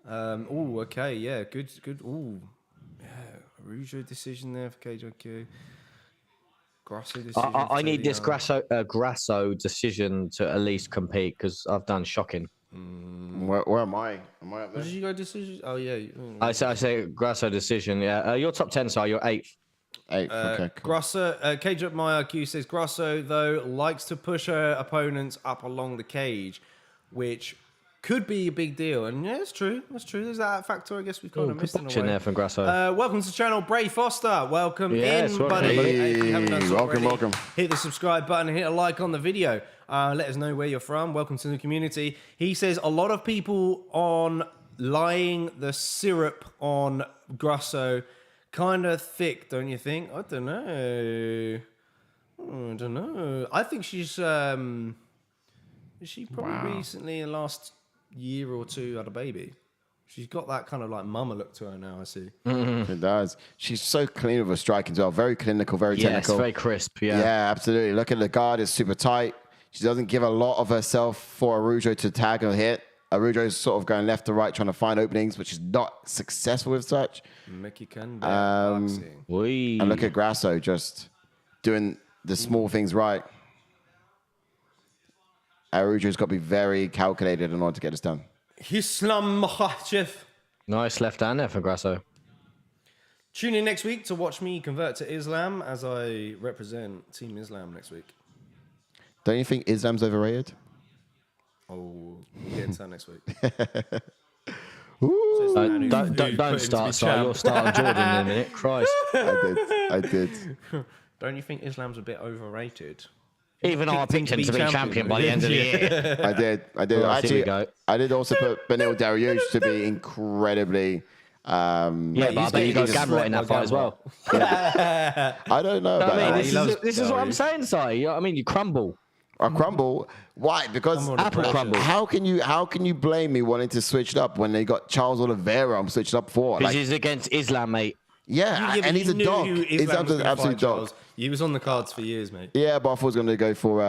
Oh, okay, yeah, good. Oh, yeah, Araujo decision there for KJQ. Grasso decision. I need this Todorović. Grasso decision to at least compete because I've done shocking. where am I? Am I up there? Did you go decision? Oh yeah. I say Grasso decision. Yeah, you're top 10, so you're 8th. 8th. Okay, cool. Grasso, Cage My IQ says Grasso though likes to push her opponents up along the cage, which could be a big deal. And yeah, it's true. That's true. There's that factor. I guess we've kind of missed in a way. there from Grasso. Welcome to the channel, Bray Foster. Welcome Yes, in, welcome, buddy. buddy. If you haven't done so Welcome, already, welcome. hit the subscribe button and hit a like on the video. Let us know where you're from. Welcome to the community. He says a lot of people on lying the syrup on Grasso. Kind of thick, don't you think? I don't know. I think she's she probably recently in the last year or two had a baby. She's got that kind of like mama look to her now, I see. It does. She's so clean with her striking as well. Very clinical, very Yes, technical. very crisp. Yeah. Yeah, absolutely. Look at the guard. It's super tight. She doesn't give a lot of herself for Araujo to tag or hit. Araujo's sort of going left to right, trying to find openings, which is not successful with such. Mexican boxing. Wee. And look at Grasso just doing the small things right. Araujo's got to be very calculated in order to get this done. Islam Makhachev. Nice left hand there for Grasso. Tune in next week to watch me convert to Islam as I represent Team Islam next week. Don't you think Islam's overrated? Oh, we'll get into that next week. Don't start, Si. You'll start on Jordan in a minute. Christ. I did. Don't you think Islam's a bit overrated? Even I picked him to be champion by the end of the year. I did. Right, here we go. I did also put Beneil Dariush to be incredibly. Yeah, but I bet you got Gamrot in that fight as well. I don't know. About I that. mean, this is what I'm saying, Si. You know what I mean? You crumble. I crumble. Why? Because Apple crumble. how can you blame me wanting to switch it up when they got Charles Oliveira? I'm switched up for. Because he's against Islam, mate. Yeah, and he's a dog. He's an absolute dog. He was on the cards for years, mate. Yeah, but I thought I was going to go for.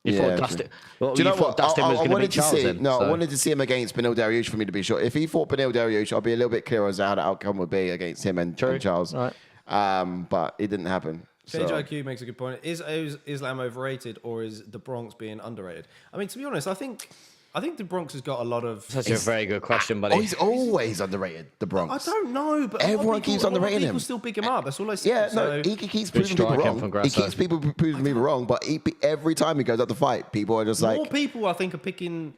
You thought Dustin. Well, Do you know what? Dustin was I going to wanted beat to Charles see. then, No, so. I wanted to see him against Beneil Dariush for me to be sure. If he fought Beneil Dariush, I'll be a little bit clearer as to how the outcome would be against him and Charles. Right. But it didn't happen. Change So. IQ makes a good point. Is Islam overrated or is the Bronx being underrated? I mean, to be honest, I think I think the Bronx has got a lot of. Such a very good question, buddy. Oh, he's always underrated, the Bronx. I don't know, but Everyone keeps underrating him. People still pick him up. That's all I see. Yeah, so, no, he keeps proving people striking from wrong. Grasso. He keeps people proving people wrong, but every time he goes out to fight, people are just more like... people, I think, are picking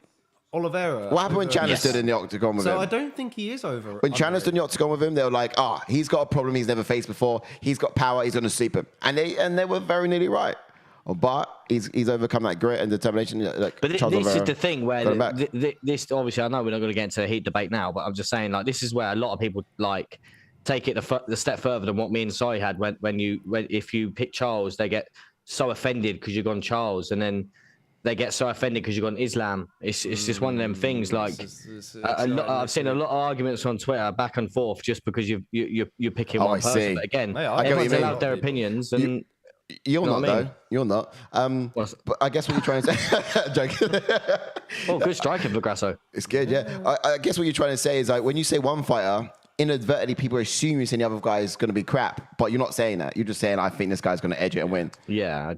Oliveira. What happened when Chandler Yes. stood in the octagon with So him? I don't think he is over. When Chandler stood in the octagon with him, they were like, he's got a problem he's never faced before. He's got power. He's going to sweep him. And they were very nearly right. But he's overcome that grit and determination. Like, But Charles this Oliveira is the thing got him where back. this obviously I know we're not going to get into a heat debate now, but I'm just saying like this is where a lot of people like take it the step further than what me and Sai had when if you pick Charles, they get so offended because you've gone Charles, and then they get so offended because you've gone Islam. It's just one of them things. Like I've seen a lot of arguments on Twitter back and forth just because you're picking one person. see. But again, Hey, I get what everyone's you mean. allowed their opinions, and You're You know not, what I mean? though. You're not. But I guess what you're trying to say... Joking. oh, good striking for Grasso. It's good, yeah. I guess what you're trying to say is like when you say one fighter, inadvertently people assume you're saying the other guy is going to be crap, but you're not saying that. You're just saying, I think this guy's going to edge it and win. Yeah,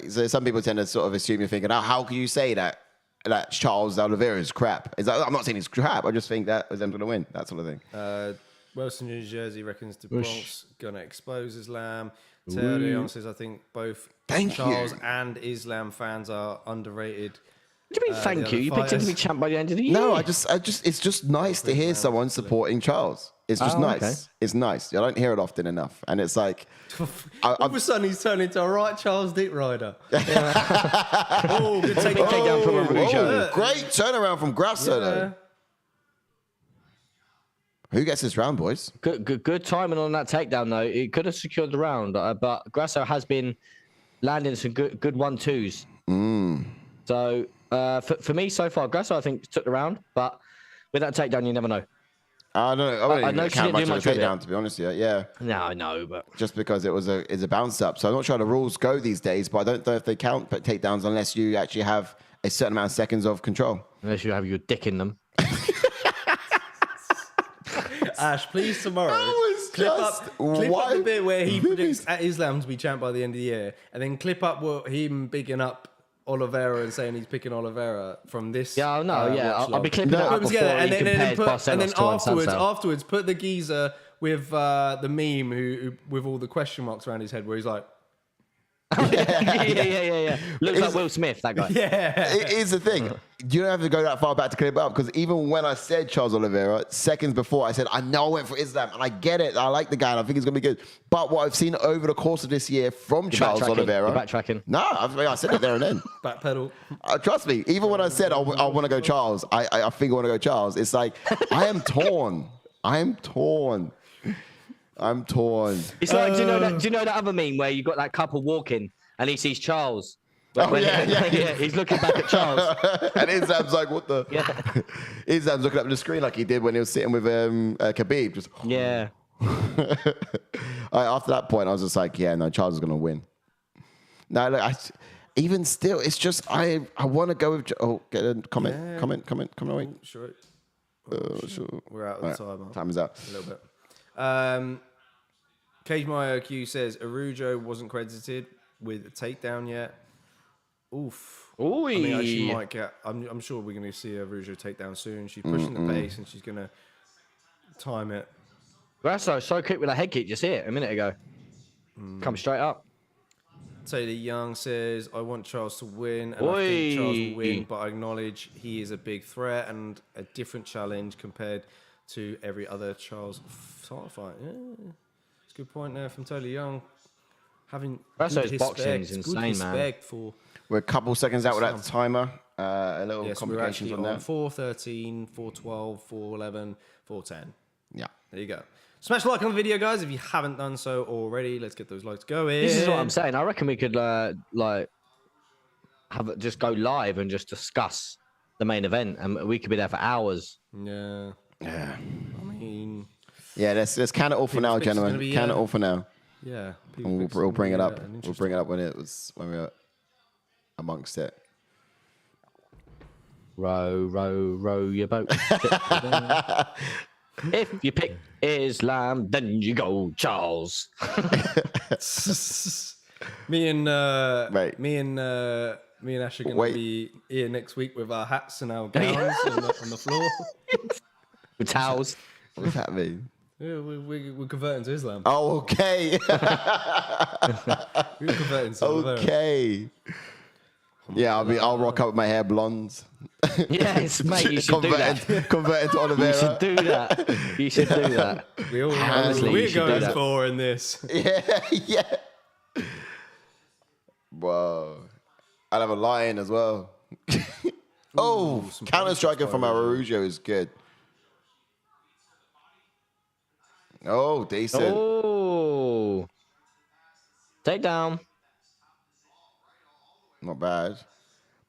So some people tend to sort of assume you're thinking, how can you say that Charles Oliveira is crap? I'm not saying he's crap. I just think that was them going to win. That sort of thing. Wilson, New Jersey reckons the Bronx gonna expose Islam. Todorović says I think both Thank Charles you. and Islam fans are underrated. What do you mean? Thank the you. You other picked him to be fighters. champ by the end of the year. No, it's just nice to hear someone supporting Charles. It's just nice. okay. It's nice. I don't hear it often enough. And it's like... All of a sudden he's turned into a right Charles Dick Rider. Oh, good takedown from Araujo. Great turnaround from Grasso, though. Who gets this round, boys? Good timing on that takedown though. It could have secured the round, but Grasso has been landing some good 1-2s. So for me so far, Grasso I think took the round, but with that takedown you never know. I don't know. I I don't know know she count didn't much do of a much with takedown, to be honest. Yeah. No, I know, but Just because it's a bounce up. So I'm not sure how the rules go these days, but I don't know if they count takedowns unless you actually have a certain amount of seconds of control. unless you have your dick in them. Ash, please tomorrow clip up the bit where he predicts Islam to be champ by the end of the year, and then clip up him bigging up Oliveira and saying he's picking Oliveira from this. Yeah, no, I'll be clipping that Put up them before together, he compares Barcelos and then to Assuncao. afterwards, put the geezer with the meme who with all the question marks around his head, where he's like, yeah. Looks like Will Smith, that guy. yeah. It is the thing. You don't have to go that far back to clip it up, because even when I said Charles Oliveira, seconds before I said, I know I went for Islam, and I get it. I like the guy, and I think he's going to be good. But what I've seen over the course of this year from Charles backtracking. Oliveira... You're backtracking. No, I said it there and then. Backpedal. Trust me, even when I said I want to go Charles, I think I want to go Charles. It's like, I am torn. It's like, do you know that other meme where you got that couple walking and he sees Charles? Yeah. He's looking back at Charles. And Islam's like, what the? Yeah. Islam's looking up at the screen like he did when he was sitting with Khabib. Just, Yeah. After that point, I was just like, yeah, no, Charles is going to win. No, look, even still, it's just, I want to go with... Oh, get a comment. Yeah. Comment away. Sure. Sure. We're out of time. Time is up. A little bit. Cage My IQ says Araujo wasn't credited with a takedown yet. Oof. Ooh. I mean, she might get. I'm sure we're going to see Araujo takedown soon. She's pushing the pace and she's going to time it. Grasso so quick with a head kick just here a minute ago. Come straight up. Taylor Young says, I want Charles to win, and I think Charles will win, but I acknowledge he is a big threat and a different challenge compared to every other Charles fight. Yeah, it's a good point there from Taylor Young. Having Grasso's good boxing is respect, good insane, man. respect for... We're a couple seconds out with that timer. A little Yes, we're complications actually on on that. 4:13, 4:12, 4:11, 4:10. Yeah. There you go. Smash a like on the video, guys, if you haven't done so already. Let's get those likes going. This is what I'm saying. I reckon we could just go live and just discuss the main event, and we could be there for hours. Yeah. Yeah. I mean... Yeah, let's can it all for now, People's Picks is gentlemen. gonna be, Can it all for now. Yeah. And we'll bring it up. We'll bring it up when we're amongst it. Row your boat. If you pick Islam, then you go Charles. me and Right. me and Me and Ash are going Wait. to be here next week with our hats and our gowns on the floor. With towels. What does that mean? Yeah, we're converting to Islam. Oh, okay. We're converting to Okay. Yeah, I'll rock up with my hair blonde. Yes, mate, you should do that. Convert into You Oliveira. should do that. You should do that. We all know Honestly, what you we're should do going that. for in this. Yeah. Whoa. I'll have a lion as well. Oh, some counter striker punches from by Araujo is good. Oh, decent. Oh. Take down. Not bad.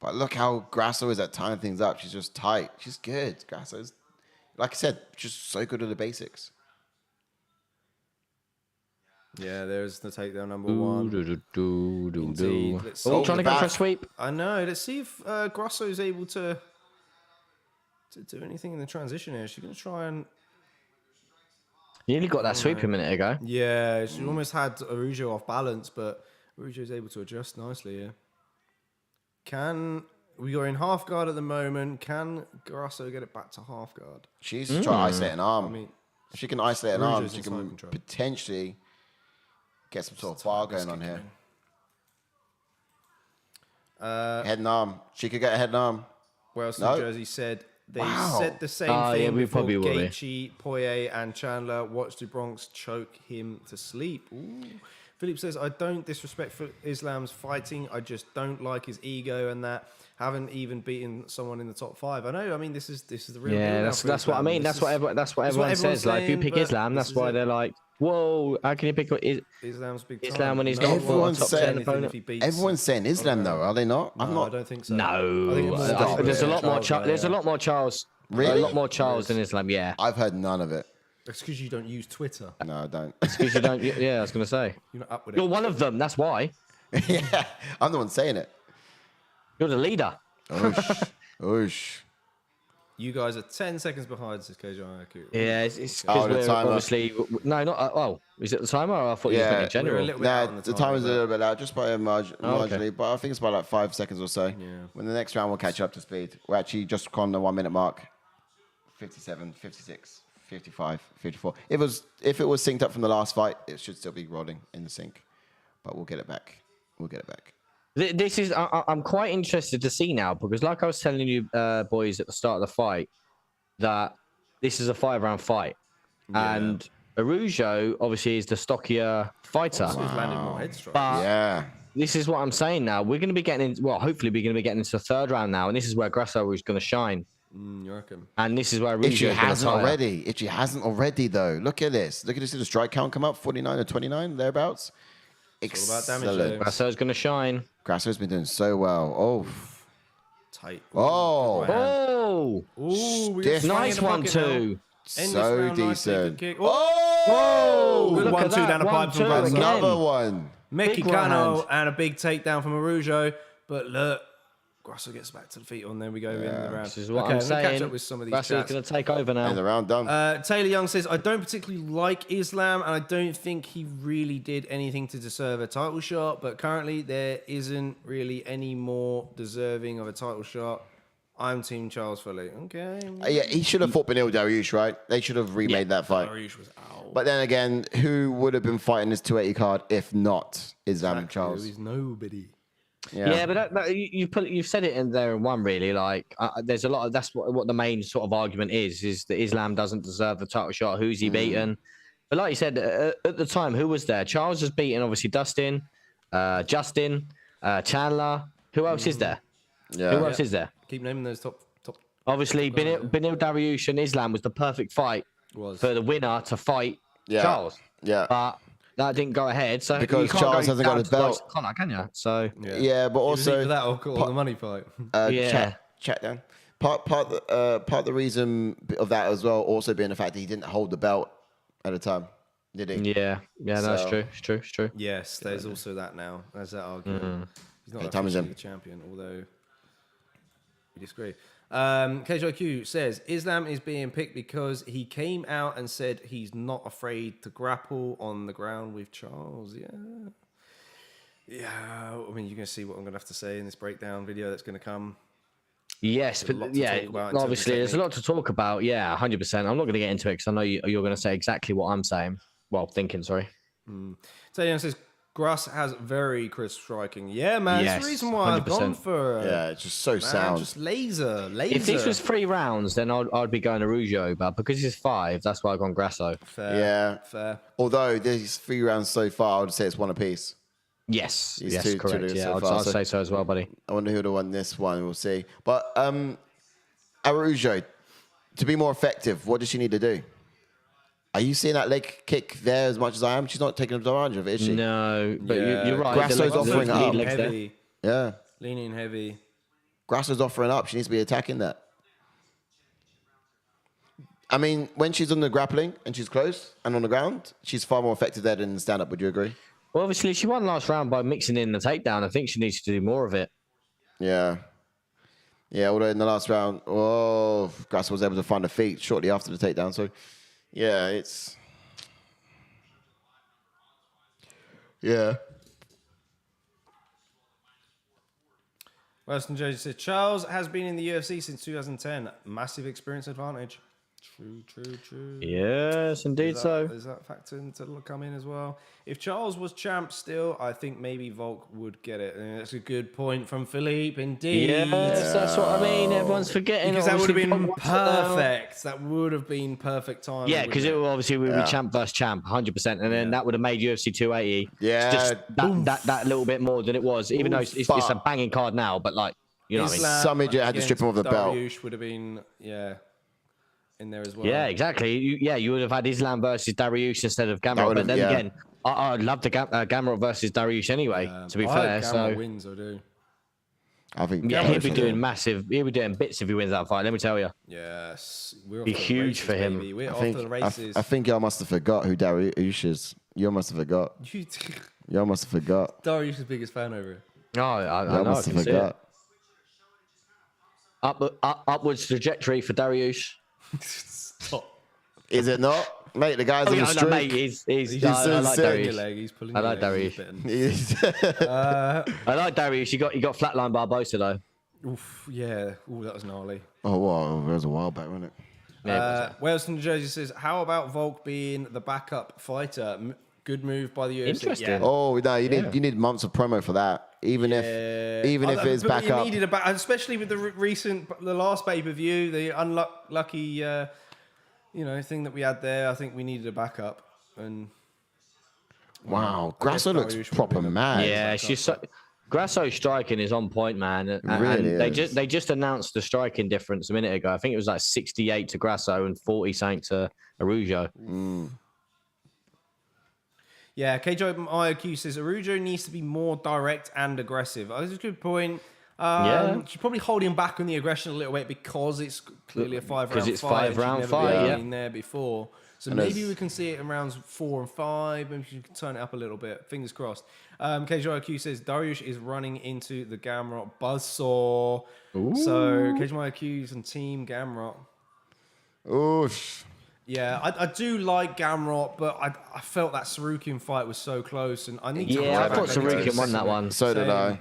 But look how Grasso is at tying things up. She's just tight. She's good. Grasso's, like I said, just so good at the basics. Yeah, there's the takedown number one. Indeed. Let's Oh, see. trying to go for a sweep. I know. Let's see if Grasso is able to do anything in the transition here. She's going to try and... You nearly got that sweep a minute ago. Yeah, she almost had Araujo off balance, but Araujo's able to adjust nicely here. We are in half guard at the moment. Can Grasso get it back to half guard? She's trying to isolate an arm. I mean, if she can isolate an arm, Araujo's she in side can control. potentially get some sort of fire going on here. Head and arm. She could get a head and arm. Where else No. in Jersey said they Wow. said the same Oh, thing yeah, we before probably will be. Gaethje, Poirier, and Chandler watched the Bronx choke him to sleep. Ooh. Philip says, I don't disrespect for Islam's fighting. I just don't like his ego and that. Haven't even beaten someone in the top 5. I know. I mean, this is the real deal Yeah, now that's for that's what I Islam. mean. This That's what is- everyone what says. everyone's Like, if you saying, pick but Islam, this that's is why it. they're like, whoa, how can you pick Islam's big Islam time. when he's No not one Everyone's top saying 10 opponent? if he beats- Everyone's saying Islam, though, are they not? I've No, I not. don't think so. No, I think it's more Stop Charles it. there's a lot more. Charles There's a there. lot more Charles. Really? A lot more Charles than Islam. Yeah. I've heard none of it. It's because you don't use Twitter. No, I don't. Because you don't. Yeah, I was gonna say. You're not up with You're it. one of them. That's why. Yeah, I'm the one saying it. You're the leader. Oosh. Oosh. You guys are 10 seconds behind, says KJ. Yeah, it's Oh, because the we're timer. obviously no, not. Oh, is it the timer? Or I thought you were Yeah. putting in We're a general. little bit out on Nah, the the time is a but- little bit out, just by a marginally, okay. but I think it's by like 5 seconds or so. Yeah. When the next round, we'll catch up to speed. We're actually just on the 1 minute mark. 57, 56, 55, 54. If it was synced up from the last fight, it should still be rolling in the sync. But we'll get it back. We'll get it back. This is. I'm quite interested to see now because, like I was telling you, boys, at the start of the fight, that this is a 5-round fight, and Araujo obviously is the stockier fighter. So he's landed more head strikes. But Yeah. this is what I'm saying now. We're going to be getting in. Well, hopefully, we're going to be getting into the 3rd round now, and this is where Grasso is going to shine. You reckon? And this is where If she Araujo is going to hasn't tire. already. If she hasn't already, though. Look at this. Look at this. See the strike count come up. 49 or 29, thereabouts. It's all about damage, Excellent. though. Grasso's going to shine. Grasso's been doing so well. Oh. Tight. Oh. Good right hand. Oh, Ooh, we Stiff. got Swang in nice the one pocket now. too. End this So round nicely, decent. good kick. Oh! Good Look 1-2 at that, down the pipe 1-2 from Grasso. again. Another one. Big right Mexicano hand. and a big takedown from Araujo. But look, Grasso gets back to the feet on. There we go. We end the round. This is what okay, I'm let me saying. catch up with some of these Grasso's chats. going to take over now. And the round done. Taylor Young says, I don't particularly like Islam, and I don't think he really did anything to deserve a title shot, but currently there isn't really any more deserving of a title shot. I'm Team Charles Foley. Okay. Yeah, he should have fought Benil Dariush, right? They should have remade that fight. Araújo was out. But then again, who would have been fighting this 280 card if not Islam and Charles? He's nobody. Yeah, but you've said it in there in one really. Like, there's a lot of that's what the main sort of argument is that Islam doesn't deserve the title shot. Who's he beaten? But like you said, at the time, who was there? Charles was beaten, obviously Justin, Chandler. Who else is there? Yeah. Who else is there? Keep naming those top. Obviously, Benil Dariush and Islam was the perfect fight Was. for the winner to fight Yeah. Charles. Yeah. But that didn't go ahead. So Because you can't Charles go hasn't got down his to belt. Connor, can you? So Yeah, but It was either also that or the money fight. Yeah. chat down. Part of the reason of that as well also being the fact that he didn't hold the belt at the time, did he? yeah, no, it's So- true. It's true. It's true. Yes, there's also that now. There's that argument. He's not Okay, time is officially in. the champion, although we disagree. KJQ says Islam is being picked because he came out and said he's not afraid to grapple on the ground with Charles. Yeah. Yeah, I mean, you're going to see what I'm going to have to say in this breakdown video that's going to come. Yes, There's a lot but to yeah, talk about in terms of obviously there's a technique. lot to talk about. Yeah, 100%. I'm not going to get into it because I know you're going to say exactly what I'm saying. Well, thinking, sorry. Tadian says, Grass has very crisp striking. Yeah, man. That's the Yes, reason why I've gone 100%. for Yeah, it's just so sound. just laser. If this was 3 rounds, then I'd be going Araujo, but because it's 5, that's why I've gone Grasso. Fair. Yeah. Fair. Although these 3 rounds so far, I would say it's one apiece. Yes, He's yes, two correct. to Yeah, so I'd far, so- say so as well, buddy. I wonder who would have won this one. We'll see. But Araujo, to be more effective, what does she need to do? Are you seeing that leg kick there as much as I am? She's not taking advantage of it, is she? No, but Yeah, you're right. Grasso's The offering lead up. legs there. Heavy. Yeah. Leaning heavy. Grasso's offering up. She needs to be attacking that. I mean, when she's on the grappling and she's close and on the ground, she's far more effective there than in stand-up. Would you agree? Well, obviously, she won last round by mixing in the takedown. I think she needs to do more of it. Yeah. Yeah, although in the last round, Grasso was able to find a feet shortly after the takedown. So, yeah, it's... Yeah. Weston Jones says, Charles has been in the UFC since 2010. Massive experience advantage. True. Yes, indeed so. Is that factor to come in as well? If Charles was champ still, I think maybe Volk would get it. And that's a good point from Philippe, indeed. Yes, that's what I mean. Everyone's forgetting. Because that would have obviously, been Volk wants it now. perfect. That would have been perfect time. Yeah, because it obviously would be champ versus champ, 100%, and then that would have made UFC 280 Yeah. just that little bit more than it was, even though it's a banging card now. But like, you know what I mean? Islam Some idiot had to strip him of the against belt. Dariush would have been, in there as well. Yeah, exactly. You would have had Islam versus Dariush instead of Gamrot. would've- But then yeah. again, I'd love the Gamrot versus Dariush anyway. To be I fair, hope Gamrot so wins, I do. I think... yeah, Gamrot's he'd be gonna doing win. massive. He'd be doing bits if he wins that fight. Let me tell you. Yes, we're off Be to the huge races, for him. baby. We're I off think, to the races. I think y'all must have forgot who Dariush is. You must have forgot. Y'all must have forgot. Dariush's biggest fan over it. Oh, I Y'all know. I must can have see it. forgot. Upwards trajectory for Dariush. Stop. Is it not? Mate, the guy's on the no, streak. mate, he's just I like saying Your Dariush. leg, he's pulling I your like leg, he's Dariush. bitten. He's- I like Dariush. He got flatlined by Barbosa though. Oof, yeah. Ooh, that was gnarly. Oh, wow. That was a while back, wasn't it? Wales from New Jersey says, how about Volk being the backup fighter? Good move by the UFC. Interesting. Yeah. Oh, no, you need months of promo for that. Even if it's But back you up. needed especially with the last pay-per-view, the unlucky, thing that we had there. I think we needed a backup. And Wow, Grasso Dariush looks would have proper been a- mad. Yeah, she's so. Grasso striking is on point, man. And really they is. just announced the striking difference a minute ago. I think it was like 68 to Grasso and 40 something to Araujo. Yeah, KJ IOQ says Araujo needs to be more direct and aggressive. That's a good point. She's probably holding back on the aggression a little bit because it's clearly a 5-round fight. 'Cause it's 5-round She's fight, never yeah. been there before. So And maybe there's- we can see it in rounds 4 and 5. Maybe she can turn it up a little bit. Fingers crossed. KJ IOQ says Dariush is running into the Gamrot buzzsaw. So KJ IOQ's and Team Gamrot. Oof. Yeah, I do like Gamrot, but I felt that Cirkunov fight was so close, and I need to. Yeah, I go thought back and go Cirkunov won to that one. So did I.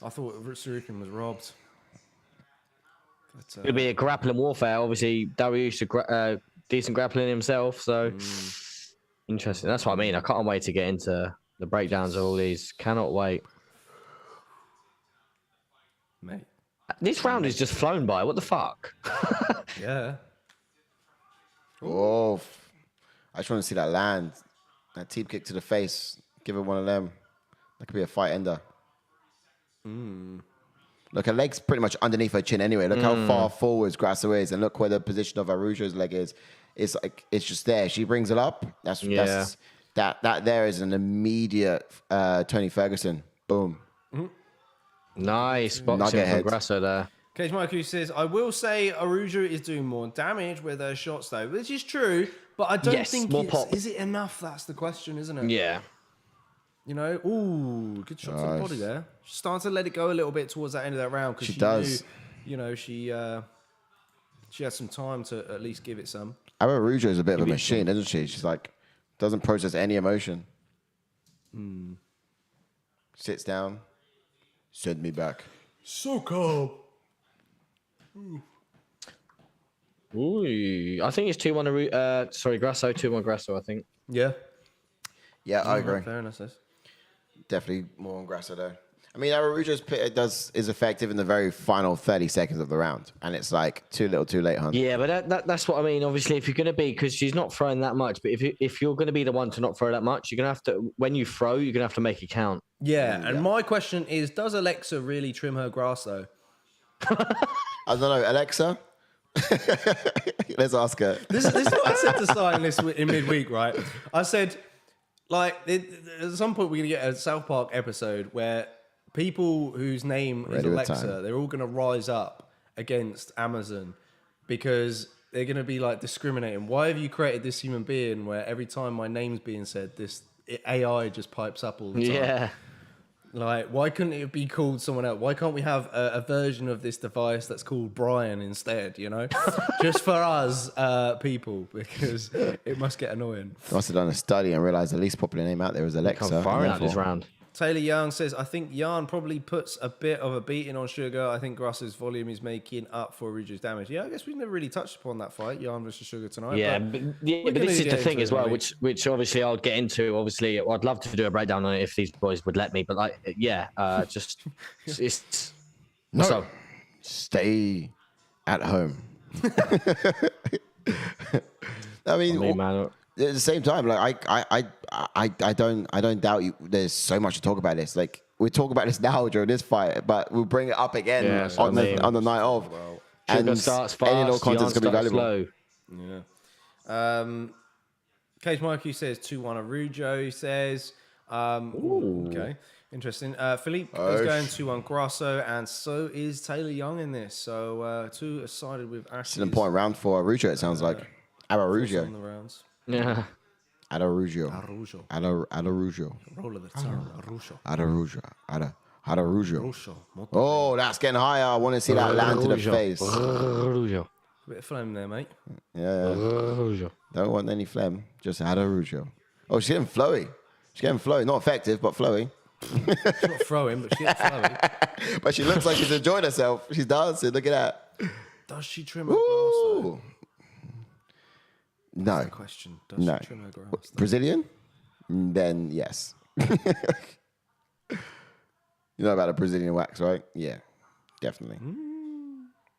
I thought Cirkunov was robbed. But, It'll be a grappling warfare. Obviously, Dariush a decent grappling himself, so interesting. That's what I mean. I can't wait to get into the breakdowns of all these. Cannot wait. mate, This round is just flown by. What the fuck? yeah. Oh, I just want to see that land. That teep kick to the face. Give it one of them. That could be a fight ender. Look, her leg's pretty much underneath her chin anyway. Look how far forwards Grasso is, and look where the position of Araujo's leg is. It's like it's just there. She brings it up. That there is an immediate Tony Ferguson. Boom. Nice boxing Nugget from head. Grasso there. Cage Michael says, I will say Araujo is doing more damage with her shots, though, which is true, but I don't Yes, think more pop. is it enough? That's the question, isn't it? Yeah. You know, ooh, good shot to the body there. She's starting to let it go a little bit towards that end of that round because She does. Knew, she had some time to at least give it some. Araujo is a bit of a machine, isn't she? She's like, doesn't process any emotion. Sits down. Send me back. So calm. Ooh, I think it's 2-1. Grasso 2-1 Grasso. I think. Yeah. Yeah, I agree. Fair enough, sis. Definitely more on Grasso though. I mean, Araujo's pit is effective in the very final 30 seconds of the round, and it's like too little, too late, hun. Yeah, but that's what I mean. Obviously, if you're going to be, because she's not throwing that much, but if you're going to be the one to not throw that much, you're going to have to. When you throw, you're going to have to make it count. Yeah, and my question is, does Alexa really trim her grass though? I don't know, Alexa. Let's ask her. This is what I said to Stein in midweek, right? I said, like, at some point we're going to get a South Park episode where people whose name is Ready with Alexa, time. they're all going to rise up against Amazon because they're going to be like discriminating. Why have you created this human being where every time my name's being said, this AI just pipes up all the time? Yeah. Like, why couldn't it be called someone else? Why can't we have a version of this device that's called Brian instead, you know? Just for us people, because it must get annoying. I must have done a study and realized the least popular name out there is Alexa. Come far and out this therefore- round. Taylor Young says, I think Jan probably puts a bit of a beating on Sugar. I think Grasso's volume is making up for Araujo's damage. Yeah, I guess we've never really touched upon that fight, Jan versus Sugar tonight. Yeah, but but we can this is get the thing into as it, well, mate. which obviously I'll get into. Obviously, I'd love to do a breakdown on it if these boys would let me. But like, just it's No. so Stay at home. I mean, man. at the same time, like I don't doubt you. There's so much to talk about this. Like we talk about this now during this fight, but we'll bring it up again Yeah, that's on what I the mean. on the night of. Sugar starts fast, any and all content's Jan gonna be starts valuable. slow. Yeah. Cage Mikey says 2-1 Araujo, he says. Okay, interesting. Philippe is going 2-1 Grasso, and so is Taylor Young in this. So two are sided with Ashley. It's an important round for Araujo. It sounds like on the Araujo. rounds. Yeah. Araujo. Araujo. Araujo. Roll of the tongue. Araujo. Araujo. Araujo. Araujo. Oh, that's getting higher. I want to see that land to the Araujo. face. Araujo. Bit of phlegm there, mate. Yeah. Araujo. Don't want any phlegm. Just Araujo. Oh, she's getting flowy. She's getting flowy. Not effective, but flowy. She's not throwing, but she's flowy. But she looks like she's enjoying herself. She's dancing. Look at that. Does she trim her grass, though? Ooh. No. The question. Does No. she trim her grass? though? Brazilian? Then yes. You know about the Brazilian wax, right? Yeah. Definitely.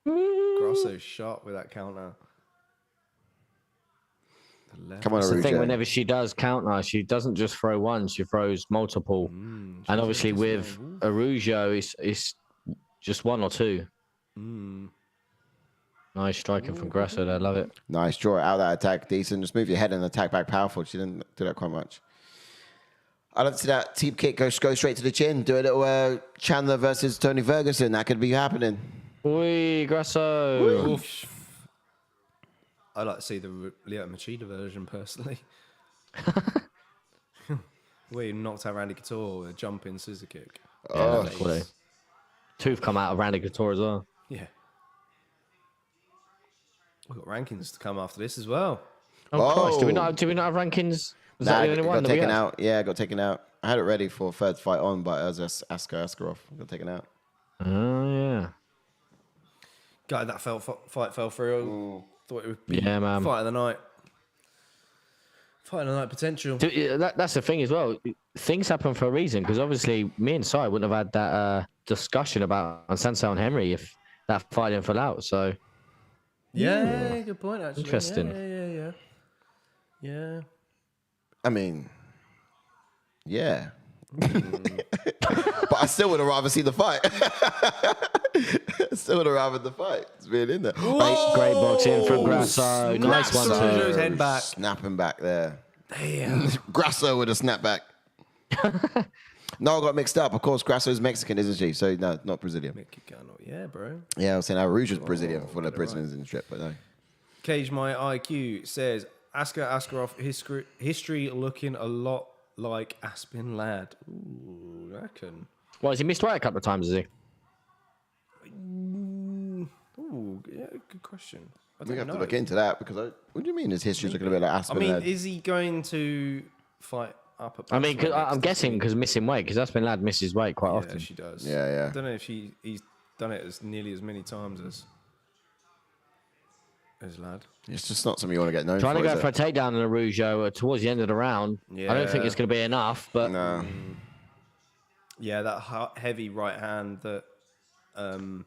Grasso's sharp with that counter. The left. Come on, That's the thing. Araujo. Whenever she does counter, she doesn't just throw one; she throws multiple. And obviously, with Araujo, it's just one or two. Nice striking from Grasso there. Love it. Nice. Draw it out that attack. Decent. Just move your head and attack back powerful. She didn't do that quite much. I don't see that teep kick go straight to the chin. Do a little Chandler versus Tony Ferguson. That could be happening. Oi, Grasso. I like to see the Leo Machida version personally. Where he knocked out Randy Couture with a jumping scissor kick. Oh, Quality. Tooth come out of Randy Couture as well. Yeah. We've got rankings to come after this as well. Oh, Christ. Do we Oh. not have rankings? Was Nah, that I the only one got that we taken had? out. Yeah, I got taken out. I had it ready for third fight on, but as Askarov got taken out. Oh, yeah. Guy, that fight fell through. Thought it would be Yeah, man. fight of the night. Fight of the night potential. That's the thing as well. Things happen for a reason, because obviously me and Sai wouldn't have had that discussion about Assuncao and Henry if that fight didn't fall out. So Yeah, good point, actually. Interesting. Yeah. I mean, yeah. But I still would have rather seen the fight. Still would have rather the fight. It's been in there. great boxing from Grasso. Nice one, Snaps too. Araujo's head back. Snapping back there. Damn. Grasso with a snapback. No, I got mixed up. Of course, Grasso's Mexican, isn't she? So, no, not Brazilian. Yeah, bro. Yeah, I was saying Araujo's Brazilian for the Brazilians in the strip, but no. Cage My IQ says Askarov history looking a lot like Aspen Ladd. Ooh, I reckon. Well, has he missed weight a couple of times, has he? Ooh, yeah, good question. I We don't have know. to look into that because what do you mean his history's looking a bit like I Aspen? mean, Ladd? is he going to fight up. I mean, I'm guessing because missing weight, because that's been lad misses weight quite Yeah, often. she does. Yeah. I don't know if he's done it as nearly as many times as lad. It's just not something you want to get known Trying for. to go is for a it? takedown on Araujo towards the end of the round. I don't think Yeah. it's going to be enough, but No. Yeah, that heavy right hand that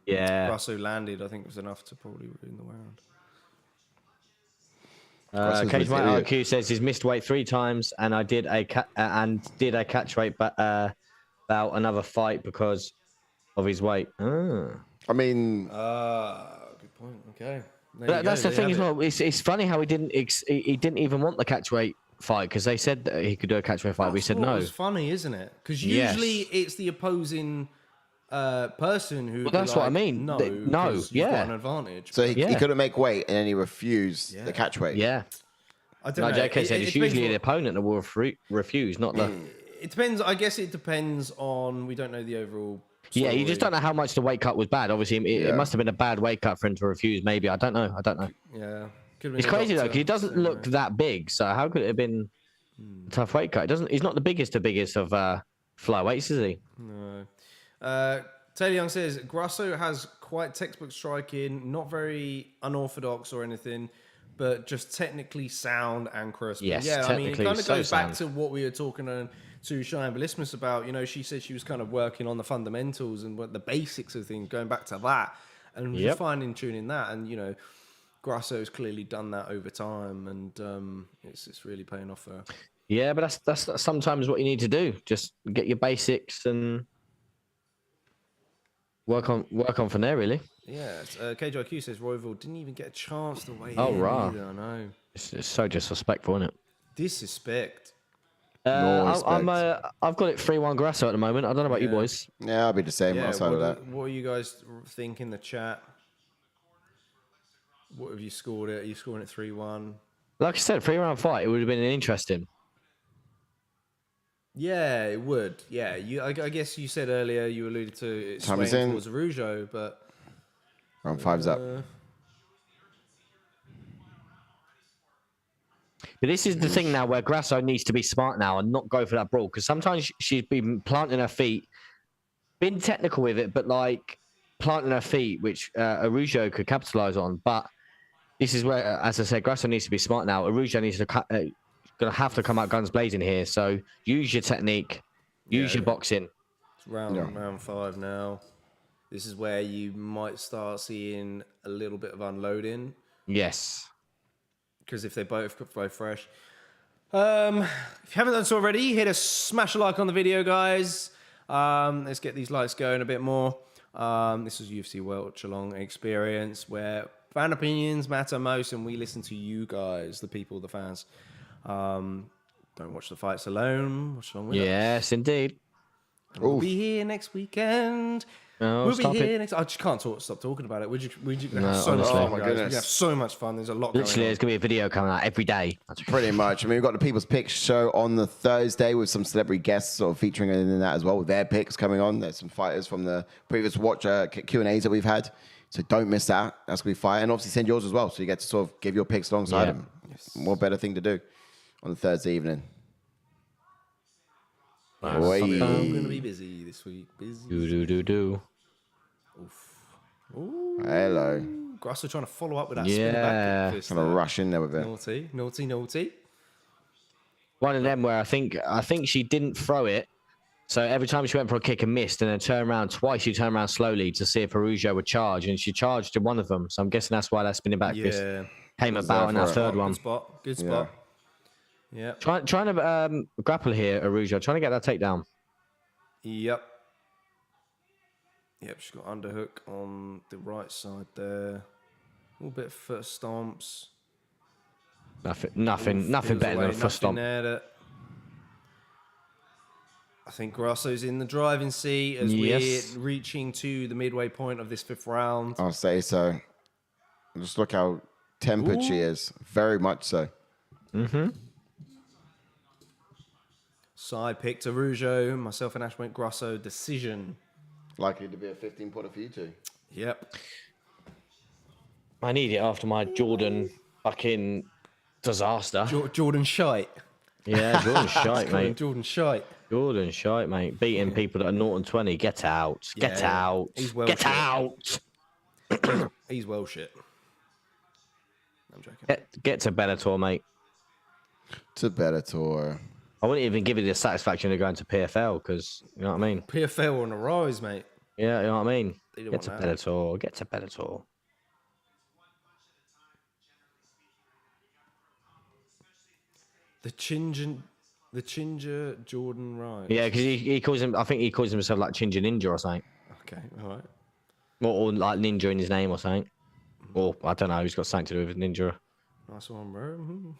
yeah. Grasso landed, I think was enough to probably win the round. Cage Mate idiot. RQ says he's missed weight 3 times, and I did a catch weight bout another fight because of his weight. I mean, Good point. Okay. But that's the thing as well. It's funny how he didn't even want the catch weight fight because they said that he could do a catch weight fight, but he said no. It's funny, isn't it? Because Yes. usually it's the opposing person who. Well, that's what I mean. No, No, 'cause you've yeah. got an advantage. so he Yeah. couldn't make weight, and then he refused the catch weight. Yeah. I don't Like know. JK said, it's usually the opponent that will refuse, not the. It depends. I guess it depends on. We don't know the overall. Yeah, you just story. don't know how much the weight cut was bad. Obviously, it must have been a bad weight cut for him to refuse. Maybe I don't know. Yeah. Could have been It's a crazy though, doctor because he doesn't saying look that big. So how could it have been a tough weight cut? He's not the biggest of flyweights, is he? No. Taylor Young says Grasso has quite textbook striking, not very unorthodox or anything, but just technically sound and crisp. Yes, yeah, I mean, it technically kind of so goes back sound. to what we were talking to Cheyenne Bellismus about. You know, she said she was kind of working on the fundamentals and what the basics of things, going back to that, and just finding tuning that. And you know, Grasso's clearly done that over time, and it's really paying off for her. Yeah, but that's sometimes what you need to do. Just get your basics and work on from there. Really. Yeah, KJQ says Royville didn't even get a chance to weigh Oh, in right. either, I know. It's so disrespectful, isn't it? Disrespect. No respect. I've got it 3-1 Grasso at the moment. I don't know about you boys. Yeah, I'll be the same Yeah, outside of that. what do you guys think in the chat? What have you scored it? Are you scoring it 3-1? Like I said, 3-round fight. It would have been interesting. Yeah, it would. Yeah, I guess you said earlier, you alluded to it Time is swaying in. towards Araujo, but Round 5's up. But this is the thing now where Grasso needs to be smart now and not go for that brawl because sometimes she's been planting her feet, been technical with it, but like planting her feet, which Araujo could capitalize on. But this is where, as I said, Grasso needs to be smart now. Araujo needs to gonna have to come out guns blazing here. So use your technique, use your boxing. it's round 5 now. This is where you might start seeing a little bit of unloading. Yes. Because if they both fresh. If you haven't done so already, smash a like on the video, guys. Let's get these likes going a bit more. This is UFC Watch Along experience where fan opinions matter most, and we listen to you guys, the people, the fans. Don't watch the fights alone. Watch along with us. Yes, indeed. We'll be here next weekend. Oh, we'll stop be here it. next. I just can't stop talking about it. Would you No, have so much honestly. fun, Oh, my guys. goodness. We have so much fun. There's a lot Literally, going there's going to be a video coming out every day. Pretty much. I mean, we've got the People's Picks show on the Thursday with some celebrity guests sort of featuring in that as well with their picks coming on. There's some fighters from the previous watch Q&As that we've had. So don't miss that. That's going to be fire. And obviously send yours as well. So you get to sort of give your picks alongside them. Yes. What better thing to do on the Thursday evening? I'm going to be busy this week. Busy. Do. Ooh. Hello. Grasso trying to follow up with that Yeah. spinning back fist Kind of there. rush in there with it. Naughty. One of them where I think she didn't throw it. So every time she went for a kick and missed, and then turned around twice, she turned around slowly to see if Araujo would charge, and she charged to one of them. So I'm guessing that's why that spinning back fist Yeah. came about in that third one. Good spot. Yeah. Trying to grapple here, Araujo. Trying to get that takedown. Yep, she's got underhook on the right side there. A little bit of foot stomps. Nothing better than a foot stomp. I think Grasso's in the driving seat as Yes. we're reaching to the midway point of this 5th round. I'll say so. Just look how tempered she is. Very much so. Mm-hmm. Side picked Araujo. Myself and Ash went Grasso. Decision. Likely to be a 15-pointer for you two. Yep. I need it after my Jordan fucking disaster. Jordan Shite. Yeah, Jordan's shite, mate. Jordan shite. Jordan's shite, mate. Beating people that are 0 and 20. Get out. Get out. He's well Get shit. out. He's well shit. I'm joking. Get to Bellator, mate. To Bellator. I wouldn't even give you the satisfaction of going to PFL because, you know what I mean? PFL on the rise, mate. Yeah, you know what I mean? They don't Get to want that. Bellator. Get to Bellator. The Chinger Jordan Wright. Yeah, because he calls him, I think he calls himself like Chinja Ninja or something. Okay, all right. Or like Ninja in his name or something. Or, I don't know, he's got something to do with Ninja. Nice one, bro.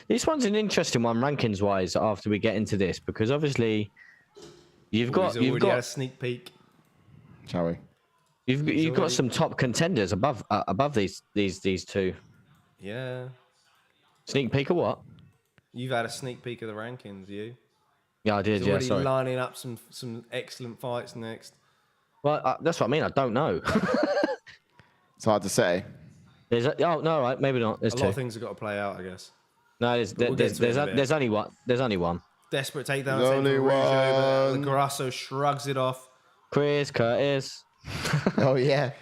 This one's an interesting one, rankings-wise, after we get into this, because obviously you've got had a sneak peek. Shall we? you've got some top contenders above these two. Yeah. Sneak peek or what? You've had a sneak peek of the rankings, you. Yeah, I did. He's Yeah, already sorry. lining up some excellent fights next. Well, that's what I mean. I don't know. It's hard to say. Oh no, right, maybe not. There's A two. lot of things have got to play out, I guess. No, we'll get to it in a bit. there's only one. There's only one. Desperate takedown. There's only one. Grasso shrugs it off. Chris Curtis. Oh, yeah.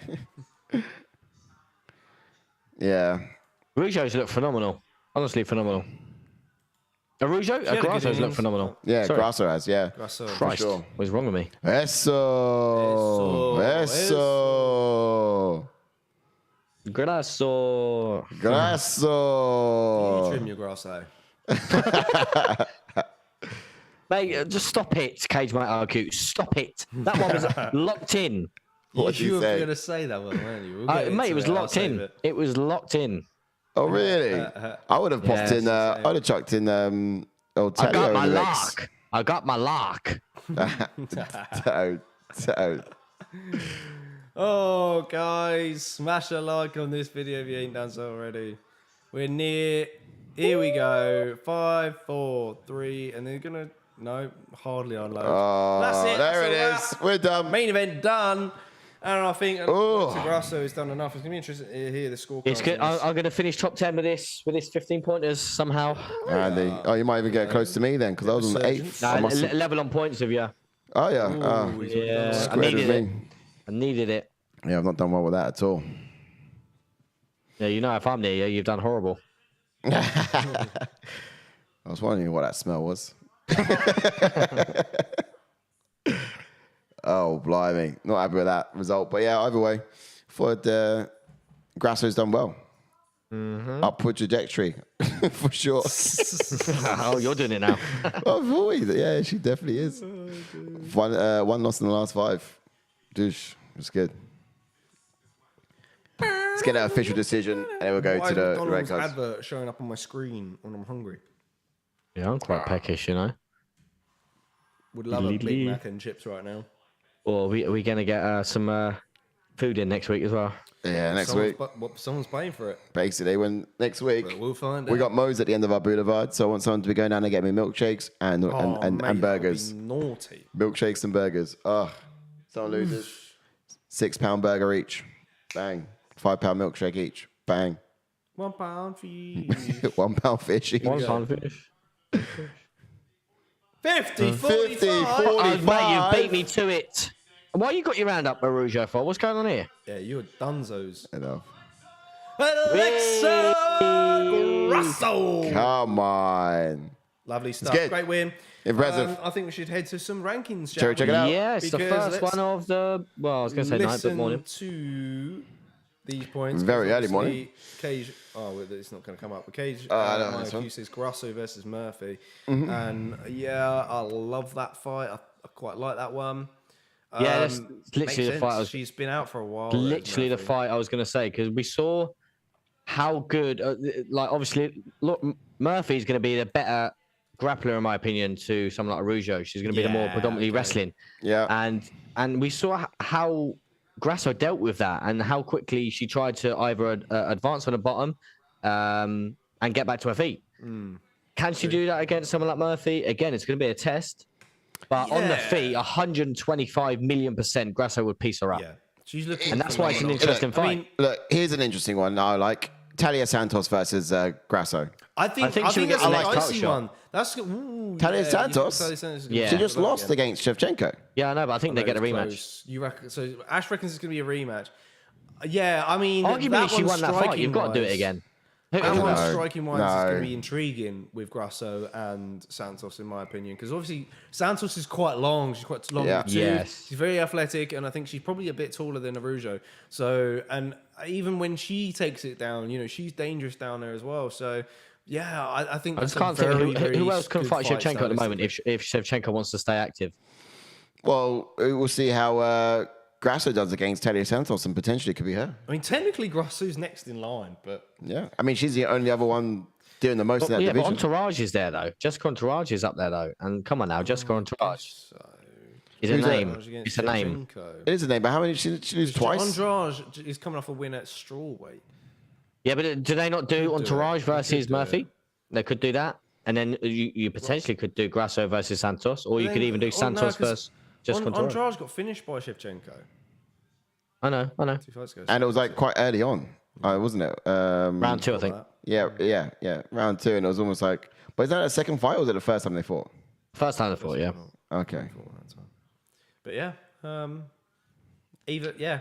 Yeah. Araujo's look phenomenal. Honestly, phenomenal. Araujo? had a good Grasso's look innings. phenomenal. Yeah, Sorry. Grasso has, yeah. Grasso. Christ, sure. what's wrong with me? Eso. Eso. Grasso. You Grasso. trim your Grasso. Mate, just stop it, Cage Mate RQ. Stop it. That one was locked in. What did You you were say? going to say that one, weren't you? We'll get Mate, into it was I'll locked save in. it. It was locked in. Oh, really? I would have popped in. Yeah. I would have chucked in. Old I got Telio my in the mix. lock. I got my lock. So, Oh, guys, smash a like on this video if you ain't done so already. We're near. Here we go. 5, 4, 3, and they're gonna hardly unload. That's it. there it That's is. We're done. Main event done. And I think Oh. Grasso has done enough. It's gonna be interesting to hear the score. It's good. I'm going to finish top 10 with this 15 pointers somehow. Andy. Oh, you might even get close to me then, because I was on the 8th. I must have- Level on points with you. Oh, yeah. Yeah, I Squared with needed it. me. I needed it. Yeah, I've not done well with that at all. Yeah, you know, if I'm near you, you've done horrible. I was wondering what that smell was. Oh, blimey. Not happy with that result. But yeah, either way, thought Grasso's done well. Upward trajectory, for sure. Oh, you're doing it now. I've always, yeah, she definitely is. One loss in the last 5. Douche. It's good. Let's get an official decision, and then we'll go Why to is the red McDonald's cards. advert showing up on my screen when I'm hungry? Yeah, I'm quite peckish, you know. Would love a Big Lee. Mac and chips right now. Or are we going to get some food in next week as well? Yeah, next week. Someone's paying for it. Basically, when next week But we'll find we out. got Moe's at the end of our boulevard, so I want someone to be going down and get me milkshakes and Mate, and that would burgers. be naughty. Milkshakes and burgers. Oh, someone loses. £6 burger each. Bang. £5 milkshake each. Bang. £1 for you. £1 fish each. One pound fish. 50, 50, 45. 40. Oh, mate, 45. you beat me to it. Why you got your hand up, Araujo, for? What's going on here? Yeah, you're dunzos. Enough. Alexa Grasso. Come on. Lovely stuff. good. Great win. Impressive. I think we should head to some rankings. Shall we check it out? Yeah, it's the Because first let's one of the... Well, I was going to say night, but Listen morning. to these points. Very early Obviously, morning. Cage. Oh, well, it's not going to come up. But Cage. I know my this one. IQ says Grasso versus Murphy, Mm-hmm. and yeah, I love that fight. I quite like that one. Yeah, that's makes literally the sense. fight I was... She's been out for a while. Literally the Murphy. fight I was going to say, because we saw how good... like, obviously, look, Murphy's going to be the better grappler, in my opinion, to someone like Araujo. She's going to be the more Yeah, predominantly okay. wrestling. Yeah. And we saw how Grasso dealt with that and how quickly she tried to either advance on the bottom and get back to her feet. Can she do that against someone like Murphy? Again, it's going to be a test. But on the Yeah. feet, 125 million% Grasso would piece her up. Yeah, she's looking. And that's why it's an phenomenal. interesting Look, fight. I mean, Look, here's an interesting one. I like Talia Santos versus Grasso. I think she would that's get a the next title spicy shot. one. That's ooh, Talia yeah, Santos? Talia Santos is Yeah. She just gonna lost again. against Shevchenko. Yeah, I know, but I think they get a rematch. Close. You reckon? So Ash reckons it's going to be a rematch. Yeah, I mean, Arguably, that she one won that fight. You've got to do it striking-wise- again. That one No, striking wise is no. going to be intriguing with Grasso and Santos, in my opinion, because obviously Santos is quite long. She's quite long. Yeah. In the tooth. Yes. She's very athletic, and I think she's probably a bit taller than Araujo. So, and even when she takes it down, you know, she's dangerous down there as well. So, yeah, I think I that's just can't think who else can good fight Shevchenko at the moment stylistically. if Shevchenko wants to stay active. Well, we'll see how Grasso does against Talia Santos, and potentially it could be her. I mean, technically, Grasso's next in line, but Yeah. I mean, she's the only other one doing the most in that Yeah, but division. Entourage is there though. Jessica Entourage is up there though. And come on now, Jessica Entourage so is a Who's that? name. against It's a name. Shevchenko. It is a name, but how many did she lose twice? Andrade is coming off a win at strawweight. Yeah, but do they not do Entourage versus do it. Murphy? They could do that, and then you potentially could do Grasso versus Santos, or you could even do Santos versus Jessica Entourage. Andrade got finished by Shevchenko I know. 2 fights ago. And it was like quite early on, wasn't it? Round 2, I think. Yeah. Round 2, and it was almost like. But is that a second fight, or was it the first time they fought? First time I thought, yeah. Okay. But yeah, yeah.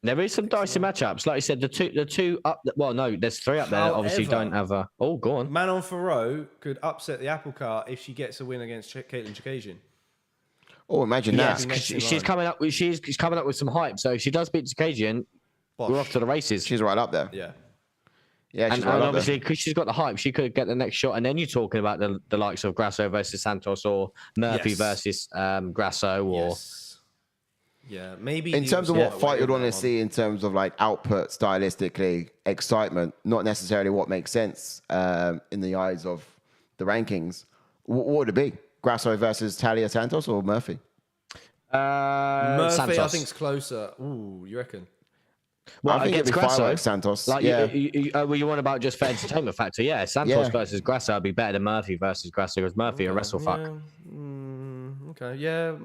There is some dicey matchups. Like you said, the two up. Well, no, there's 3 up there. That obviously, However- don't have a. Oh, go on. Manon Ferro could upset the apple cart if she gets a win against Caitlin Chikadjian. Oh, imagine Yes, that. 'cause next in she's line. coming up. She's coming up with some hype. So if she does beat Chikadjian, we're off to the races. She's right up there. Yeah. Yeah, she's And right up there. obviously, because she's got the hype, she could get the next shot. And then you're talking about the likes of Grasso versus Santos or Murphy Yes. versus Grasso or. Yes. Yeah, maybe In the terms of UFC what might fight win you'd want that to one. see in terms of like output, stylistically, excitement, not necessarily what makes sense in the eyes of the rankings, what would it be? Grasso versus Talia Santos or Murphy? Murphy, Santos. I think's closer. Ooh, you reckon? Well, I think it'd against be Grasso, fireworks, Santos. Like, yeah. you want about just for entertainment factor? Yeah, Santos Yeah. versus Grasso would be better than Murphy versus Grasso because Murphy a wrestle fuck. Yeah. Okay. Yeah.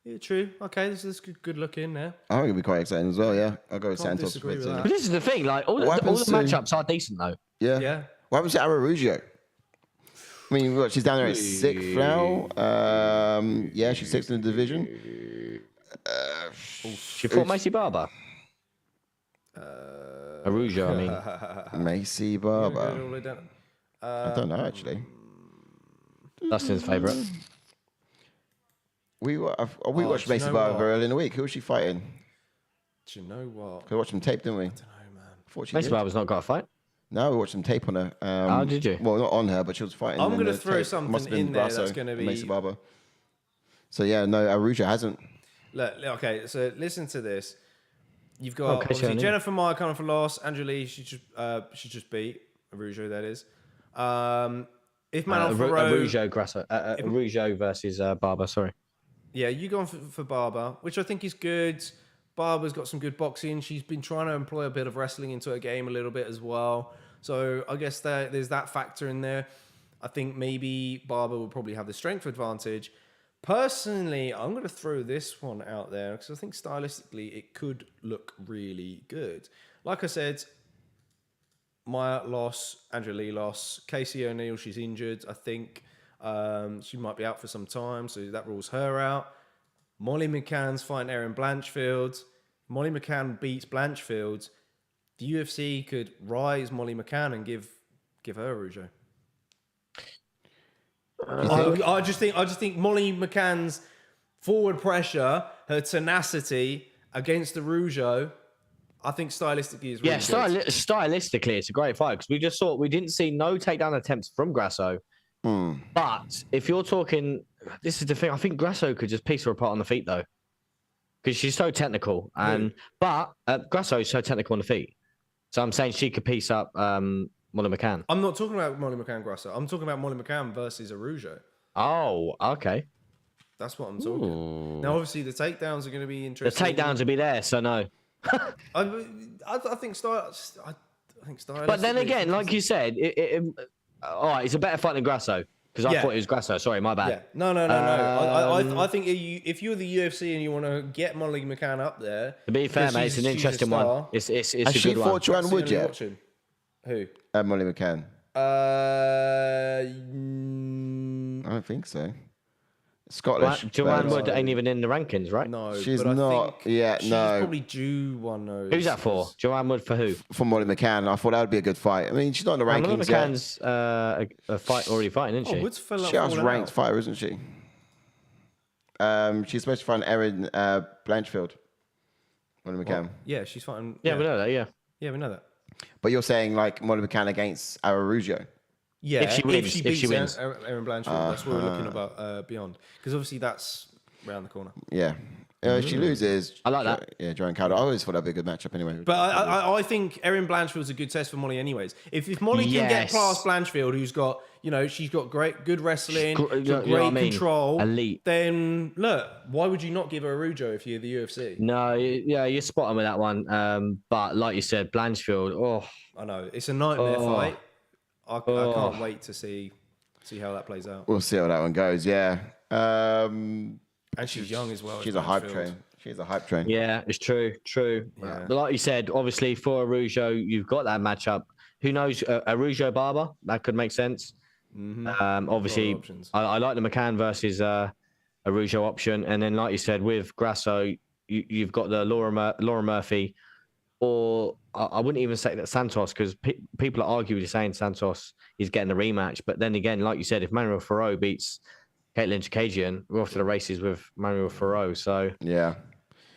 Yeah. True. Okay. This is good look in there. I think it'd be quite exciting as well, yeah. I'll go with Can't Santos. disagree with but, that. But this is the thing, like all the happens to- matchups are decent though. Yeah. Yeah. What happens to Araújo? I mean, what, she's down there at 6th now. Yeah, she's 6th in the division. She fought Macy Barber. Araujo, I mean, Macy Barber. I don't know, actually. Dustin's favourite. We watched do you Macy know Barber what? early in the week. Who was she fighting? Do you know what? We watched some tape, didn't we? I don't know, man. Thought she Macy did. Barber's not got a fight. No, we watched some tape on her. Oh, did you? Well, not on her, but she was fighting. I'm in gonna the throw tape. something Must have been in there Grasso that's gonna and Macy be- Barber. So yeah, no, Araujo hasn't. Look, okay, so listen to this. You've got Okay, obviously Shani. Jennifer Meyer coming for loss. Angela Lee, she just beat Araujo, that is. If Manon Ferro, Araujo, Grasso. Araujo versus Barber. Sorry. yeah, you going for Barber, which I think is good. Barber's got some good boxing. She's been trying to employ a bit of wrestling into her game a little bit as well. So I guess there's that factor in there. I think maybe Barber will probably have the strength advantage. Personally, I'm going to throw this one out there because I think stylistically it could look really good. Like I said, Maya loss, Angela Lee loss, Casey O'Neill, she's injured. I think she might be out for some time, so that rules her out. Molly McCann's fighting Erin Blanchfield. Molly McCann beats Blanchfield. The UFC could rise Molly McCann and give her Araujo. I just think Molly McCann's forward pressure, her tenacity against Araujo, I think stylistically is really good. Stylistically, it's a great fight because we didn't see no takedown attempts from Grasso. But if you're talking, this is the thing. I think Grasso could just piece her apart on the feet though, because she's so technical. But Grasso is so technical on the feet, so I'm saying she could piece up Molly McCann. I'm not talking about Molly McCann Grasso. I'm talking about Molly McCann versus Araujo. Oh, okay. That's what I'm talking. Now, obviously, the takedowns are going to be The interesting. takedowns will be there, so no. I think style. I think style. But then again, like you said, all right, it's a better fight than Grasso because I Yeah. thought it was Grasso. Sorry, my bad. Yeah, no. I think if you're the UFC and you want to get Molly McCann up there, To be fair, because mate, it's an she's a interesting one. star, It's Has a she good one. fought Joanne that's the Wood only yet? option. Who? Molly McCann. Uh, I don't think so. Scottish. Joanne but- Wood ain't even in the rankings, right? no, She's but I not think yet, She's no. probably due one. Though. Who's that for? Joanne Wood for who? For Molly McCann. I thought that would be a good fight. I mean, she's not in the Molly rankings yet. McCann's a fight already fighting, isn't Oh, she? Woods fell She has fallen ranked out. fighter, isn't she? She's supposed to fight Erin Blanchfield. Molly McCann. Yeah, she's fighting. Yeah, we know that. Yeah. Yeah, we know that. But you're saying like Molly McCann against Araujo. Yeah, If she wins, if beats she wins. Erin Blanchfield, that's what we're looking about beyond. Because obviously that's around the corner. Yeah. She loses. I like that. Yeah, Joanne Calder. I always thought that'd be a good matchup anyway. But I think Erin Blanchfield's a good test for Molly anyways. If Molly can get Yes. past Blanchfield, who's got, she's got good wrestling, You know great what I mean? control. Elite. Then, look, why would you not give her Araujo if you're the UFC? No, yeah, you're spot on with that one. But like you said, Blanchfield. Oh, I know. It's a nightmare fight. I can't wait to see how that plays out. We'll see how that one goes. Yeah. And she's young as well. She's as a hype Blanchfield. train. She's a hype train. yeah, it's true. Yeah. But like you said, obviously for Araujo, you've got that matchup. Who knows? Araujo Barber, that could make sense. Obviously, options. I like the McCann versus Araujo option, and then like you said, with Grasso, you've got the Laura Murphy, or I wouldn't even say that Santos, because people are arguably saying Santos is getting a rematch. But then again, like you said, if Manuel Ferro beats Caitlin Chikagian, we're off to the races with Manuel Ferro. So Yeah.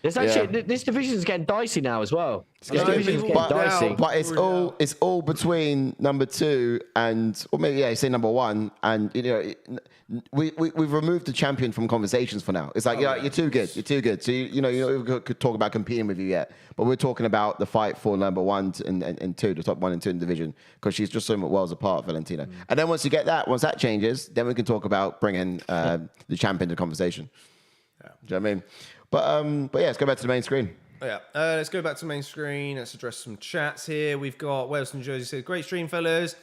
there's actually this division's getting dicey now as well. This It's division's getting- getting dicey. But it's all between number 2 and, or maybe say number 1, and we've removed the champion from conversations for now. It's like you're too good, So you could talk about competing with you yet, but we're talking about the fight for number 1 and 2, the top 1 and 2 in the division, because she's just so much worlds apart, Valentina. And then once that changes, then we can talk about bringing the champion to the conversation. Do you know what I mean? But yeah, let's go back to the main screen. Oh, yeah, let's go back to the main screen. Let's address some chats here. We've got Wales, New Jersey said, great stream, fellas.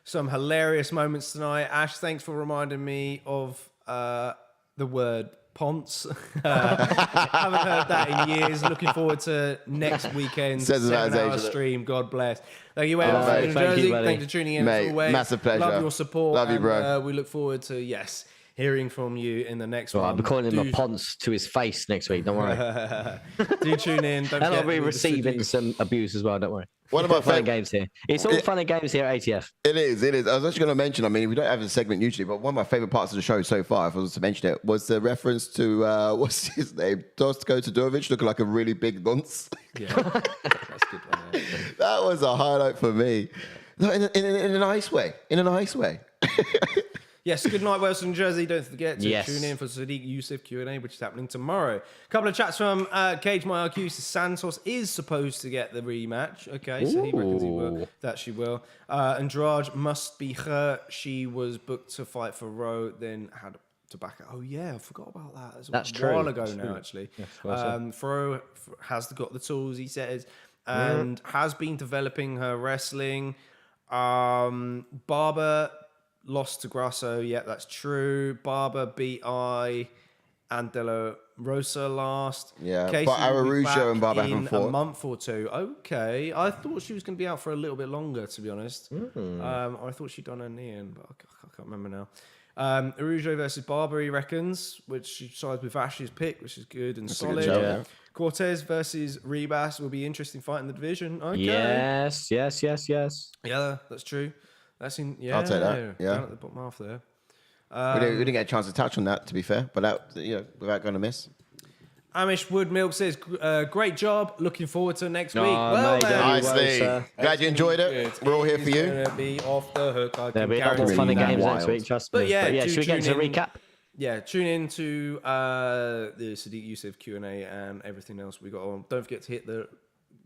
Some hilarious moments tonight. Ash, thanks for reminding me of the word ponce. Haven't heard that in years. Looking forward to next weekend's 7-hour stream. God bless. Thank you, Wales, mate. New Thank you, Jersey. buddy. Thanks for tuning in. Mate, as always. massive pleasure. Love your support. Love you, bro. And, we look forward to, hearing from you in the next Well, one. I'll be calling him a ponce to his face next week. Don't worry. Do tune in. Don't And I'll forget be with the receiving Sadiq- some abuse as well. Don't worry. One of my fun and favorite. games here. It's all fun and games here at ATF. It is. I was actually going to mention, I mean, we don't have a segment usually, but one of my favorite parts of the show so far, if I was to mention it, was the reference to, what's his name? Duško Todorović looking like a really big nonce. Yeah, that's a good one. Yeah. That was a highlight for me. No, in a nice way. In a nice way. Yes, good night, Wales, New Jersey. Don't forget to Yes. tune in for Sadiq Youssef Q&A, which is happening tomorrow. A couple of chats from Cage My IQ. Says Santos is supposed to get the rematch. Okay, so he reckons he will. That she will. Andrade must be hurt. She was booked to fight for Rowe, then had to back out. Oh, yeah, I forgot about that. It That's a true. while ago That's now, true. actually. Yes, well said. Fro has got the tools, he says, and has been developing her wrestling. Barber lost to Grasso. Yeah, that's true. Barber beat I and De La Rosa last. Yeah, Casey but will be Araujo and back Barber haven't in fought. a month or two. Okay, I thought she was going to be out for a little bit longer, to be honest. I thought she'd done her knee in, but I can't remember now. Araujo versus Barber, he reckons, which she sides with Ash's pick, which is good and a solid. good show, yeah. Cortez versus Rebus will be an interesting fight in the division. Okay. Yes. Yeah, that's true. That's in. Yeah, I'll take that, yeah. Down at the bottom half there. We didn't get a chance to touch on that, to be fair, but that, without going to miss. Amish Wood Milk says, "Great job. Looking forward to next week." Oh, Well, mate, man, don't Nicely. sir. Glad you enjoyed it. Good. We're all here for It's you. gonna be off the hook. I There'll can be a lot more guarantee fun and that. games Wild. next week, trust But me. yeah, should we get tune into a in. recap? Yeah, tune in to the Sadiq Youssef Q&A and everything else we got on. Don't forget to hit the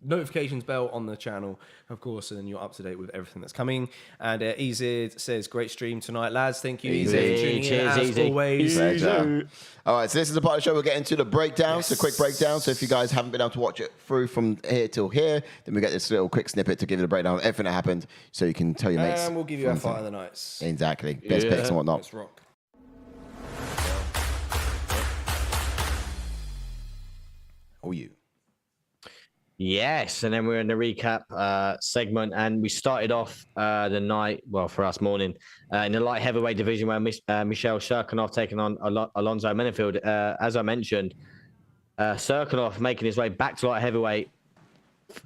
notifications bell on the channel, of course, and then you're up to date with everything that's coming. And Ezid says, great stream tonight, lads. Thank you, Ezid, for tuning in, Cheers, as Ezid. always. Pleasure. All right, so this is the part of the show we'll get into the breakdown. So quick breakdown. So if you guys haven't been able to watch it through from here till here, then we get this little quick snippet to give you the breakdown of everything that happened, so you can tell your mates. And we'll give you our fight of the nights. Exactly. Best picks and whatnot. Let's rock. Oh, you. Yes, and then we're in the recap segment, and we started off the night, well, for us, morning, in the light heavyweight division where Michelle Cirkunov taking on Alonzo Menifield. As I mentioned, Cirkunov making his way back to light heavyweight.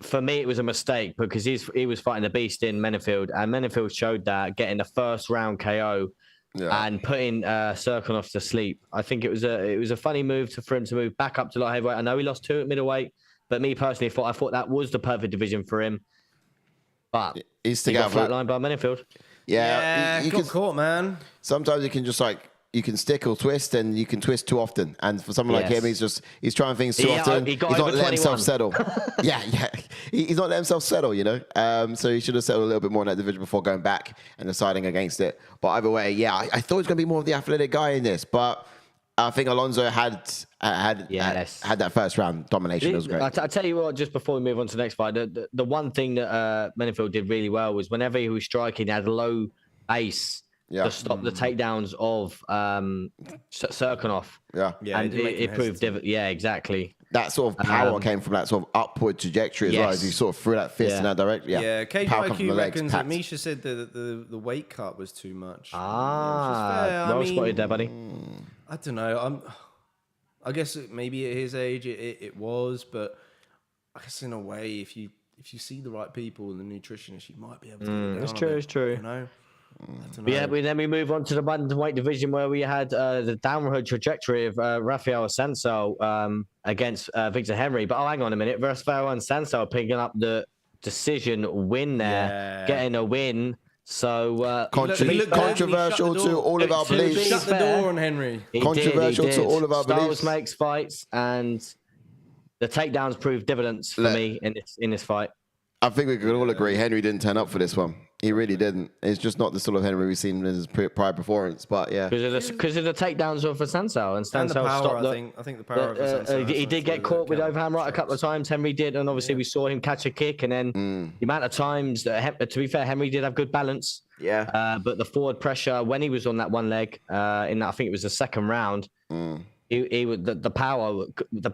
For me, it was a mistake because he was fighting the beast in Menifield, and Menifield showed that, getting the first round KO and putting Cirkunov to sleep. I think it was a funny move for him to move back up to light heavyweight. I know he lost 2 at middleweight. But me personally, I thought that was the perfect division for him. But he's got flatlined by Menifield. You got caught, man. Sometimes you can just you can stick or twist, and you can twist too often. And for someone like him, he's trying things too often. He's not letting himself settle. He's not letting himself settle, you know. So he should have settled a little bit more in that division before going back and deciding against it. But either way, I thought he was going to be more of the athletic guy in this, but I think Alonzo had that first round domination. It was great. I tell you what, just before we move on to the next fight, the one thing that Menifield did really well was whenever he was striking, he had low base to stop the takedowns of Cirkunov. And it proved. Exactly. That sort of power came from that sort of upward trajectory as well, as he sort of threw that fist in that direction. KGIQ reckons that Misha said that the weight cut was too much. Well spotted there, buddy. I don't know. I guess maybe at his age it was, but I guess in a way, if you see the right people and the nutritionist, you might be able to get it down. It's true. You know? Then we move on to the bantamweight division where we had the downward trajectory of Raphael Assuncao against Victor Henry. But hang on a minute, Raphael Assuncao picking up the decision win there, getting a win. So controversial to all of our beliefs. Shut the door on Henry. Controversial to all of our beliefs. Styles makes fights, and the takedowns proved dividends for me in this fight. I think we could all agree Henry didn't turn up for this one. He really didn't. It's just not the sort of Henry we've seen in his prior performance. But because of the takedowns of Assuncao, and Assuncao stopped. I think the power of Assuncao. He did get caught with overhand right a couple of times. Henry did, and obviously we saw him catch a kick. And then the amount of times that, to be fair, Henry did have good balance. But the forward pressure when he was on that one leg in that, I think it was the second round. He the power,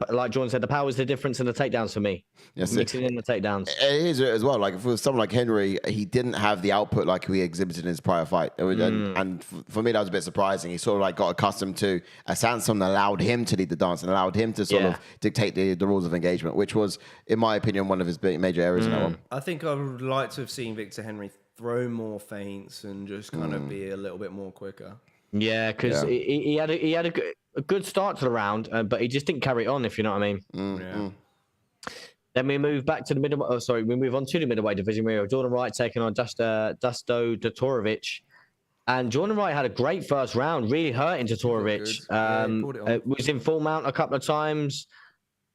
like Jordan said, the power was the difference in the takedowns for me. Mixing in the takedowns. It is as well. Like for someone like Henry, he didn't have the output like he exhibited in his prior fight. And for me, that was a bit surprising. He sort of got accustomed to a Swanson that allowed him to lead the dance and allowed him to sort of dictate the rules of engagement, which was, in my opinion, one of his major areas in that one. I think I would like to have seen Victor Henry throw more feints and just kind of be a little bit more quicker. Yeah, because he had a good start to the round, but he just didn't carry it on, if you know what I mean. Then we move back to the middle. We move on to the middleweight division. We have Jordan Wright taking on Duško Todorović, and Jordan Wright had a great first round, really hurting Todorović. Was in full mount a couple of times,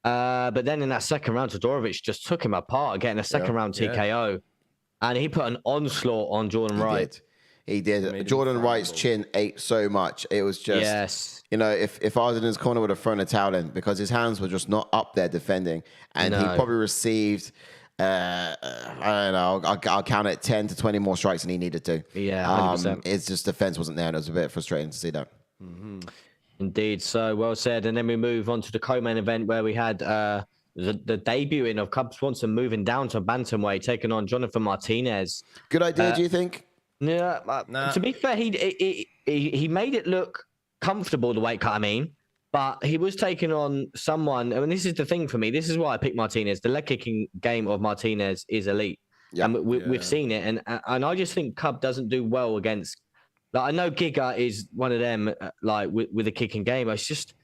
but then in that second round, Todorović just took him apart, getting a second round TKO, and he put an onslaught on Jordan Wright. He did. Jordan Wright's chin ate so much. It was just, if I was in his corner, I would have thrown a towel in because his hands were just not up there defending. And he probably received, I don't know, I'll count it 10 to 20 more strikes than he needed to. Yeah, 100%. It's just defense wasn't there, and it was a bit frustrating to see that. Indeed. So well said. And then we move on to the co-main event where we had the debuting of Cub Swanson moving down to bantamweight, taking on Jonathan Martinez. Good idea, do you think? Yeah, to be fair, he made it look comfortable, the weight cut, but he was taking on someone, and this is the thing for me, this is why I picked Martinez. The leg kicking game of Martinez is elite. And we've seen it, and I just think Cub doesn't do well against, I know Giga is one of them, with a kicking game. It's just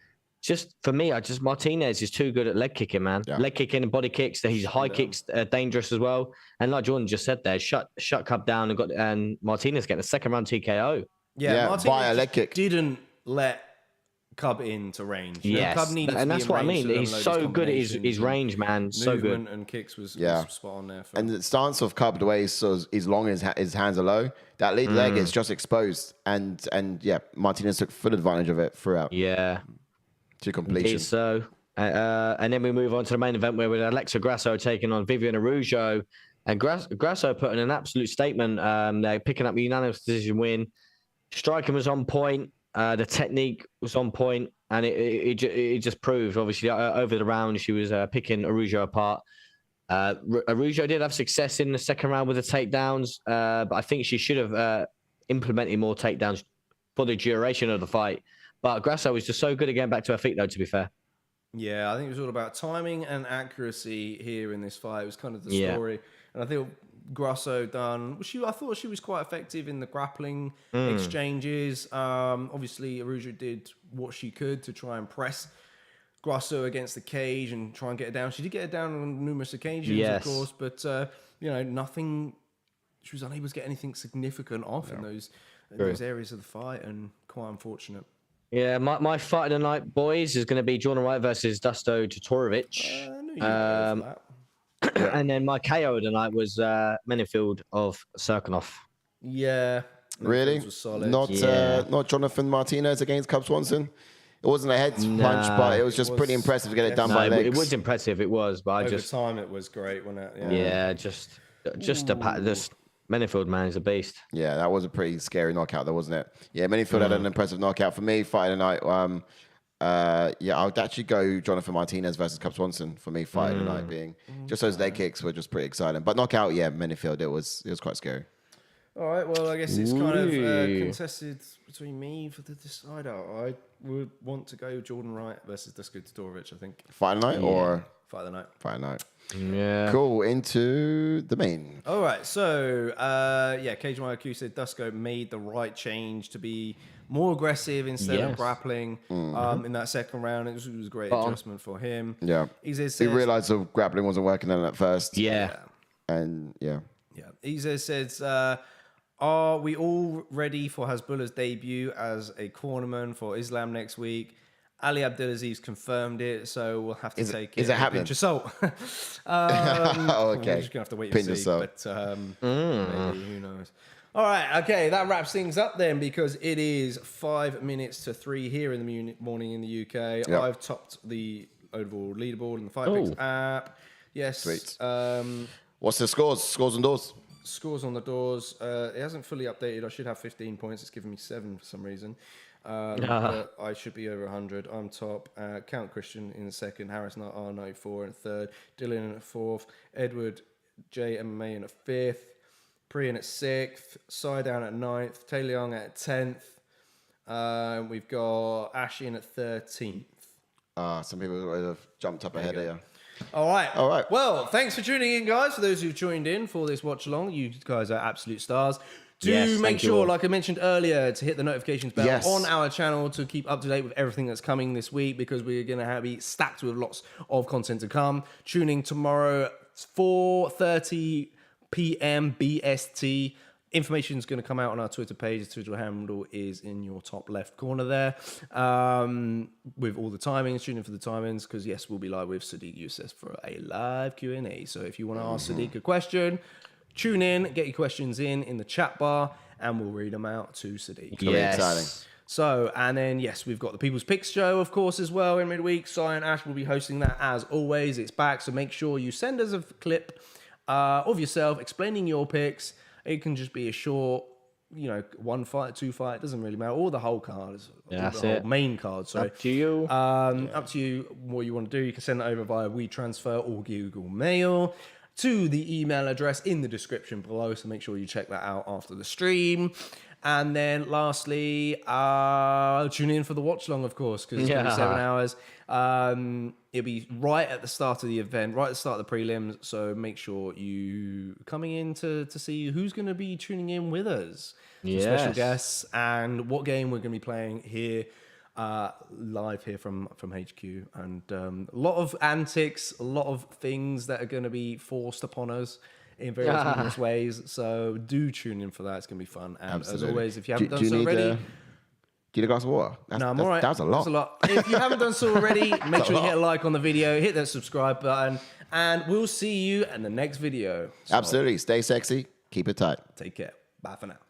for me, Martinez is too good at leg kicking, man. Leg kicking and body kicks. His high kicks are dangerous as well. And like Jordan just said there, shut Cub down and Martinez getting a second round TKO. Martinez by a leg kick. Didn't let Cub into range. Yes, Cub needed and that's what I mean. He's so good at his range, man. So good. Movement and kicks was spot on there. And the stance of Cub, the way he's long, his hands are low, that lead leg is just exposed. And Martinez took full advantage of it throughout. Yeah. To completion. Indeed so. And then we move on to the main event where with Alexa Grasso taking on Viviane Araujo. And Grasso put in an absolute statement. They're picking up a unanimous decision win. Striking was on point. The technique was on point. And it just proved, obviously, over the round, she was picking Araujo apart. Araujo did have success in the second round with the takedowns, but I think she should have implemented more takedowns for the duration of the fight. But Grasso was just so good at getting back to her feet, though, to be fair. Yeah, I think it was all about timing and accuracy here in this fight. It was kind of the story. And I think Grasso I thought she was quite effective in the grappling exchanges. Obviously, Araujo did what she could to try and press Grasso against the cage and try and get her down. She did get her down on numerous occasions, of course, but nothing. She was unable to get anything significant off in those areas of the fight, and quite unfortunate. Yeah, my fight of the night, boys, is going to be Jordan Wright versus Duško Todorović. I knew you were for that. And then my KO of the night was Menifield of Cirkunov. Yeah. Really? Was solid. Not Jonathan Martinez against Cub Swanson? It wasn't a head punch, but it was just pretty impressive to get it done by legs. It was impressive, it was, but Over time it was great, wasn't it? Yeah, just this Menifield, man, is a beast. Yeah, that was a pretty scary knockout, though, wasn't it? Yeah, Menifield had an impressive knockout. For me, fight of the night, I would actually go Jonathan Martinez versus Cub Swanson for me. Fight of the night being just those leg kicks were just pretty exciting. But knockout, Menifield, it was quite scary. All right, well, I guess it's kind of contested between me for the decider. I would want to go Jordan Wright versus Duško Todorović, I think. Fight of the night or? Fight of the night. Fight of the night. Yeah. Cool, into the main. All right, so, Cage IQ said Duško made the right change to be more aggressive instead of grappling in that second round. It was a great adjustment for him. Yeah. He realized the grappling wasn't working on at first. Yeah. And, yeah. Ize says, are we all ready for Hasbullah's debut as a cornerman for Islam next week? Ali Abdelaziz confirmed it, so we'll have to take it. Is it happening? Pinch of salt. Okay. We're just going to have to wait and see. But maybe, who knows? All right, okay, that wraps things up then, because it is 5 minutes to 3 here in the morning in the UK. Yep. I've topped the overall leaderboard in the Fight Picks app. Yes. Sweet. What's the scores? Scores and doors? Scores on the doors. It hasn't fully updated. I should have 15 points. It's giving me 7 for some reason. But I should be over 100. I'm top. Count Christian in second. Harris R94 in third. Dylan in fourth. Edward J MMA in a fifth. Priyan at sixth. Sai down at ninth. Taylor Young at 10th. We've got Ash in at 13th. Some people would have jumped up ahead of you. All right. Well, thanks for tuning in, guys. For those who've joined in for this watch along, you guys are absolute stars. Make sure, like I mentioned earlier, to hit the notifications bell on our channel to keep up to date with everything that's coming this week, because we're going to be stacked with lots of content to come. Tune in tomorrow, 4:30 p.m. BST. Information is going to come out on our Twitter page. The Twitter handle is in your top left corner there, with all the timings. Tune in for the timings, because yes, we'll be live with Sadiq Youssef for a live Q&A. So if you want to ask Sadiq a question, tune in, get your questions in the chat bar, and we'll read them out to Sadiq. Yes. Exciting. So, and then, yes, we've got the People's Picks show, of course, as well in midweek. Sai and Ash will be hosting that as always. It's back, so make sure you send us a clip of yourself explaining your picks. It can just be a short, 1 fight, 2 fight, doesn't really matter. Or the whole card, the whole main card. Sorry. Up to you. Up to you what you want to do. You can send it over via WeTransfer or Google Mail to the email address in the description below. So make sure you check that out after the stream. And then lastly, tune in for the watch long, of course, because it's going to be 7 hours. It'll be right at the start of the event, right at the start of the prelims. So make sure you coming in to see who's going to be tuning in with us. Special guests and what game we're going to be playing here. Live here from HQ, and a lot of antics, a lot of things that are going to be forced upon us in various numerous ways. So do tune in for that. It's going to be fun. And as always, if you haven't done so already, do you need a glass of water? I'm all right. That was a lot. That's a lot. If you haven't done so already, make sure you hit a like on the video, hit that subscribe button, and we'll see you in the next video. So, absolutely. Stay sexy. Keep it tight. take care. Bye for now.